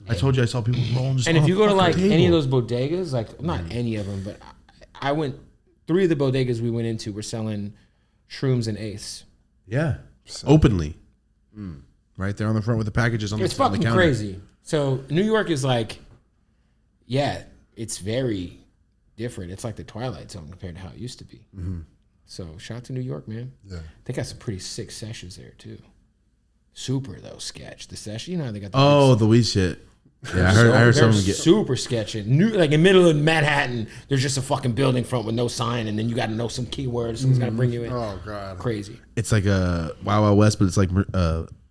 B: I told you I saw people rolling. Just
D: And
B: on
D: if you
B: a
D: go to
B: fucking
D: like
B: table.
D: any of those bodegas, like not any of them, but I went 3 of the bodegas we went into were selling shrooms and eighths.
B: yeah, openly, right there on the front with the packages on
D: It's
B: the on the
D: fucking
B: counter.
D: crazy. So New York is like, yeah, it's very different. It's like the Twilight Zone compared to how it used to be. So shout out to New York, man.
C: Yeah.
D: They got some pretty sick sessions there too. Super though, sketch the session. You know how they got the
B: Oh, the weed shit. Yeah, I heard
D: they're
B: someone get.
D: super sketchy. Like in the middle of Manhattan, there's just a fucking building front with no sign, and then you got to know some keywords. Someone's got to bring you in.
C: Oh God.
D: Crazy.
B: It's like a Wild Wild West, but it's like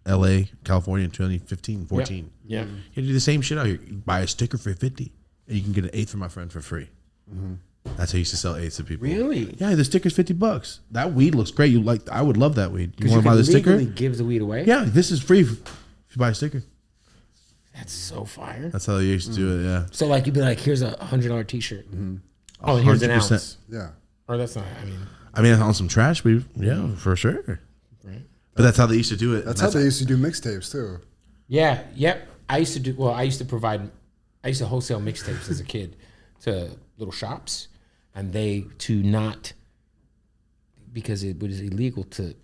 B: L.A., California, in 2015, 14.
D: Yeah.
B: You do the same shit out here. You buy a sticker for $50, and you can get an eighth from my friend for free. That's how I used to sell eighths to people.
D: Really?
B: Yeah, the sticker's $50. That weed looks great. I would love that weed. You
D: Because
B: want to buy the sticker?
D: legally give the weed away.
B: Yeah, this is free if you buy a sticker.
D: That's so fire.
B: That's how they used to do it. Yeah.
D: So like you'd be like, here's a $100 T-shirt. Oh, and here's an
B: 100%.
D: ounce.
C: Yeah.
D: Or that's not.
B: I mean, on some trash weed, yeah, for sure.
D: Right.
B: But that's how they used to do it.
C: That's how they used to do mixtapes too.
D: Yeah. Yep. I used to wholesale mixtapes as a kid to little shops, and because it was illegal to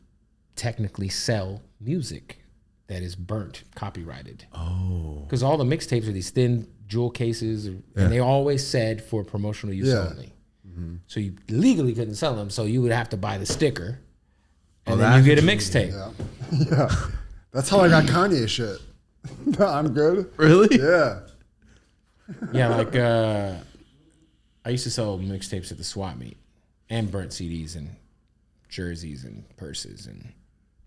D: technically sell music that is burnt, copyrighted. Oh. Because all the mixtapes are these thin jewel cases, and they always said for promotional use
C: Yeah.
D: only. So you legally couldn't sell them, so you would have to buy the sticker, and then
B: that's
D: you get a mixtape.
C: Yeah. Yeah. That's how I got Kanye shit. I'm good.
B: Really?
C: Yeah.
D: Yeah, like I used to sell mixtapes at the swap meet, and burnt CDs and jerseys and purses and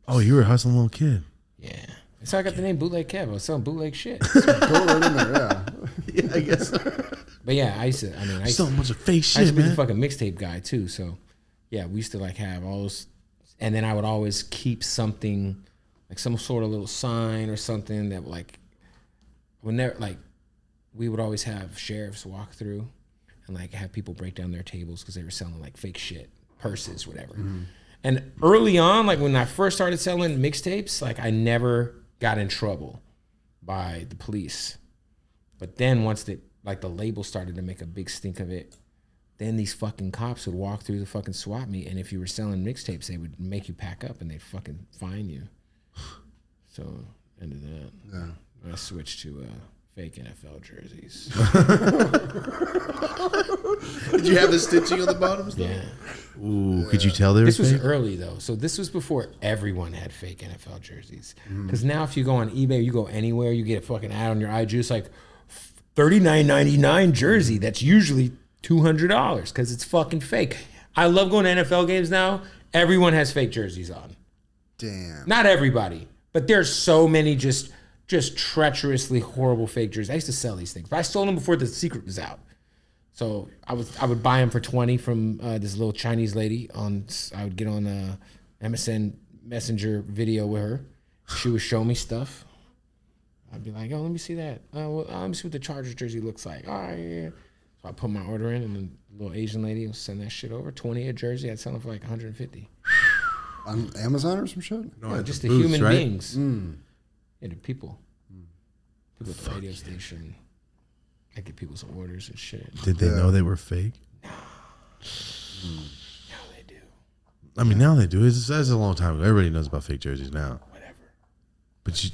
B: Oh, you were a hustling little kid.
D: yeah. So I got the name Bootleg Kev. I was selling bootleg shit.
C: Go right in there. Yeah.
B: Yeah, I guess.
D: But yeah, I used to
B: Selling a bunch of fake
D: I used
B: shit,
D: to be the
B: man.
D: fucking mixtape guy too. So yeah, we used to like have all those, and then I would always keep something like some sort of little sign or something that like we would always have sheriffs walk through and like have people break down their tables because they were selling like fake shit, purses, whatever. And early on, like when I first started selling mixtapes, like I never got in trouble by the police. But then once the label started to make a big stink of it, then these fucking cops would walk through the fucking swap meet, and if you were selling mixtapes, they would make you pack up and they'd fucking fine you. So ended that.
C: Yeah.
D: I switched to fake NFL jerseys.
B: Did you have the stitching on the bottom?
D: Yeah.
B: Ooh, could you tell they were
D: This was
B: fake?
D: early though, so this was before everyone had fake NFL jerseys. Because now, if you go on eBay, you go anywhere, you get a fucking ad on your IG. It's like $39.99 jersey. That's usually $200 because it's fucking fake. I love going to NFL games now. Everyone has fake jerseys on.
C: Damn.
D: Not everybody, but there's so many just treacherously horrible fake jerseys. I used to sell these things, but I sold them before the secret was out. So I would buy them for 20 from this little Chinese lady I would get on MSN Messenger video with her. She would show me stuff. I'd be like, oh, let me see that. Let me see what the Chargers jersey looks like. All right, yeah. So I put my order in, and then the little Asian lady would send that shit over. 20 a jersey. I'd sell them for like 150.
C: On Amazon or some shit?
B: No,
D: Yeah,
B: at
D: just the
B: booths,
D: human
B: right?
D: beings. Yeah, the people. People at the radio station. I get people's orders and shit.
B: Did they know they were fake?
D: Now they do.
B: I mean, now they do. That's a long time ago. Everybody knows about fake jerseys now.
D: Whatever.
B: But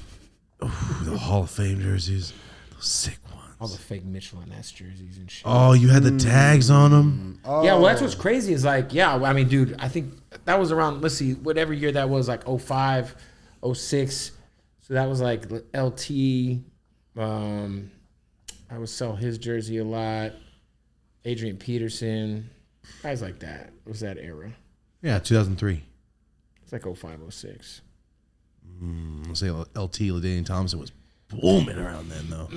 B: the Hall of Fame jerseys, those sick ones.
D: All the fake Mitchell and Ness jerseys and shit.
B: Oh, you had the tags on them.
C: Oh.
D: Yeah, well, that's what's crazy is like, yeah, I mean, dude, I think that was around, let's see, whatever year that was, like 05, 06. So that was like LT. I would sell his jersey a lot. Adrian Peterson. Guys like that. It was that era.
B: Yeah, 2003.
D: It's like 05, 06.
B: Let's say LT, LaDainian Thompson was booming around then, though.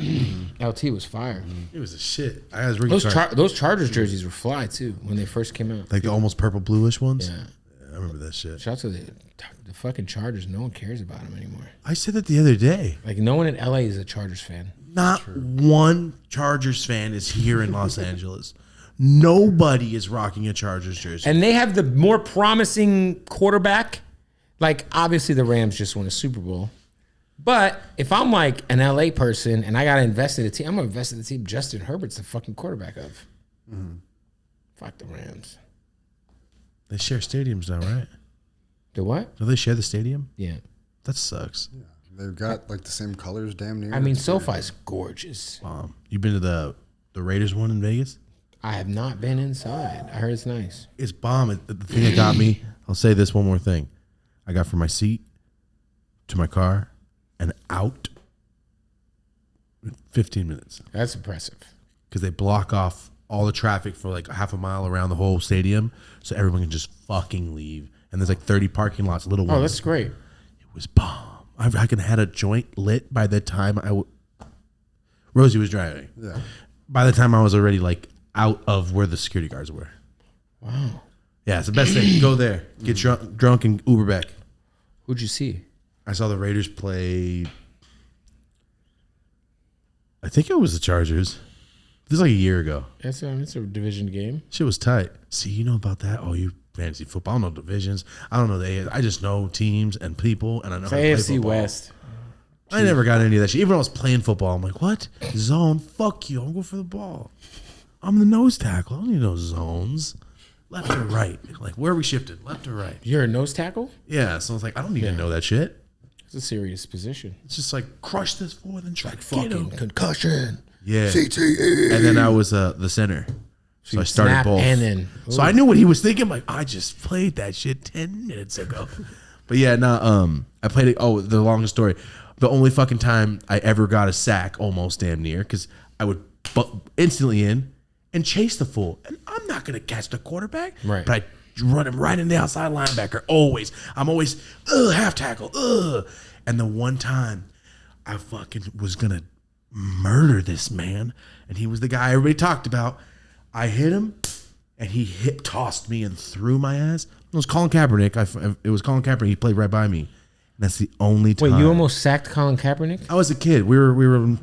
D: LT was fire.
B: It was a shit. I was ringing
D: Those Chargers jerseys were fly, too, when they first came out.
B: like the almost purple bluish ones.
D: Yeah.
B: I remember that shit.
D: Shout out to the fucking Chargers. No one cares about them anymore.
B: I said that the other day.
D: Like, no one in LA is a Chargers fan.
B: Not one Chargers fan is here in Los Angeles. Nobody is rocking a Chargers jersey.
D: And they have the more promising quarterback. Like, obviously, the Rams just won a Super Bowl. But if I'm like an LA person and I got to invest in a team, I'm going to invest in the team Justin Herbert's the fucking quarterback of. Fuck the Rams.
B: They share stadiums now, right?
D: The what?
B: Do they share the stadium?
D: Yeah.
B: That sucks.
C: They've got like the same colors damn near.
D: I mean,
C: It's weird.
D: SoFi's gorgeous.
B: You been to the Raiders one in Vegas?
D: I have not been inside. I heard it's nice.
B: It's bomb. The thing that got me, I'll say this one more thing. I got from my seat to my car and out in 15 minutes.
D: That's impressive.
B: Because they block off all the traffic for like half a mile around the whole stadium so everyone can just fucking leave. And there's like 30 parking lots, little ones.
D: Oh, that's great.
B: It was bomb. I reckon I had a joint lit by the time Rosie was driving.
C: Yeah.
B: By the time I was already like out of where the security guards were.
D: Wow.
B: Yeah, it's the best thing. Go there, get drunk and Uber back.
D: Who'd you see?
B: I saw the Raiders play. I think it was the Chargers. This is like a year ago.
D: It's a division game.
B: Shit was tight. See, you know about that? Oh, you fantasy football. I don't know divisions. I don't know the AFC. I just know teams and people, and I know
D: It's
B: how to play
D: AFC
B: football.
D: West.
B: I never got any of that shit. Even when I was playing football, I'm like, what? Zone? Fuck you. I'm going for the ball. I'm the nose tackle. I don't need no zones. Left or right? Like, where are we shifted? Left or right?
D: You're a nose tackle?
B: Yeah, so I was like, I don't need to know that shit.
D: It's a serious position.
B: It's just like, crush this forward and try to get
D: Fucking
B: him.
D: concussion.
B: Yeah.
C: CTE.
B: And then I was the center. So I started
D: Snap
B: both.
D: and then.
B: So I knew what he was thinking. Like, I just played that shit 10 minutes ago. But yeah, I played it. Oh, the longest story. The only fucking time I ever got a sack, almost damn near, because I would instantly in and chase the fool. And I'm not going to catch the quarterback.
D: Right.
B: But I run him right in the outside linebacker. Always. I'm always, half tackle. And the one time I fucking was going to murder this man, and he was the guy everybody talked about. I hit him, and he tossed me and threw my ass. It was Colin Kaepernick. It was Colin Kaepernick. He played right by me. And that's the only time.
D: Wait, you almost sacked Colin Kaepernick?
B: I was a kid. We were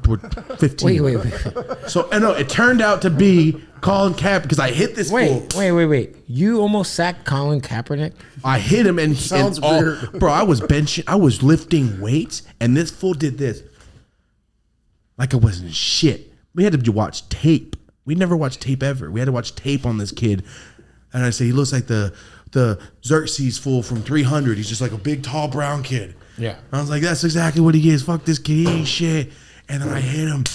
B: 15.
D: Wait.
B: So I know it turned out to be Colin Kaepernick because I hit this fool.
D: Wait. You almost sacked Colin Kaepernick?
B: I hit him and
C: Sounds
B: and
C: weird.
B: Bro, I was benching. I was lifting weights, and this fool did this. Like I wasn't shit. We had to watch tape. We never watched tape ever. We had to watch tape on this kid. And I say, he looks like the Xerxes fool from 300. He's just like a big, tall, brown kid.
D: Yeah.
B: I was like, that's exactly what he is. Fuck this kid. He ain't shit. And then I hit him.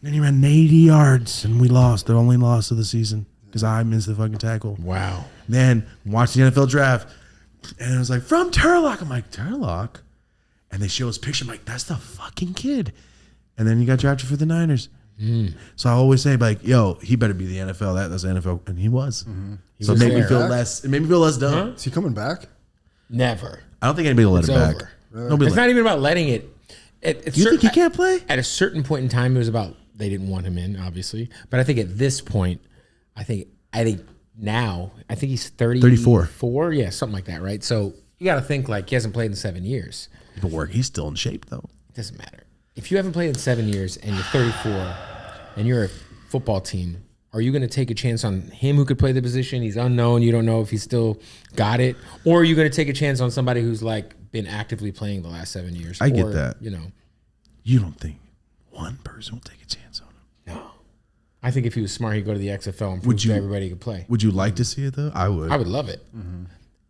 B: Then he ran 80 yards, and we lost. The only loss of the season because I missed the fucking tackle.
D: Wow.
B: Then watched the NFL draft, and it was like, from Turlock. I'm like, Turlock? And they show his picture. I'm like, that's the fucking kid. And then he got drafted for the Niners. So I always say, like, yo, he better be the NFL. That's the NFL. And he was. So it made me feel less. It made me feel less dumb.
C: Is he coming back?
D: Never.
B: I don't think anybody will let
D: It's
B: him back.
D: over.
B: Nobody
D: It's
B: let-
D: not even about letting it.
B: You think he can't play?
D: At a certain point in time, it was about they didn't want him in, obviously. But I think at this point, I think now, I think he's 34. Yeah, something like that, right? So you got to think like he hasn't played in 7 years.
B: But he's still in shape, though.
D: It doesn't matter. If you haven't played in 7 years and you're 34 and you're a football team, are you going to take a chance on him who could play the position? He's unknown. You don't know if he's still got it. Or are you going to take a chance on somebody who's like been actively playing the last 7 years?
B: I get that.
D: You know.
B: You don't think one person will take a chance on him?
D: No. I think if he was smart, he'd go to the XFL and prove to everybody he could play.
B: Would you like to see it, though? I would.
D: I would love it.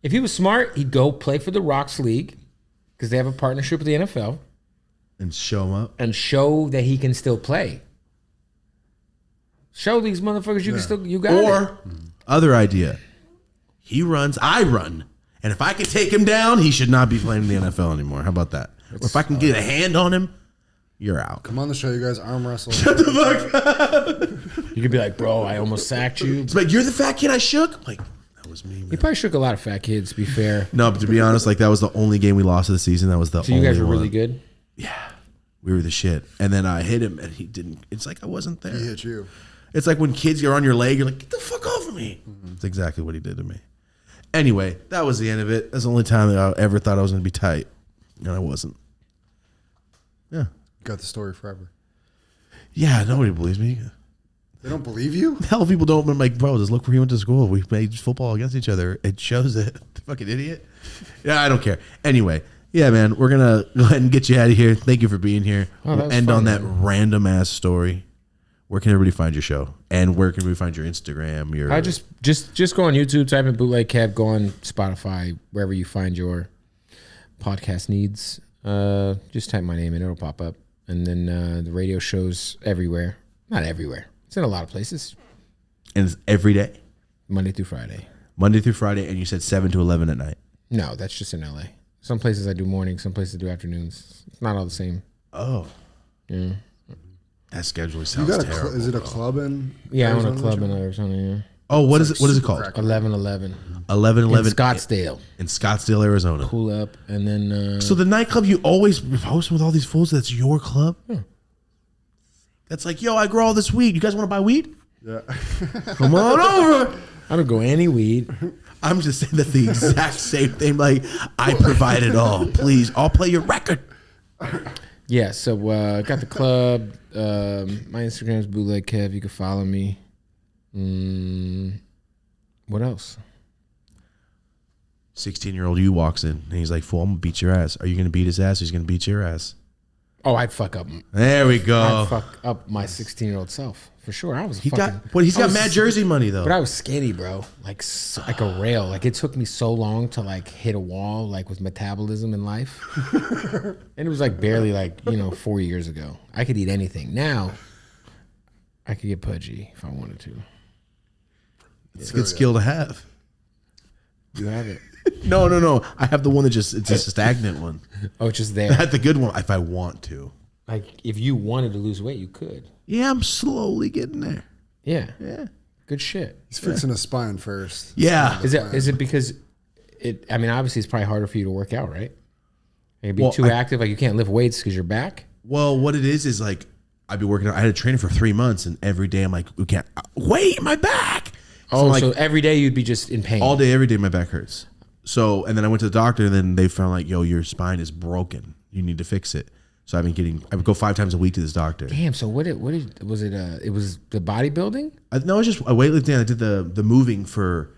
D: If he was smart, he'd go play for the Rocks League because they have a partnership with the NFL.
B: And show him up.
D: And show that he can still play. Show these motherfuckers you got it.
B: Or, other idea. He runs, I run. And if I can take him down, he should not be playing in the NFL anymore. How about that? Or if I can get a hand on him, you're out.
C: Come on the show, you guys arm wrestle.
B: Shut the fuck up.
D: You could be like, bro, I almost sacked you.
B: It's like, you're the fat kid I shook? I'm like, that was me, man.
D: He probably shook a lot of fat kids, to be fair.
B: No, but to be honest, like that was the only game we lost of the season. That was the
D: So
B: only
D: you guys were
B: one.
D: really good?
B: Yeah. We were the shit. And then I hit him and he didn't. It's like I wasn't there.
C: He hit you.
B: It's like when kids are on your leg, you're like, get the fuck off of me. It's exactly what he did to me. Anyway, that was the end of it. That's the only time that I ever thought I was going to be tight. And I wasn't. Yeah.
C: Got the story forever.
B: Yeah, nobody believes me.
C: They don't believe you?
B: Hell, people don't. I'm like, bro, just look where he went to school. We played football against each other. It shows it. The fucking idiot. Yeah, I don't care. Anyway, yeah, man, we're going to go ahead and get you out of here. Thank you for being here.
D: Oh,
B: we'll end on that random ass story. Where can everybody find your show? And where can we find your Instagram? Your
D: I just go on YouTube, type in Bootleg Kev, go on Spotify, wherever you find your podcast needs. Just type my name in, it'll pop up. And then the radio shows everywhere. Not everywhere. It's in a lot of places.
B: And it's every day?
D: Monday through Friday.
B: Monday through Friday, and you said 7 to 11 at night?
D: No, that's just in LA. Some places I do mornings, some places I do afternoons. It's not all the same.
B: Oh.
D: Yeah.
B: That schedule
C: You
B: sounds
C: got
B: terrible.
C: is it a club in
D: Yeah, I'm on a
C: Arizona
D: club
C: that
D: in
C: you-
D: Arizona, yeah.
B: Oh, what is
C: It's
B: it? What is it
C: super
B: called?
C: crack.
D: 1111.
B: 1111
D: In Scottsdale.
B: in Scottsdale, Arizona.
D: Pull up and then
B: So the nightclub you always host with all these fools, that's your club? That's like, yo, I grow all this weed. You guys want to buy weed?
C: Yeah.
B: Come on over.
D: I don't go any weed.
B: I'm just saying that's the exact same thing. Like, I provide it all. Please, I'll play your record.
D: Yeah, so got the club. My Instagram is Bootleg Kev. You can follow me. What else?
B: 16-year-old you walks in, and he's like, fool, I'm going to beat your ass. Are you going to beat his ass? He's going to beat your ass.
D: Oh, I'd fuck up.
B: There we
D: I'd
B: go.
D: fuck up my 16-year-old self for sure. I was
B: He's
D: fucking.
B: got
D: I was-
B: mad jersey money, though.
D: But I was skinny, bro. Like a rail. Like it took me so long to like hit a wall, like with metabolism in life. And it was like barely 4 years ago. I could eat anything. Now, I could get pudgy if I wanted to.
B: It's a good skill to have.
D: You have it.
B: No. I have the one it's a stagnant one.
D: Oh, it's just there.
B: I had the good one if I want to.
D: Like if you wanted to lose weight, you could.
B: Yeah, I'm slowly getting there.
D: Yeah.
B: Yeah.
D: Good shit.
C: He's fixing his spine first.
B: Yeah.
D: Is it because it? I mean, obviously, it's probably harder for you to work out, right? You'd be
B: Well,
D: too active, like you can't lift weights because your back.
B: Well, what it is like I've been working out. I had a trainer for 3 months, and every day I'm like, we can't wait, my back.
D: Oh,
B: I'm
D: so
B: like,
D: every day you'd be just in pain.
B: all day, every day, my back hurts. So, and then I went to the doctor, and then they found like, yo, your spine is broken. You need to fix it. So I would go 5 times a week to this doctor.
D: Damn. So what was it? It was the bodybuilding.
B: No, it was just a weightlifting. I did the moving for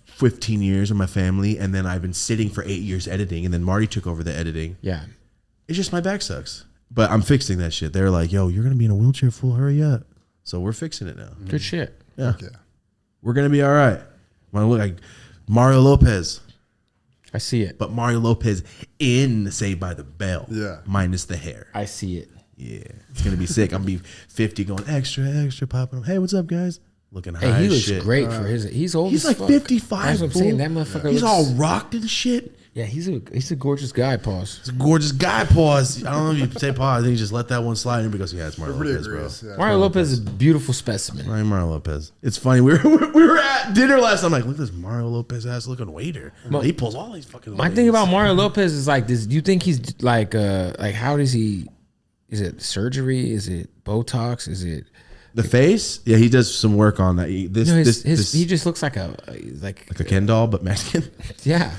B: 15 years with my family, and then I've been sitting for 8 years editing, and then Marty took over the editing.
D: Yeah.
B: It's just my back sucks. But I'm fixing that shit. They're like, yo, you're going to be in a wheelchair, fool. Hurry up. So we're fixing it now.
D: Good shit.
B: Yeah.
C: Yeah.
B: We're going to be all right. Want to look like Mario Lopez.
D: I see it.
B: But Mario Lopez in Saved by the Bell.
C: Yeah.
B: Minus the hair.
D: I see it.
B: Yeah, it's gonna be sick. I'm gonna be 50, going extra, popping. Hey, what's up, guys? Looking high.
D: Hey, he
B: as
D: looks
B: shit.
D: great for his. He's old.
B: He's
D: as
B: like
D: fuck.
B: 55.
D: That's what I'm
B: fool.
D: saying. That motherfucker.
B: He's
D: looks,
B: all rocked and shit.
D: Yeah, he's a gorgeous guy. Pause.
B: He's a gorgeous guy. Pause. I don't know if you say pause. Then you just let that one slide. And because it's Mario
C: Everybody
B: Lopez, bro.
C: agrees. Yeah.
D: Mario Lopez is a beautiful specimen.
B: Right, Mario Lopez. It's funny. We were at dinner last time. Like, look at this Mario Lopez ass looking waiter. He pulls all these fucking.
D: My thing about Mario Lopez is like this. Do you think he's like how does he? Is it surgery? Is it Botox? Is it
B: the face? Yeah, he does some work on that. He
D: just looks like a
B: like a Ken doll, but Mexican.
D: Yeah.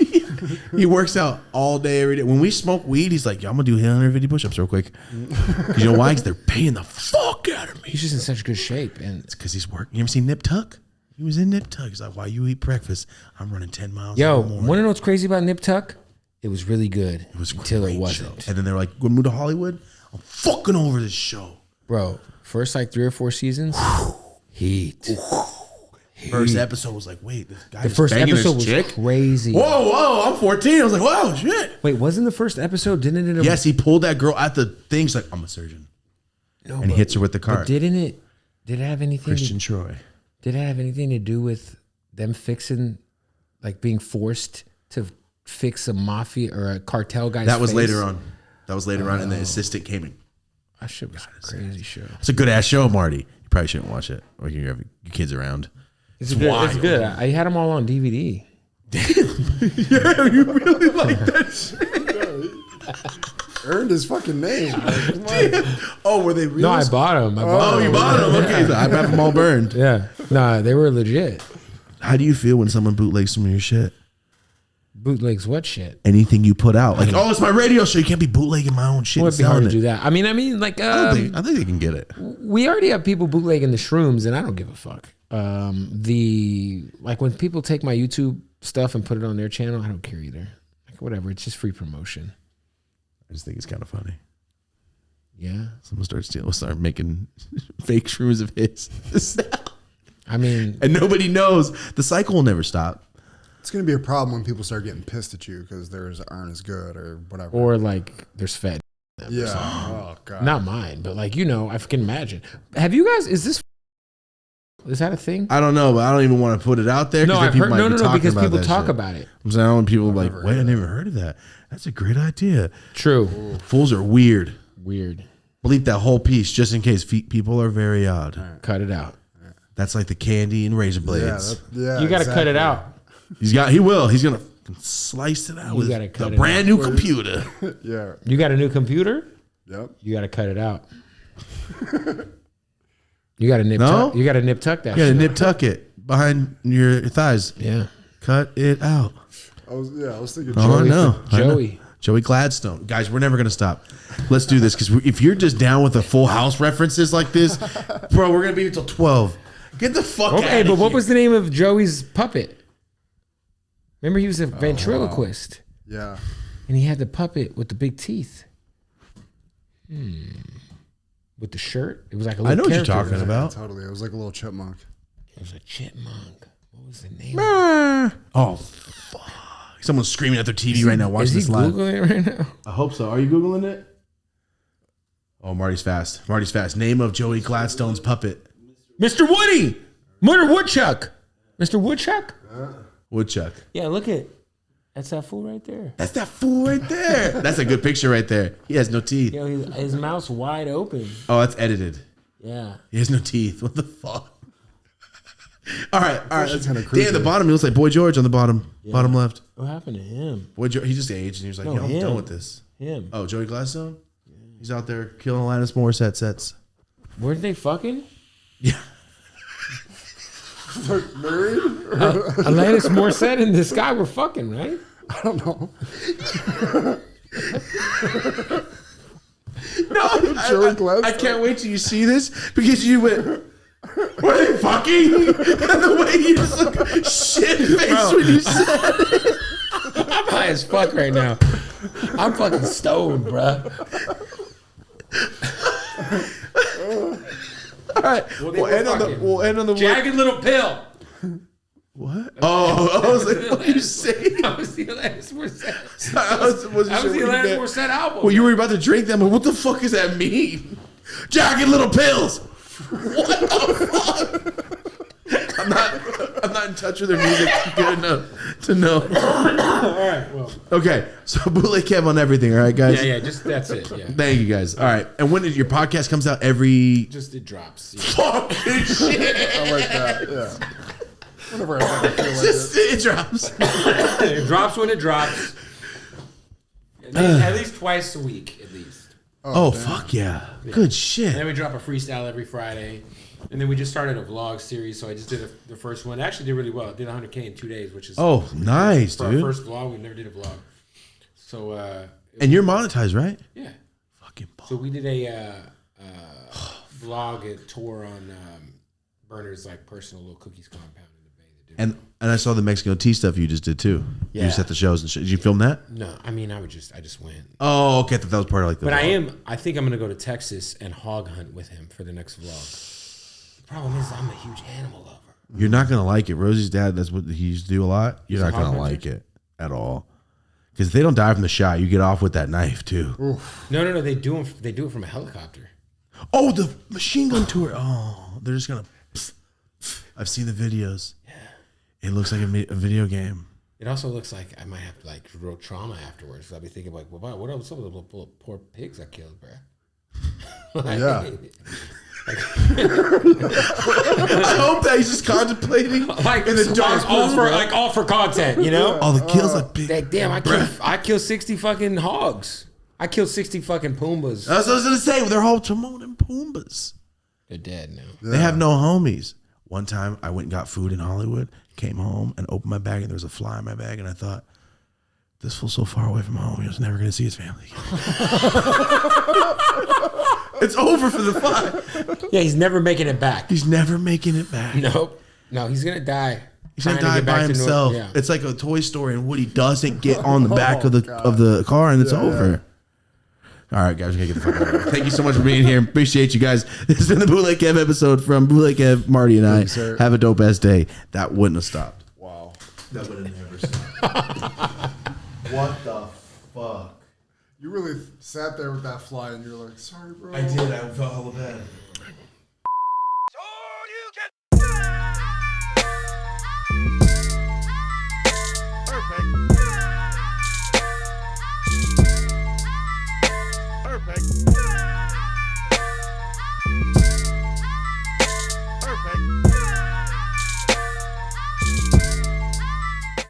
B: He works out all day, every day. When we smoke weed, he's like, "Yeah, I'm gonna do 150 push-ups real quick." Because you know why? Because they're paying the fuck out of me.
D: He's just in such good shape, and
B: it's because he's working. You ever seen Nip Tuck? He was in Nip Tuck. He's like, "Why you eat breakfast? I'm running 10 miles."
D: Yo, want to know what's crazy about Nip Tuck? It was really good.
B: It was
D: until it wasn't.
B: Show. And then they're like, "Gonna move to Hollywood? I'm fucking over this show,
D: bro." First like 3 or 4 seasons, heat.
B: First episode was like, wait, this guy.
D: The first episode was
B: chick?
D: crazy.
B: Whoa! I'm 14. I was like, wow, shit.
D: Wait, wasn't the first episode? Didn't it?
B: Yes, he pulled that girl at the thing. She's like, I'm a surgeon.
D: No,
B: and he hits her with the car.
D: But didn't it? Did it have anything?
B: Christian Troy.
D: Did it have anything to do with them fixing, like being forced to fix a mafia or a cartel guy's
B: That was
D: face?
B: later on. That was later on, and the assistant came in.
D: That shit was a crazy show.
B: It's a good ass show, Marty. You probably shouldn't watch it, or you have your kids around.
D: It's good. It's good. I had them all on DVD.
B: Damn. Yeah, you really like that shit.
C: Earned his fucking name. Come on.
B: Oh, were they real?
D: No, I bought them.
B: Oh, you bought them? Okay, so I have them all burned.
D: Yeah. Nah, they were legit.
B: How do you feel when someone bootlegs some of your shit?
D: Bootlegs what shit?
B: Anything you put out. Like, oh, it's my radio show. You can't be bootlegging my own shit.
D: Well, it'd be hard to do that. I mean, like,
B: I think they can get it.
D: We already have people bootlegging the shrooms, and I don't give a fuck. Like when people take my YouTube stuff and put it on their channel, I don't care either. Like whatever, it's just free promotion.
B: I just think it's kind of funny.
D: Yeah.
B: Someone start making fake shrooms of his.
D: I mean,
B: and nobody knows. The cycle will never stop.
C: It's going to be a problem when people start getting pissed at you because theirs aren't as good or whatever.
D: Or like there's fed.
C: Yeah. Oh, God.
D: Not mine, but like, I can imagine. Have you guys, is that a thing?
B: I don't know, but I don't even want to put it out there.
D: No, I've heard, no, because people talk
B: shit.
D: About it.
B: I'm saying, I don't want people like, wait, I never heard of that. That's a great idea.
D: True.
B: Ooh. Fools are weird.
D: Weird.
B: Bleep that whole piece just in case people are very odd.
D: Right. Cut it out.
B: That's like the candy and razor blades.
C: Yeah,
D: you got to cut it out.
B: He will. He's going to slice it out with the brand new computer.
C: Yeah.
D: You got a new computer?
C: Yep.
D: You got to cut it out. You got to nip tuck. You got to nip tuck that.
B: You got to nip tuck it behind your thighs.
D: Yeah.
B: Cut it out.
C: I was thinking
B: Joey Gladstone. Guys, we're never going to stop. Let's do this because if you're just down with the Full House references like this, bro, we're going to be until 12. Get the fuck out of here.
D: But what was the name of Joey's puppet? Remember, he was a ventriloquist.
C: Yeah.
D: And he had the puppet with the big teeth. With the shirt. It was like a little
B: I know what you're
D: character.
B: talking about.
C: Totally. It was like a little chipmunk.
D: It was a chipmunk. What was the name?
B: Oh, fuck. Someone's screaming at their TV right now watching this live.
D: Is he Googling it right now?
B: I hope so. Are you Googling it? Oh, Marty's fast. Name of Joey Gladstone's puppet.
D: Mr. Woody. Murder Woodchuck. Mr. Woodchuck?
B: Woodchuck.
D: Yeah, look at that's that fool right there.
B: That's that fool right there. That's a good picture right there. He has no teeth.
D: Yo, his mouth's wide open.
B: Oh, that's edited.
D: Yeah.
B: He has no teeth. What the fuck? All right.
C: Damn,
B: the bottom. He looks like Boy George on the bottom. Yeah. Bottom left.
D: What happened to him?
B: Boy George, he just aged and he was like, I'm done with this.
D: Him.
B: Oh, Joey Gladstone? Yeah. He's out there killing Alanis Morissette sets.
D: Weren't they fucking?
B: Yeah.
C: Married?
D: Alanis Morissette and this guy were fucking, right?
C: I don't know.
B: No, I can't wait till you see this because you went, were they fucking? The way you just look shit-faced when you said it.
D: I'm high as fuck right now. I'm fucking stoned, bruh.
B: All right, we'll end on the
D: jagged little pill.
B: What? Oh, I was like, what are you saying?
D: I was the Alanis Morissette.
B: I wasn't
D: I was
B: sure
D: the
B: what you
D: Alanis
B: meant.
D: Morissette album.
B: Well, you were about to drink them. What the fuck does that mean? Jagged little pills. What the fuck? I'm not in touch with their music good enough to know.
D: All right, well.
B: Okay, so Bootleg Kev on everything, all right, guys?
D: Yeah, just that's it. Yeah.
B: Thank you, guys. All right, and when did your podcast comes out? Every
D: Just it drops. Yeah.
B: fucking shit.
C: I like that. Yeah. Whenever I feel like
B: Just, it drops.
D: It drops when it drops. At least twice a week, at least.
B: Oh, fuck yeah. Good shit.
D: And then we drop a freestyle every Friday. And then we just started a vlog series, so I just did the first one. It actually did really well. I did 100K in 2 days, which is
B: Oh, nice,
D: for
B: dude.
D: our first vlog. We never did a vlog. So
B: And you're monetized, right?
D: yeah.
B: Fucking ball.
D: So we did a vlog, a tour on Burner's like personal little cookies compound in the Bay.
B: And I saw the Mexico tea stuff you just did too. You
D: Yeah.
B: just at the shows and shit. Did you film that?
D: No, I mean I just went.
B: Oh, okay. I thought that was part of like the
D: But
B: vlog.
D: I think I'm gonna go to Texas and hog hunt with him for the next vlog. The problem is I'm a huge animal lover.
B: You're not gonna like it. Rosie's dad, that's what he used to do a lot. You're
D: He's a
B: not gonna
D: hog
B: like
D: hunter?
B: it at all. Because if they don't die from the shot, you get off with that knife too.
D: No. They do it from a helicopter.
B: Oh, the machine gun tour. Oh, they're just gonna. I've seen the videos. Yeah. It looks like a video game.
D: It also looks like I might have like real trauma afterwards. I'll be thinking like, well, wow, what else? Some of the poor pigs I killed, bro.
C: Yeah.
B: I hope that he's just contemplating
D: Like
B: in the dark.
D: all for content, you know?
B: All the kills like big.
D: Like, damn, I killed 60 fucking hogs. I killed 60 fucking Pumbas.
B: That's what I was gonna say. They're all Timon and Pumbas.
D: They're dead now.
B: They have no homies. One time I went and got food in Hollywood, came home and opened my bag and there was a fly in my bag and I thought, this fool's so far away from home, he was never gonna see his family again. It's over for the fly.
D: Yeah, he's never making it back.
B: He's never making it back.
D: Nope. No, he's gonna die.
B: He's gonna
D: Trying
B: die
D: to get
B: by
D: back to
B: himself.
D: Yeah.
B: It's like a Toy Story and Woody doesn't get on the back of the car and it's over. All right, guys, we're gonna get the fuck out of here. Thank you so much for being here. Appreciate you guys. This has been the Bootleg Kev episode from Bootleg Kev, Marty, and I.
C: Sir.
B: Have a dope ass day. That wouldn't have stopped.
C: Wow.
B: That would have never stopped. What the fuck?
C: You really sat there with that fly and you're like, sorry, bro.
B: I did. I felt hella bad.